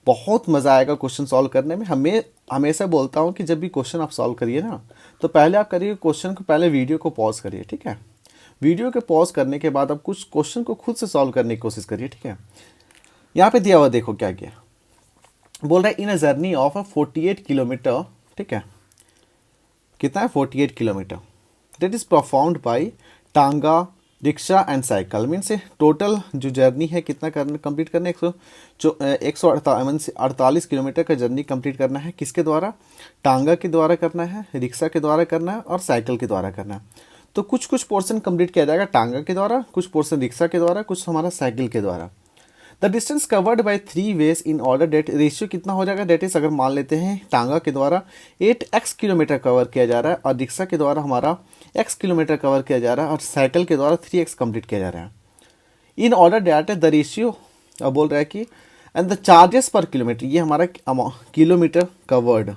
बहुत मज़ा आएगा क्वेश्चन सॉल्व करने में। हमें हमेशा बोलता हूँ कि जब भी क्वेश्चन आप सॉल्व करिए ना, तो पहले आप करिए क्वेश्चन को, पहले वीडियो को पॉज करिए, ठीक है। वीडियो के पॉज करने के बाद आप कुछ क्वेश्चन को खुद से सॉल्व करने की कोशिश करिए, ठीक है। यहाँ पे दिया हुआ देखो क्या किया, बोल रहा है in a journey of 48 kilometre, ठीक है, कितना है 48 kilometre, that is performed by tonga, rickshaw and cycle. Means total जो जर्नी है कितना करना, कंप्लीट करना, 148 किलोमीटर का जर्नी कंप्लीट करना है। किसके द्वारा? टांगा के द्वारा करना है, रिक्शा के द्वारा करना है और साइकिल के द्वारा करना है। तो कुछ कुछ पोर्शन कंप्लीट किया जाएगा टांगा के द्वारा, कुछ पोर्शन रिक्शा के द्वारा, कुछ हमारा साइकिल के द्वारा। The distance covered by 3 ways in order that, ratio कितना हो जाएगा, डेट इज अगर मान लेते हैं टांगा के द्वारा 8x किलोमीटर कवर किया जा रहा है और रिक्शा के द्वारा हमारा x किलोमीटर कवर किया जा रहा है और साइकिल के द्वारा 3x कंप्लीट किया जा रहा है। In order that the ratio, अब बोल रहा है कि and the charges per kilometer, ये हमारा किलोमीटर कवर्ड,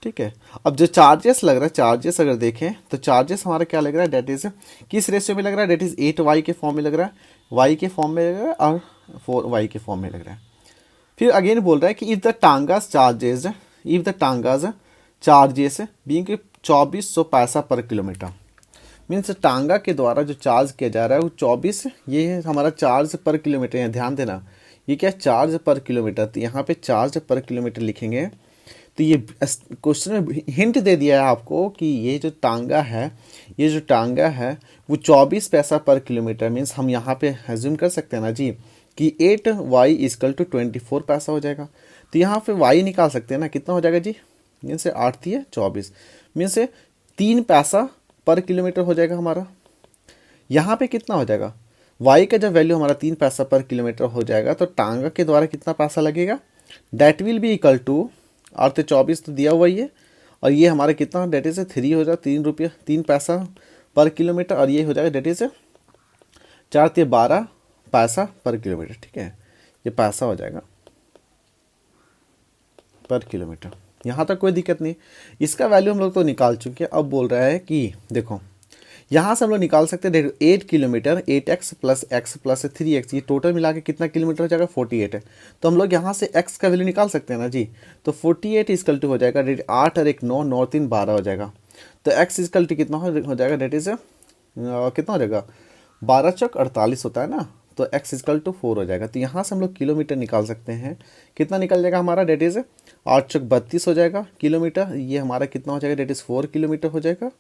ठीक है। अब जो चार्जेस लग रहा है, चार्जेस अगर देखें तो चार्जेस हमारा क्या लग रहा है, डेट इज किस रेशियो में लग रहा है, डेट इज 8y के फॉर्म में लग रहा है, y के फॉर्म में लग रहा है और 4y के फॉर्म में लग रहा है। फिर अगेन बोल रहा है कि if the tongas charges being 2400 पैसा पर किलोमीटर, मीन्स टांगा के द्वारा जो चार्ज किया जा रहा है वो 24, ये है हमारा चार्ज पर किलोमीटर। यहाँ ध्यान देना, ये क्या है, चार्ज पर किलोमीटर। तो यहाँ पे चार्ज पर किलोमीटर लिखेंगे तो ये क्वेश्चन में हिंट दे दिया है आपको कि ये जो टांगा है, ये जो टांगा है वो 24 पैसा पर किलोमीटर। मीन्स हम यहाँ पे एज्यूम कर सकते हैं ना जी कि 8y इक्वल टू 24 पैसा हो जाएगा। तो यहाँ पे y निकाल सकते हैं ना, कितना हो जाएगा जी, मीन्स 8 है 24, मीन्स 3 पैसा पर किलोमीटर हो जाएगा हमारा। यहाँ पे कितना हो जाएगा, y का जब वैल्यू हमारा 3 पैसा पर किलोमीटर हो जाएगा तो टांगा के द्वारा कितना पैसा लगेगा, that will be equal to, और तो 24 तो दिया हुआ ही है और ये हमारा कितना, डेट इज 3 हो जाएगा, 3 रुपये 3 पैसा पर किलोमीटर, और ये हो जाएगा डेट इज 4 12 पैसा पर किलोमीटर, ठीक है। ये पैसा हो जाएगा पर किलोमीटर। यहाँ तक कोई दिक्कत नहीं, इसका वैल्यू हम लोग तो निकाल चुके हैं। अब बोल रहा है कि देखो यहाँ से हम लोग निकाल सकते हैं 8 kilometre, 8x plus x plus 3x, ये टोटल मिला के कितना किलोमीटर हो जाएगा, 48 है। तो हम लोग यहाँ से x का वैल्यू निकाल सकते हैं ना जी। तो 48 इक्वल टू हो जाएगा 8 और 1 9, 9 3 12 हो जाएगा। तो x इक्वल टू कितना हो जाएगा, डेट इज कितना हो जाएगा, 12 चौक 48 होता है ना, तो x इक्वल टू 4 हो जाएगा। तो यहाँ से हम लोग किलोमीटर निकाल सकते हैं, कितना निकल जाएगा हमारा, डेट इज 8 चौक 32 हो जाएगा किलोमीटर। ये हमारा कितना हो जाएगा, डेट इज 4 किलोमीटर हो जाएगा।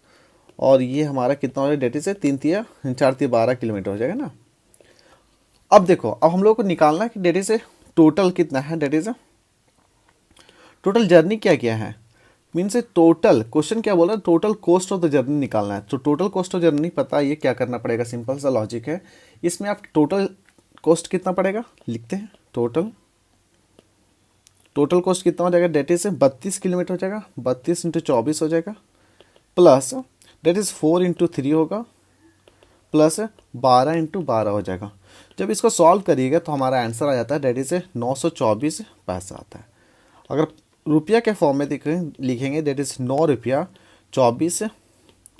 और ये हमारा कितना हो जाएगा, डेट इज 4 12 किलोमीटर हो जाएगा ना। अब देखो, अब हम लोग को निकालना है कि डेट इज टोटल कितना है, डेट इज टोटल जर्नी क्या क्या है, मीन्स टोटल क्वेश्चन क्या बोल रहा है, total cost of the journey निकालना है। तो टोटल कॉस्ट ऑफ जर्नी पता है, ये क्या करना पड़ेगा, सिंपल सा लॉजिक है इसमें। आप टोटल कॉस्ट कितना पड़ेगा लिखते हैं, टोटल कॉस्ट कितना हो जाएगा, डेट इज 32 किलोमीटर हो जाएगा, 32 × 24 हो जाएगा, प्लस डेट इज 4 × 3 होगा, प्लस 12 × 12 हो जाएगा। जब इसको सॉल्व करिएगा तो हमारा आंसर आ जाता है, डेट इज 924 पैसा आता है। अगर रुपया के फॉर्म में लिखेंगे, डेट इज 9 रुपया 24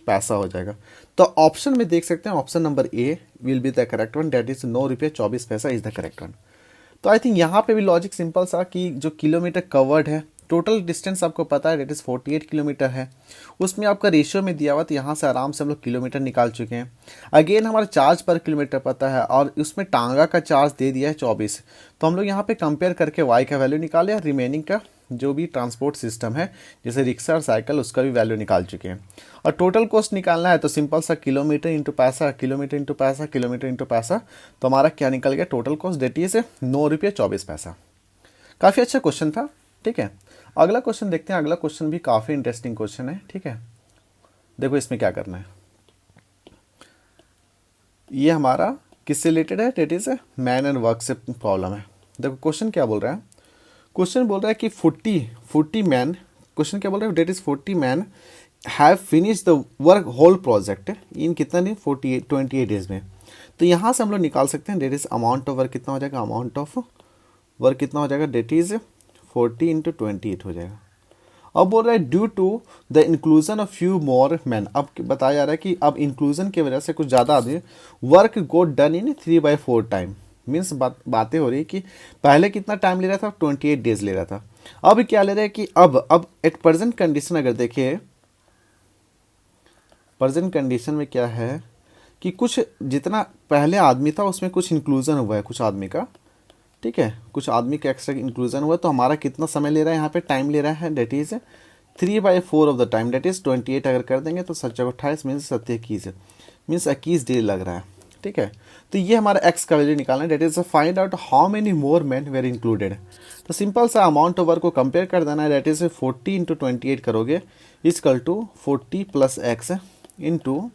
पैसा हो जाएगा। तो ऑप्शन में देख सकते हैं, option number A will be the correct one, that is 9 रुपया 24 पैसा इज द करेक्ट वन। तो आई थिंक यहाँ पे भी लॉजिक सिंपल सा कि जो किलोमीटर कवर्ड है, टोटल डिस्टेंस आपको पता है डेट इज़ 48 किलोमीटर है, उसमें आपका रेशियो में दिया हुआ, तो यहाँ से आराम से हम लोग किलोमीटर निकाल चुके हैं। अगेन हमारा चार्ज पर किलोमीटर पता है और उसमें टांगा का चार्ज दे दिया है 24, तो हम लोग यहाँ पे कंपेयर करके वाई का वैल्यू निकाले और रिमेनिंग का जो भी ट्रांसपोर्ट सिस्टम है जैसे रिक्शा और साइकिल, उसका भी वैल्यू निकाल चुके हैं। और टोटल कॉस्ट निकालना है तो सिंपल सा किलोमीटर इंटू पैसा, किलोमीटर इंटू पैसा, किलोमीटर इंटू पैसा, तो हमारा क्या निकल गया, टोटल कॉस्ट डेट इज 9 रुपये 24 पैसा। काफ़ी अच्छा क्वेश्चन था, ठीक है। अगला क्वेश्चन देखते हैं। अगला क्वेश्चन भी काफ़ी इंटरेस्टिंग क्वेश्चन है, ठीक है। देखो इसमें क्या करना है, ये हमारा किससे रिलेटेड है, that is man and work से प्रॉब्लम है। देखो क्वेश्चन क्या बोल रहा है, क्वेश्चन बोल रहा है कि 40 मैन, क्वेश्चन क्या बोल रहा है, that is 40 man have finish the work whole project in कितना दिन, 28 डेज में। तो यहाँ से हम लोग निकाल सकते हैं, that is amount of work कितना हो जाएगा, अमाउंट ऑफ वर्क कितना हो जाएगा, डेट इज 40 × 28 हो जाएगा। अब बोल रहा है due to the inclusion of few more man, अब बताया जा रहा है कि अब इंक्लूजन की वजह से कुछ ज़्यादा आदमी, work go done in 3/4 time, means बातें हो रही कि पहले कितना टाइम ले रहा था, 28 डेज ले रहा था। अब क्या ले रहा है कि अब एट प्रेजेंट कंडीशन अगर देखिए, प्रेजेंट कंडीशन में क्या है कि कुछ जितना पहले आदमी था उसमें कुछ इंक्लूजन हुआ है कुछ आदमी का, ठीक है, कुछ आदमी का एक्स्ट्रा इंक्लूजन हुआ, तो हमारा कितना समय ले रहा है यहाँ पे, टाइम ले रहा है, that is 3/4 of the time, that is 28 अगर कर देंगे तो 7×28 मीन्स 27 मीन्स 21 डे लग रहा है, ठीक है। तो ये हमारा एक्स का वैल्यू निकालना है, that is find out how many more man were included. तो सिंपल सा अमाउंट ऑफ वर्क को कंपेयर कर देना है, डेट इज 40 × 28 करोगे इजकल टू 40 + x इंटू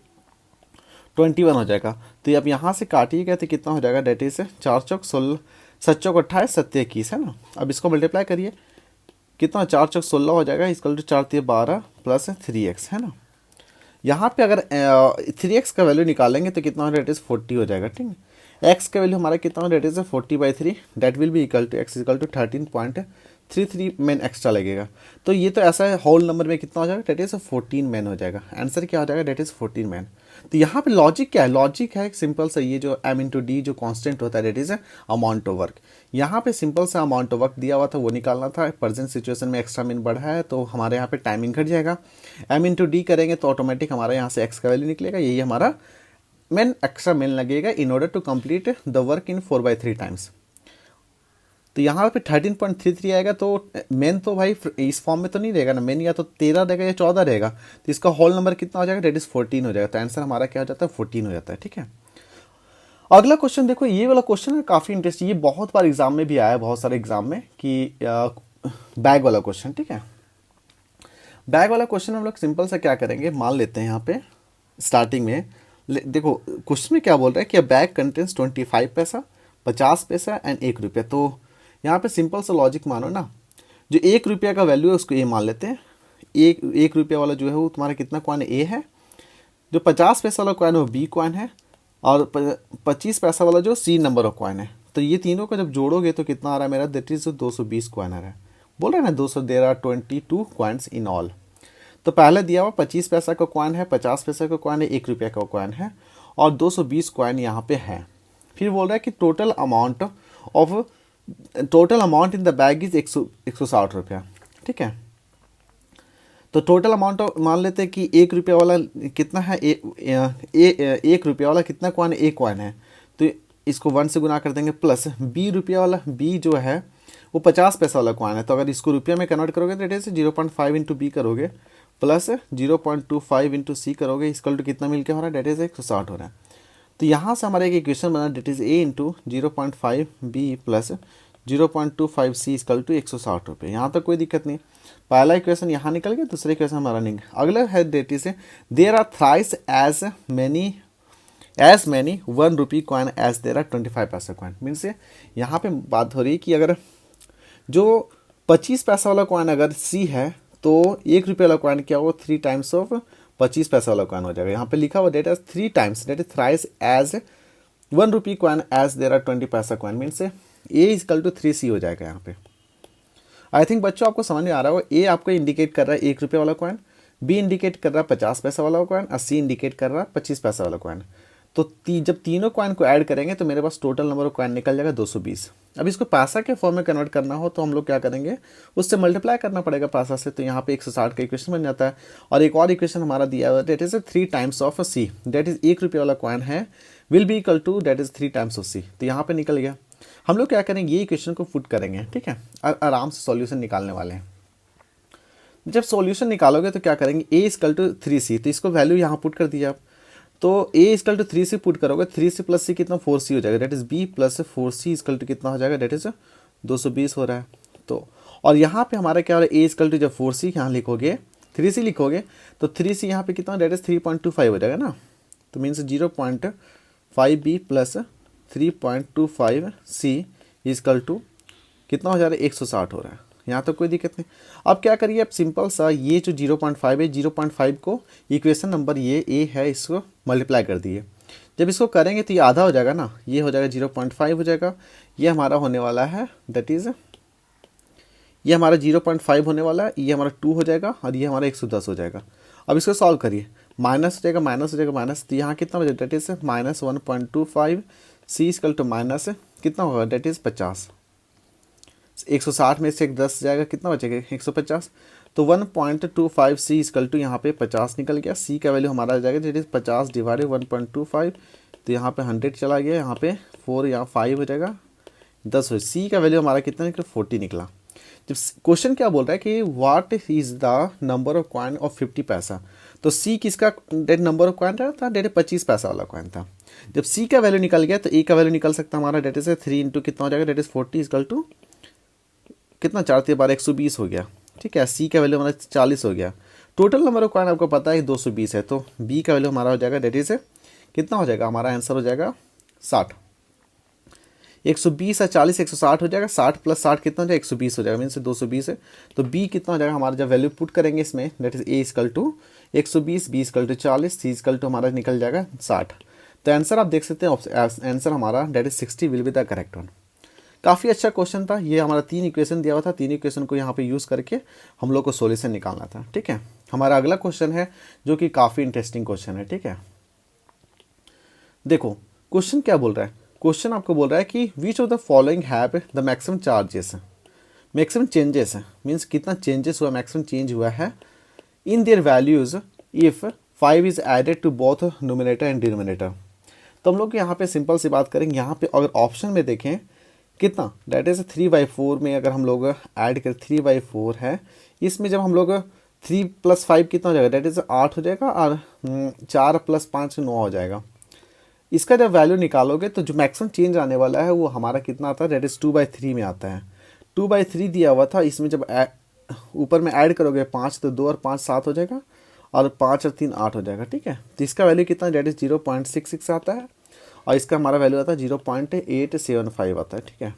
21 हो जाएगा। तो अब यहाँ से काटिएगा तो कितना हो जाएगा, डेट इज 4×4 = 16, 7×28 27 है ना। अब इसको मल्टीप्लाई करिए, कितना 4×4 = 16 हो जाएगा, इजकल टू 4×3 = 12 + 3x है ना। यहाँ पे अगर 3x का वैल्यू निकालेंगे तो कितना हो, डेट इज 40 हो जाएगा, ठीक है। x का वैल्यू हमारा कितना हो, that is 40/3, that will be equal to x equal to 13.33 man extra लगेगा। तो ये तो ऐसा है, होल नंबर में कितना हो जाएगा, डेट इज 14 मैन हो जाएगा। आंसर क्या हो जाएगा, डेट इज 14 मैन। तो यहाँ पे लॉजिक क्या है, लॉजिक है सिंपल सा, ये जो m/d जो कांस्टेंट होता है, that is amount of work. यहाँ पे सिंपल सा अमाउंट ऑफ वर्क दिया हुआ था वो निकालना था, प्रेजेंट सिचुएशन में एक्स्ट्रा मिन बढ़ा है तो हमारे यहाँ पे टाइमिंग घट जाएगा, m/d करेंगे तो ऑटोमेटिक हमारा यहाँ से x का वैल्यू निकलेगा, यही हमारा मेन एक्स्ट्रा मेन लगेगा in order to complete the work in 4/3 times. तो यहाँ पे 13.33 आएगा, तो मेन तो भाई इस फॉर्म में तो नहीं रहेगा ना, मेन या तो 13 रहेगा या 14 रहेगा, तो इसका होल नंबर कितना हो जाएगा, डेट इज 14 हो जाएगा। तो आंसर हमारा क्या हो जाता है, 14 हो जाता है, ठीक है। अगला क्वेश्चन देखो, ये वाला क्वेश्चन है काफी इंटरेस्टिंग, ये बहुत बार एग्जाम में भी आया है, बहुत सारे एग्जाम में, कि बैग वाला क्वेश्चन, ठीक है। बैग वाला क्वेश्चन हम लोग सिंपल सा क्या करेंगे, मान लेते हैं यहाँ पे स्टार्टिंग में देखो क्वेश्चन में क्या बोल रहा है कि बैग कंटेंस 25 पैसा, 50 पैसा एंड 1 रुपया। तो यहाँ पे सिंपल सा लॉजिक मानो ना, जो 1 रुपया का वैल्यू है उसको ए मान लेते हैं, एक रुपया वाला जो है वो तुम्हारा कितना कॉइन ए है, जो 50 पैसा वाला कॉइन है वो बी कॉइन है, और 25 पैसा वाला जो सी नंबर ऑफ कॉइन है। तो ये तीनों को जब जोड़ोगे तो कितना आ रहा है मेरा, दैट इज 220 कॉइन आ रहा है, बोल रहे हैं ना 200, there are 22 coins in all. तो पहले दिया हुआ 25 पैसा का कॉइन है, 50 पैसा का कॉइन है, 1 रुपया का कॉइन है, और 220 कॉइन यहाँ पे है। फिर बोल रहा है कि total amount in the bag is 160 रुपया, ठीक है। तो टोटल अमाउंट मान लेते हैं कि 1 रुपया वाला कितना है, 1 रुपया वाला कितना कॉइन है, 1 कॉइन है, तो इसको 1 से गुना कर देंगे, प्लस बी रुपया वाला, बी जो है वो 50 पैसा वाला कॉइन है, तो अगर इसको रुपया में कन्वर्ट करोगे तो डेट 0.5 इंटू बी करोगे, प्लस 0.25 इंटू सी करोगे, इसकल टू कितना मिलकर हो रहा है, डेट इज 160 हो रहा है। तो यहाँ से हमारा एक इक्वेशन बना, that is A into 0.5 B plus 0.25 C equal to 160 रुपये। यहाँ तक कोई दिक्कत नहीं, पहला इक्वेशन यहाँ निकल गया, दूसरा इक्वेशन हमारा निकल। अगला है that is there are thrice as many 1 rupee coin as there are 25 paisa coin. Means यहाँ पे बात हो रही है कि अगर जो 25 पैसा वाला कॉइन अगर सी है तो 1 रुपये वाला कॉइन क्या होगा, 3 टाइम्स ऑफ 25 पैसा वाला कॉइन हो जाएगा। यहाँ पे लिखा हुआ that is 3 times, that is thrice as 1 rupee coin as there are 20 paisa coin, means A equal to 3C हो जाएगा यहाँ पे। आई थिंक बच्चों आपको समझ में आ रहा होगा, ए आपको इंडिकेट कर रहा है 1 रुपये वाला कॉइन, बी इंडिकेट कर रहा है 50 पैसा वाला कॉइन, और सी इंडिकेट कर रहा है 25 पैसा वाला कॉइन। तो जब तीनों कॉइन को ऐड करेंगे तो मेरे पास टोटल नंबर ऑफ कॉइन निकल जाएगा 220। अब इसको पैसा के फॉर्म में कन्वर्ट करना हो तो हम लोग क्या करेंगे, उससे मल्टीप्लाई करना पड़ेगा पैसा से, तो यहाँ पे 160 का इक्वेशन बन जाता है। और एक और इक्वेशन हमारा दिया हुआ है, that is 3 times of C, that is 1 रुपये वाला कॉइन है, will be equal to that is 3 times of C. तो यहाँ पे निकल गया। हम लोग क्या करेंगे, ये इक्वेशन को पुट करेंगे, ठीक है, और आराम से सॉल्यूशन निकालने वाले हैं। जब सॉल्यूशन निकालोगे तो क्या करेंगे, ए इक्वल टू 3C, तो इसको वैल्यू यहाँ पुट कर दिया आप, तो ए इक्वल टू 3C पुट करोगे, 3C प्लस सी कितना 4C हो जाएगा, that is B plus 4C equal to कितना हो जाएगा, डेट इज 220 हो रहा है। तो और यहाँ पे हमारा क्या हो रहा है, ए इक्वल टू जब 4C यहाँ लिखोगे, 3C लिखोगे तो 3C यहाँ पे कितना, डेट इज 3.25 हो जाएगा ना, तो means 0.5B plus 3.25C equal to कितना हो जा रहा है, 160 हो रहा है। यहाँ तो कोई दिक्कत नहीं। अब क्या करिए, अब सिंपल सा ये जो 0.5 है, 0.5 को इक्वेशन नंबर ये ए है इसको मल्टीप्लाई कर दिए। जब इसको करेंगे तो ये आधा हो जाएगा ना, ये हो जाएगा 0.5 हो जाएगा, ये हमारा होने वाला है, दैट इज ये हमारा 0.5 होने वाला है, ये हमारा 2 हो जाएगा, और ये हमारा 110 हो जाएगा। अब इसको सॉल्व करिए, माइनस हो जाएगा, माइनस हो जाएगा, माइनस, तो यहाँ कितना हो जाएगा, that is -1.25 C equal to minus कितना होगा, डेट इज़ 50। 160 में से एक 10 जाएगा, कितना बचेगा, 150। तो 1.25 सी इक्वल टू यहाँ पे 50 निकल गया। सी का वैल्यू हमारा आ जाएगा डेट इज़ 50 डिवाइडेड 1.25, तो यहाँ पे 100 चला गया, यहाँ पे 4 यहाँ 5 हो जाएगा, 10 हो। सी का वैल्यू हमारा कितना निकला, 40 निकला। जब क्वेश्चन क्या बोल रहा है कि what is the number of coin of 50 पैसा, तो सी किसका डेट नंबर ऑफ कॉइन था, डेट 25 पैसा वाला कॉइन था। जब सी का वैल्यू निकल गया तो ए का वैल्यू निकल सकता है हमारा, डेट इज 3 इंटू कितना हो जाएगा, डेट इज 40 इक्वल टू कितना, 4 120 हो गया। ठीक है, सी का वैल्यू हमारा 40 हो गया। टोटल नंबर ऑफ कॉइन आपको पता है 220 है, तो बी का वैल्यू हमारा हो जाएगा डेट इज कितना हो जाएगा, हमारा आंसर हो जाएगा 60। 120 है 40, 160 हो जाएगा, 60 प्लस 60 कितना हो जाएगा, 120 हो जाएगा, मीन से 220 है। तो बी कितना हो जाएगा हमारा, जब वैल्यू पुट करेंगे इसमें, that is A equal to 120, B equal to 40, C equal to हमारा निकल जाएगा 60। तो आंसर आप देख सकते हैं, आंसर हमारा that is 60 will be the correct one. काफ़ी अच्छा क्वेश्चन था ये, हमारा 3 इक्वेशन दिया हुआ था, 3 इक्वेशन को यहाँ पे यूज़ करके हम लोग को सॉल्यूशन निकालना था। ठीक है, हमारा अगला क्वेश्चन है जो कि काफ़ी इंटरेस्टिंग क्वेश्चन है। ठीक है, देखो क्वेश्चन क्या बोल रहा है, क्वेश्चन आपको बोल रहा है कि which of the following have the maximum charges, maximum changes means कितना चेंजेस हुआ, मैक्सिमम चेंज हुआ है in their values if 5 is added to both nominator and denominator. तो हम लोग यहाँ पे सिंपल सी बात करेंगे, यहाँ पे अगर ऑप्शन में देखें कितना, डेट इज 3/4 में अगर हम लोग ऐड करें 3/4 है, इसमें जब हम लोग 3 + 5 कितना हो जाएगा, डेट इज 8 हो जाएगा, और 4 + 5 9 हो जाएगा। इसका जब वैल्यू निकालोगे तो जो मैक्सिमम चेंज आने वाला है वो हमारा कितना आता है, डेट इज 2/3 में आता है। 2/3 दिया हुआ था, इसमें जब ऊपर में ऐड करोगे 5 तो 2 और 5 7 हो जाएगा, और 5 और 3 8 हो जाएगा। ठीक है, तो इसका वैल्यू कितना, डेट इज 0.66 आता है, और इसका हमारा वैल्यू आता है 0.875 आता है। ठीक है,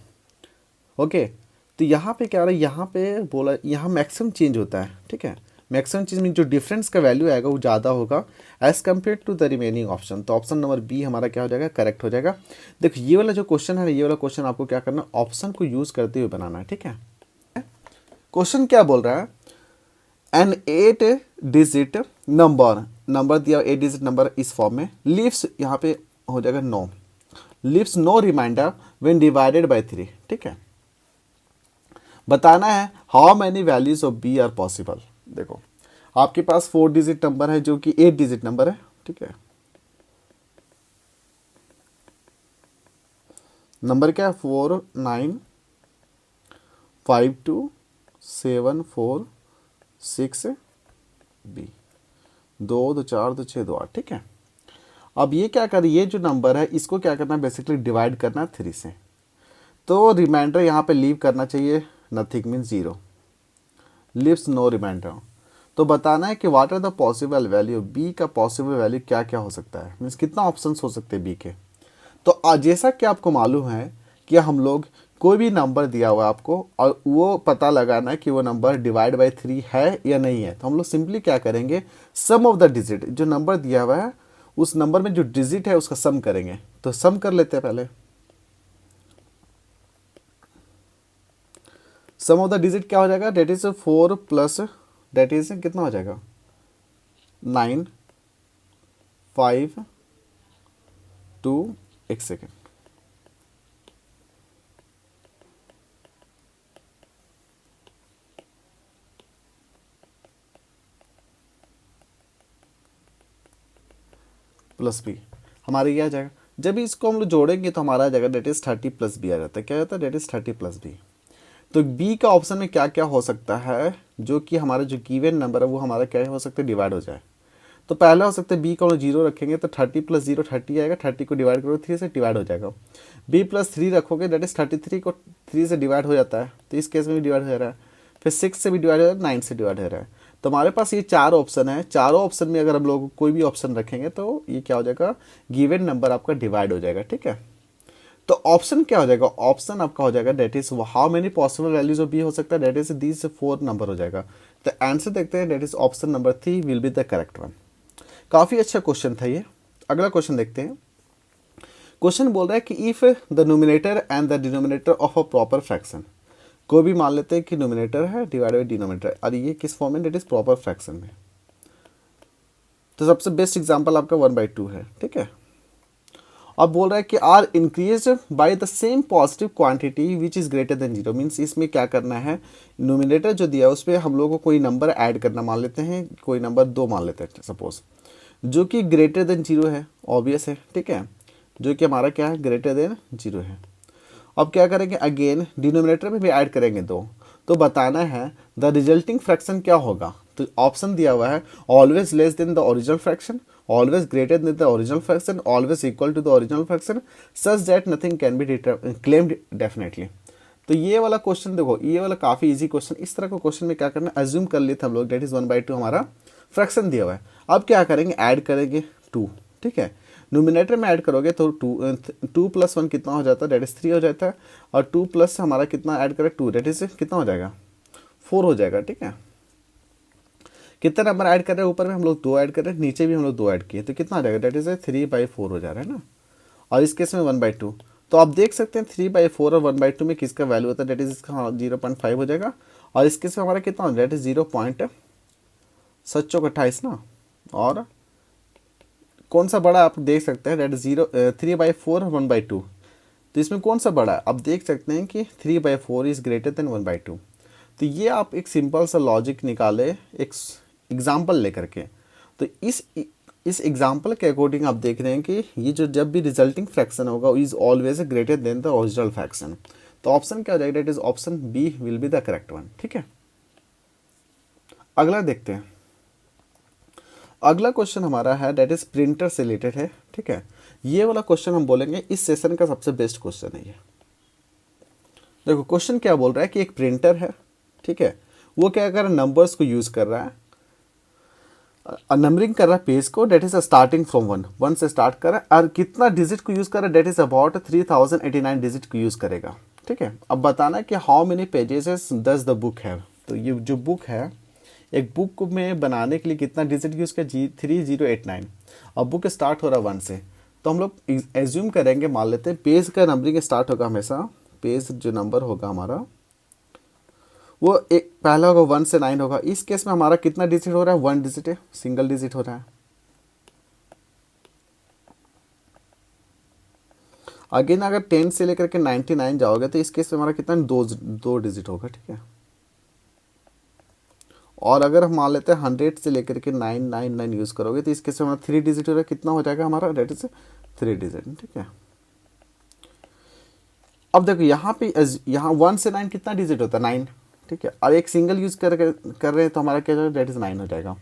ओके। तो यहाँ पे क्या रहा है, यहाँ पे बोला यहाँ मैक्सिमम चेंज होता है। ठीक है, मैक्सिमम चेंज मीन जो डिफरेंस का वैल्यू आएगा वो ज़्यादा होगा as compare to the remaining option. तो ऑप्शन नंबर बी हमारा क्या हो जाएगा, करेक्ट हो जाएगा। देखो ये वाला जो क्वेश्चन है, ये वाला क्वेश्चन आपको क्या करना है, ऑप्शन को यूज़ करते हुए बनाना है। ठीक है, क्वेश्चन क्या बोल रहा है, एन 8 डिजिट नंबर दिया 8 डिजिट नंबर इस फॉर्म में, लीव्स यहाँ पे हो जाएगा no, leaves no reminder when divided by 3। ठीक है, बताना है how many values of B are possible. देखो आपके पास 4 डिजिट नंबर है जो कि 8 डिजिट नंबर है। ठीक है, नंबर क्या है, 4 9 5 2 7 4 6 बी, 2 2 4 2 6 2 8। ठीक है, अब ये क्या कर, ये जो नंबर है इसको क्या करना है, बेसिकली डिवाइड करना है 3 से। तो रिमाइंडर यहाँ पे लीव करना चाहिए, nothing mean 0, leaves no reminder. तो बताना है कि what are the possible value, B का पॉसिबल वैल्यू क्या क्या हो सकता है, मीन्स कितना ऑप्शंस हो सकते हैं बी के। तो जैसा कि आपको मालूम है कि हम लोग कोई भी नंबर दिया हुआ है आपको, और वो पता लगाना है कि वो नंबर डिवाइड बाय 3 है या नहीं है, तो हम लोग सिंपली क्या करेंगे, सम ऑफ द डिजिट, जो नंबर दिया हुआ है उस नंबर में जो डिजिट है उसका सम करेंगे। तो सम कर लेते हैं पहले, सम ऑफ द डिजिट क्या हो जाएगा, that is 4 plus that is कितना हो जाएगा, 9 5 2 एक सेकेंड, प्लस बी हमारे ये आ जाएगा। जब इसको हम लोग जोड़ेंगे तो हमारा आ जाएगा डेट इज 30 प्लस बी आ जाता है। क्या जाता है, डेट इज 30 प्लस बी। तो बी का ऑप्शन में क्या क्या हो सकता है, जो कि हमारा जो गिवन नंबर है वो हमारा क्या हो सकता है, डिवाइड हो जाए। तो पहला हो सकता है बी को हम 0 रखेंगे तो 30 + 0 30 आएगा, 30 को डिवाइड करो 3 से डिवाइड हो जाएगा। बी + 3 रखोगे दैट इज 33 को 3 से डिवाइड हो जाता है, तो इस केस में भी डिवाइड हो रहा है। फिर 6 से भी डिवाइड हो रहा है, 9 से डिवाइड हो रहा है। तो हमारे पास ये 4 ऑप्शन है, चारों ऑप्शन में अगर हम लोग कोई भी ऑप्शन रखेंगे तो ये क्या हो जाएगा, गिवन नंबर आपका डिवाइड हो जाएगा। ठीक है, तो ऑप्शन क्या हो जाएगा, ऑप्शन आपका हो जाएगा that is how many possible values of B हो सकता है, डेट इज दीज 4 नंबर हो जाएगा। तो आंसर देखते हैं, that is option number 3 will be the correct one. काफी अच्छा क्वेश्चन था ये। अगला क्वेश्चन देखते हैं। क्वेश्चन बोल रहा है कि if the nominator and the denominator of a proper fraction, कोई भी मान लेते हैं कि नोमिनेटर है डिवाइड बाय डिनोमिनेटर, और ये किस फॉर्म में, डेट इज प्रॉपर फ्रैक्शन में। तो सबसे बेस्ट एग्जांपल आपका 1/2 है। ठीक है, अब बोल रहा है कि R increase by the same positive quantity which is greater than zero. Means इसमें क्या करना है, न्यूमिनेटर जो दिया है उस पर हम लोगों को कोई नंबर ऐड करना, मान लेते हैं कोई नंबर 2 मान लेते हैं सपोज, जो कि ग्रेटर देन जीरो है, ऑब्वियस है, ठीक है, जो कि हमारा क्या है, ग्रेटर देन जीरो है। अब क्या करेंगे, अगेन डिनोमिनेटर में भी ऐड करेंगे 2, तो बताना है द रिजल्टिंग फ्रैक्शन क्या होगा। तो ऑप्शन दिया हुआ है always less than the original fraction, always greater than the original fraction, always equal to the original fraction, such that nothing can be claimed definitely. तो ये वाला क्वेश्चन देखो, ये वाला काफ़ी इजी क्वेश्चन। इस तरह का क्वेश्चन में क्या करना है, अज्यूम कर लेते हम लोग डेट इज 1/2 हमारा फ्रैक्शन दिया हुआ है। अब क्या करेंगे, ऐड करेंगे 2, ठीक है, न्यूमिनेटर में ऐड करोगे तो 2 + 1 कितना हो जाता है, डेट इज 3 हो जाता है, और 2 प्लस हमारा कितना ऐड करें 2, डेट इज कितना हो जाएगा, 4 हो जाएगा, ठीक है। कितना नंबर ऐड कर रहे हैं, ऊपर में हम लोग 2 ऐड कर रहे हैं, नीचे भी हम लोग 2 ऐड किए, तो कितना आ जाएगा, डेट इज 3/4 हो जा रहा है ना। और इस केस में 1/2, तो आप देख सकते हैं 3/4 और 1/2 में किसका वैल्यू होता है, डेट इज इसका 0.5 हो जाएगा। और इस केस में हमारा कितना हो, डेट इज 0.27 ना, और कौन सा बड़ा आप देख सकते हैं, डेट इज 3/4 और 1/2, तो इसमें कौन सा बड़ा है, आप देख सकते हैं कि 3/4 इज ग्रेटर देन 1/2। तो ये आप एक सिंपल सा लॉजिक निकाले एक एग्जाम्पल लेकर के। तो इस एग्जाम्पल के अकॉर्डिंग आप देख रहे हैं कि ये जो जब भी रिजल्टिंग फ्रैक्शन होगा is always greater than the original fraction. तो ऑप्शन क्या हो जाएगा, that is option B will be the correct one, ठीक है। अगला देखते हैं। अगला क्वेश्चन हमारा है डेट इज प्रिंटर से रिलेटेड है, ठीक है। ये वाला क्वेश्चन हम बोलेंगे इस सेशन का सबसे बेस्ट क्वेश्चन है ये। देखो क्वेश्चन क्या बोल रहा है कि एक प्रिंटर है, ठीक है, वो क्या कर रहा है, नंबर्स को यूज कर रहा है, नंबरिंग कर रहा है पेज को, डेट इज स्टार्टिंग फ्रॉम 1 से स्टार्ट कर रहा है, और कितना डिजिट को यूज कर रहा है, डेट इज अबाउट 3089 डिजिट को यूज करेगा, ठीक है। अब बताना है कि how many pages does the book have. तो ये जो बुक है, एक बुक में बनाने के लिए कितना डिजिट यूज किया, 3089। अब बुक स्टार्ट हो रहा है 1 से, तो हम लोग एज्यूम करेंगे, मान लेते हैं पेज का नंबरिंग स्टार्ट होगा हमेशा, पेज जो नंबर होगा हमारा वो एक पहला होगा 1 से 9 होगा। इस केस में हमारा कितना डिजिट हो रहा है, 1 डिजिट है, सिंगल डिजिट हो रहा है। अगेन अगर 10 से लेकर के 99 जाओगे तो इस केस में हमारा कितना, दो डिजिट होगा, ठीक है। और अगर हम मान लेते हैं 100 से लेकर के 999 यूज करोगे तो इस केस में हमारा 3 डिजिट हो रहा है, कितना हो जाएगा हमारा, डेट इज 3 डिजिट, ठीक है। अब देखो यहाँ पे यहाँ 1 से 9 कितना डिजिट होता है, 9, ठीक है, और एक सिंगल यूज कर रहे हैं तो हमारा क्या जाएगा, डेट इज 9 हो जाएगा।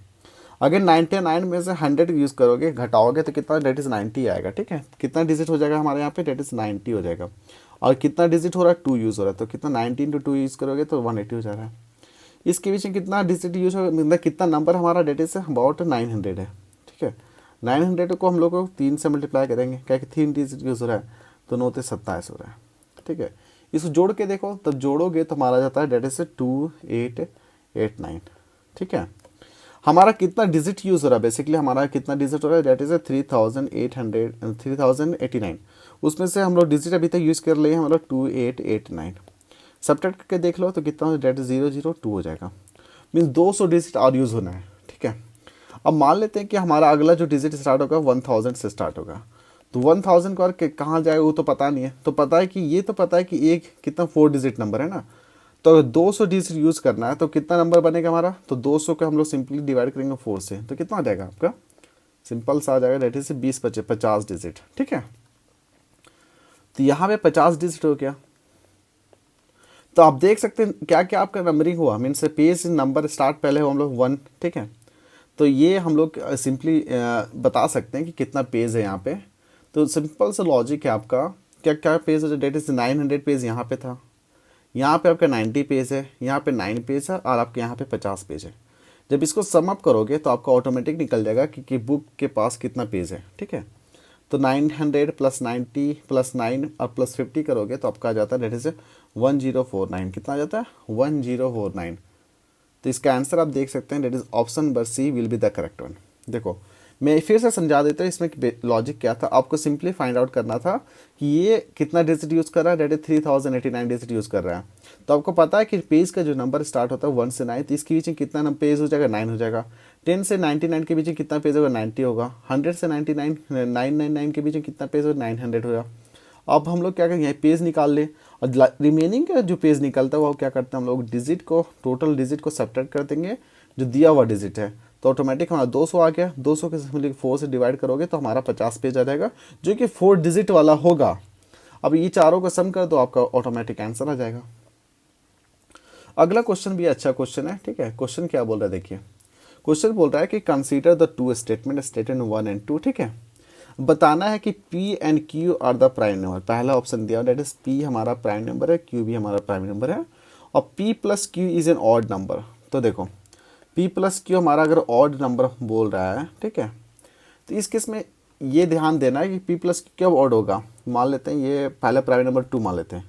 अगर 99 में से 100 यूज करोगे, घटाओगे तो कितना, डेट इज 90 आएगा, ठीक है। कितना डिजिट हो जाएगा हमारे यहाँ पे, डेट इज 90 हो जाएगा। और कितना डिजिट हो रहा है, 2 यूज हो रहा है, तो कितना 19 × 2 यूज करोगे तो 180 हो जा रहा है। इसके बीच में कितना डिजिट यूज हो, मतलब कितना नंबर हमारा, डेट इज अबाउट 900 है, ठीक है। 900 को हम लोग को 3 से मल्टीप्लाई करेंगे, क्या कि 3 डिजिट यूज हो रहा है, तो 9 × 27 हो रहा है, ठीक है। इसको जोड़ के देखो, तब जोड़ोगे तो हमारा जाता है, डेट इज 2889, ठीक है। हमारा कितना डिजिट यूज हो रहा है, बेसिकली हमारा कितना डिजिट हो रहा है, डेट इज 3089। उसमें से हम लोग डिजिट अभी तक यूज कर लिए हैं हमारा 2889, सब्ट्रैक्ट करके देख लो तो कितना, डेट 002 हो जाएगा। मीन्स 200 डिजिट और यूज होना है, ठीक है। अब मान लेते हैं कि हमारा अगला जो डिजिट स्टार्ट होगा 1000 से स्टार्ट होगा, तो 1000 का और कहाँ जाएगा वो तो पता नहीं है। तो पता है कि ये तो पता है कि एक कितना 4 डिजिट नंबर है ना, तो अगर 200 डिजिट यूज करना है तो कितना नंबर बनेगा हमारा, तो 200 को हम लोग सिंपली डिवाइड करेंगे 4 से, तो कितना आ जाएगा आपका, सिंपल सा आ जाएगा, डेट इज 20 बचे 50 डिजिट, ठीक है। तो यहाँ पे 50 डिजिट हो गया। तो आप देख सकते हैं क्या क्या आपका नंबरिंग हुआ, मीन्स पेज नंबर स्टार्ट पहले हो हम लोग 1, ठीक है। तो ये हम लोग सिंपली बता सकते हैं कि कितना पेज है यहाँ पे। तो सिंपल सा लॉजिक है आपका, क्या क्या पेज है, डेट इज 900 पेज यहाँ पे था, यहाँ पे आपका 90 पेज है, यहाँ पे 9 पेज है, और आपके यहाँ पे 50 पेज है। जब इसको सम अप करोगे तो आपका ऑटोमेटिक निकल जाएगा कि बुक के पास कितना पेज है, ठीक है। तो 900 + 90 + 9 और +50 करोगे तो आपका आ जाता है, डेट इज 1049। कितना आ जाता है, 1049। तो इसका आंसर आप देख सकते हैं, that is option number C will be the correct one. देखो मैं फिर से समझा देता हूँ इसमें लॉजिक क्या था। आपको सिंपली फाइंड आउट करना था कि ये कितना डिजिट यूज़ कर रहा है, डेट इज 3089 डिजिट यूज़ कर रहा है। तो आपको पता है कि पेज का जो नंबर स्टार्ट होता है 1 से 9, तो इसके बीच में कितना नंबर पेज हो जाएगा, 9 हो जाएगा। 10 से 99 के बीच में कितना पेज होगा, 90 होगा। 100 से 99 999 के बीच में कितना पेज होगा, 900 होगा। अब हम लोग क्या करेंगे, पेज निकाल ले, और रिमेनिंग का जो पेज निकलता है वो क्या करते हैं हम लोग, डिजिट को, टोटल डिजिट को सब्ट्रैक्ट कर देंगे जो दिया हुआ डिजिट है। तो ऑटोमेटिक हमारा 200 आ गया। 200 के सिंपली 4 से डिवाइड करोगे तो हमारा 50 पेज आ जाएगा, जो कि 4 डिजिट वाला होगा। अब ये चारों का सम कर दो, आपका ऑटोमेटिक आंसर आ जाएगा। अगला क्वेश्चन भी अच्छा क्वेश्चन है, ठीक है। क्वेश्चन क्या बोल रहा है देखिए, क्वेश्चन बोल रहा है कि consider the two statement, statement 1 and 2, ठीक है। बताना है कि P and Q are the prime number. पहला ऑप्शन दिया डेट इज P हमारा प्राइम नंबर है, Q भी हमारा प्राइम नंबर है, और P plus Q is an odd number. तो देखो P प्लस Q हमारा अगर ऑड नंबर बोल रहा है, ठीक है, तो इस केस में ये ध्यान देना है कि P प्लस Q कब ऑड होगा। मान लेते हैं ये पहला प्राइम नंबर 2 मान लेते हैं,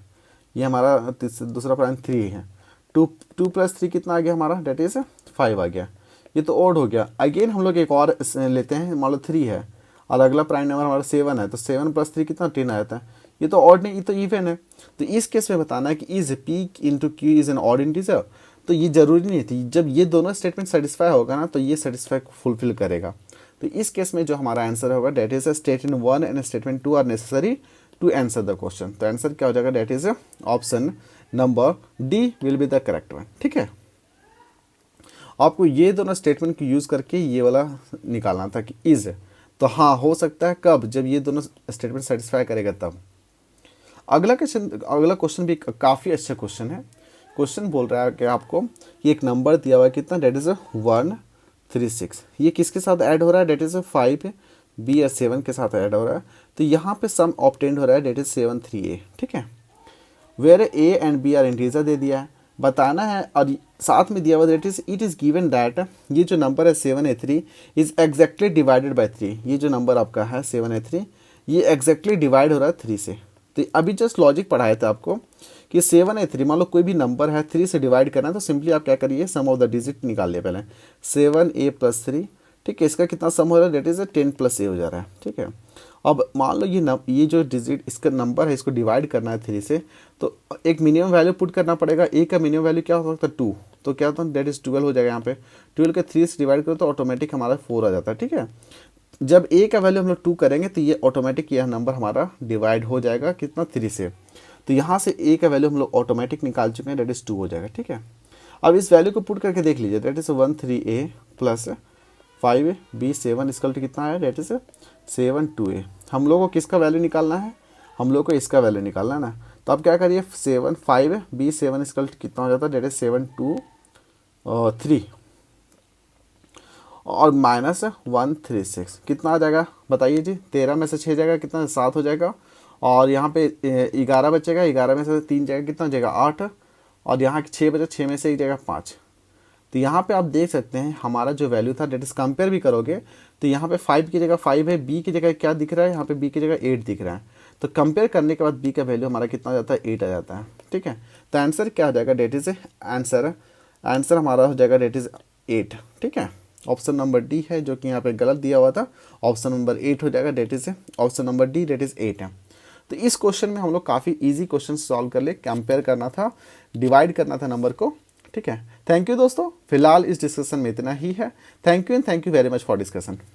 ये हमारा दूसरा प्राइम 3 है। 2 प्लस 3 कितना आ गया हमारा, डेट इज 5 आ गया। ये तो ऑड हो गया। अगेन हम लोग एक और लेते हैं, मान लो 3 है और अगला प्राइम नंबर हमारा 7 है, तो 7 प्लस 3 कितना, 10 आ जाता है। ये तो ऑड नहीं, ये तो इवन है। तो इस केस में बताना है कि is P into Q is an odd integer. तो ये जरूरी नहीं थी, जब ये दोनों स्टेटमेंट सेटिस्फाई होगा ना तो ये सेटिस्फाई फुलफिल करेगा। तो इस केस में जो हमारा आंसर होगा that is statement 1 and statement 2 are necessary to answer the question. तो आंसर क्या हो जाएगा, that is option number D will be the correct one, ठीक है। आपको ये दोनों स्टेटमेंट को यूज करके ये वाला निकालना था कि इज। तो हाँ, हो सकता है कब, जब ये दोनों स्टेटमेंट सेटिस्फाई करेगा तब। अगला क्वेश्चन भी काफ़ी अच्छा क्वेश्चन है। क्वेश्चन बोल रहा है कि आपको कि एक नंबर दिया हुआ है कितना, डेट इज 136। ये किसके साथ ऐड हो रहा है, डेट इज 5 बी या 7 के साथ ऐड हो रहा है। तो यहाँ पे सम ऑब्टेंड हो रहा है, डेट इज 73A, ठीक है। Where A and B are integer दे दिया है, बताना है, और साथ में दिया हुआ that is it is given that ये जो नंबर है 7A3 is exactly divided by 3। ये जो नंबर आपका है 7A3, ये एग्जैक्टली डिवाइड हो रहा है 3 से। तो अभी जस्ट लॉजिक पढ़ाया था आपको कि 7A3, मान लो कोई भी नंबर है 3 से डिवाइड करना है, तो सिंपली आप क्या करिए, सम ऑफ द डिजिट निकाल लिया पहले। 7A प्लस 3, ठीक है, इसका कितना सम हो रहा है, डेट इज 10 प्लस ए हो जा रहा है, ठीक है। अब मान लो ये जो डिजिट इसका नंबर है, इसको डिवाइड करना है 3 से, तो एक मिनिमम वैल्यू पुट करना पड़ेगा। ए का मिनिमम वैल्यू क्या हो सकता है, 2। तो क्या होता है, डेट इज 12 हो जाएगा। यहाँ पे 12 के 3 से डिवाइड करो तो ऑटोमेटिक हमारा 4 आ जाता है, ठीक है। जब ए का वैल्यू हम लोग 2 करेंगे तो ये ऑटोमेटिक यह नंबर हमारा डिवाइड हो जाएगा कितना, 3 से। तो यहाँ से ए का वैल्यू हम लोग ऑटोमेटिक निकाल चुके हैं, डेट इज 2 हो जाएगा, ठीक है। अब इस वैल्यू को पुट करके देख लीजिए, date is 13A plus 5B 7 इसका कितना है, डेट इज 72A। हम लोग को किसका वैल्यू निकालना है, हम लोग को इसका वैल्यू निकालना है ना। तो आप क्या करिए, 5B 7 इसका कितना हो जाता है, डेट इज 723 और माइनस 136 कितना आ जाएगा बताइए जी। 13 में से 6 जाएगा कितना, 7 हो जाएगा। और यहाँ पे 11 बचेगा, 11 में से 3 जाएगा कितना हो जाएगा, 8। और यहाँ 6 बचे, 6 में से 1 जाएगा 5। तो यहाँ पे आप देख सकते हैं हमारा जो वैल्यू था, डेट इज कंपेयर भी करोगे तो यहाँ पे 5 की जगह 5 है, बी की जगह क्या दिख रहा है, यहाँ पे बी की जगह 8 दिख रहा है। तो कंपेयर करने के बाद बी का वैल्यू हमारा कितना आ जाता है, 8 आ जाता है, ठीक है। तो आंसर क्या हो जाएगा, डेट इज आंसर हमारा हो जाएगा डेट इज 8, ठीक है। ऑप्शन नंबर डी है जो कि यहाँ पे गलत दिया हुआ था, ऑप्शन नंबर 8 हो जाएगा, that is option number D, that is 8 है। तो इस क्वेश्चन में हम लोग काफ़ी इजी क्वेश्चन सॉल्व कर ले, कंपेयर करना था, डिवाइड करना था नंबर को, ठीक है। थैंक यू दोस्तों, फिलहाल इस डिस्कशन में इतना ही है। Thank you and thank you very much for discussion.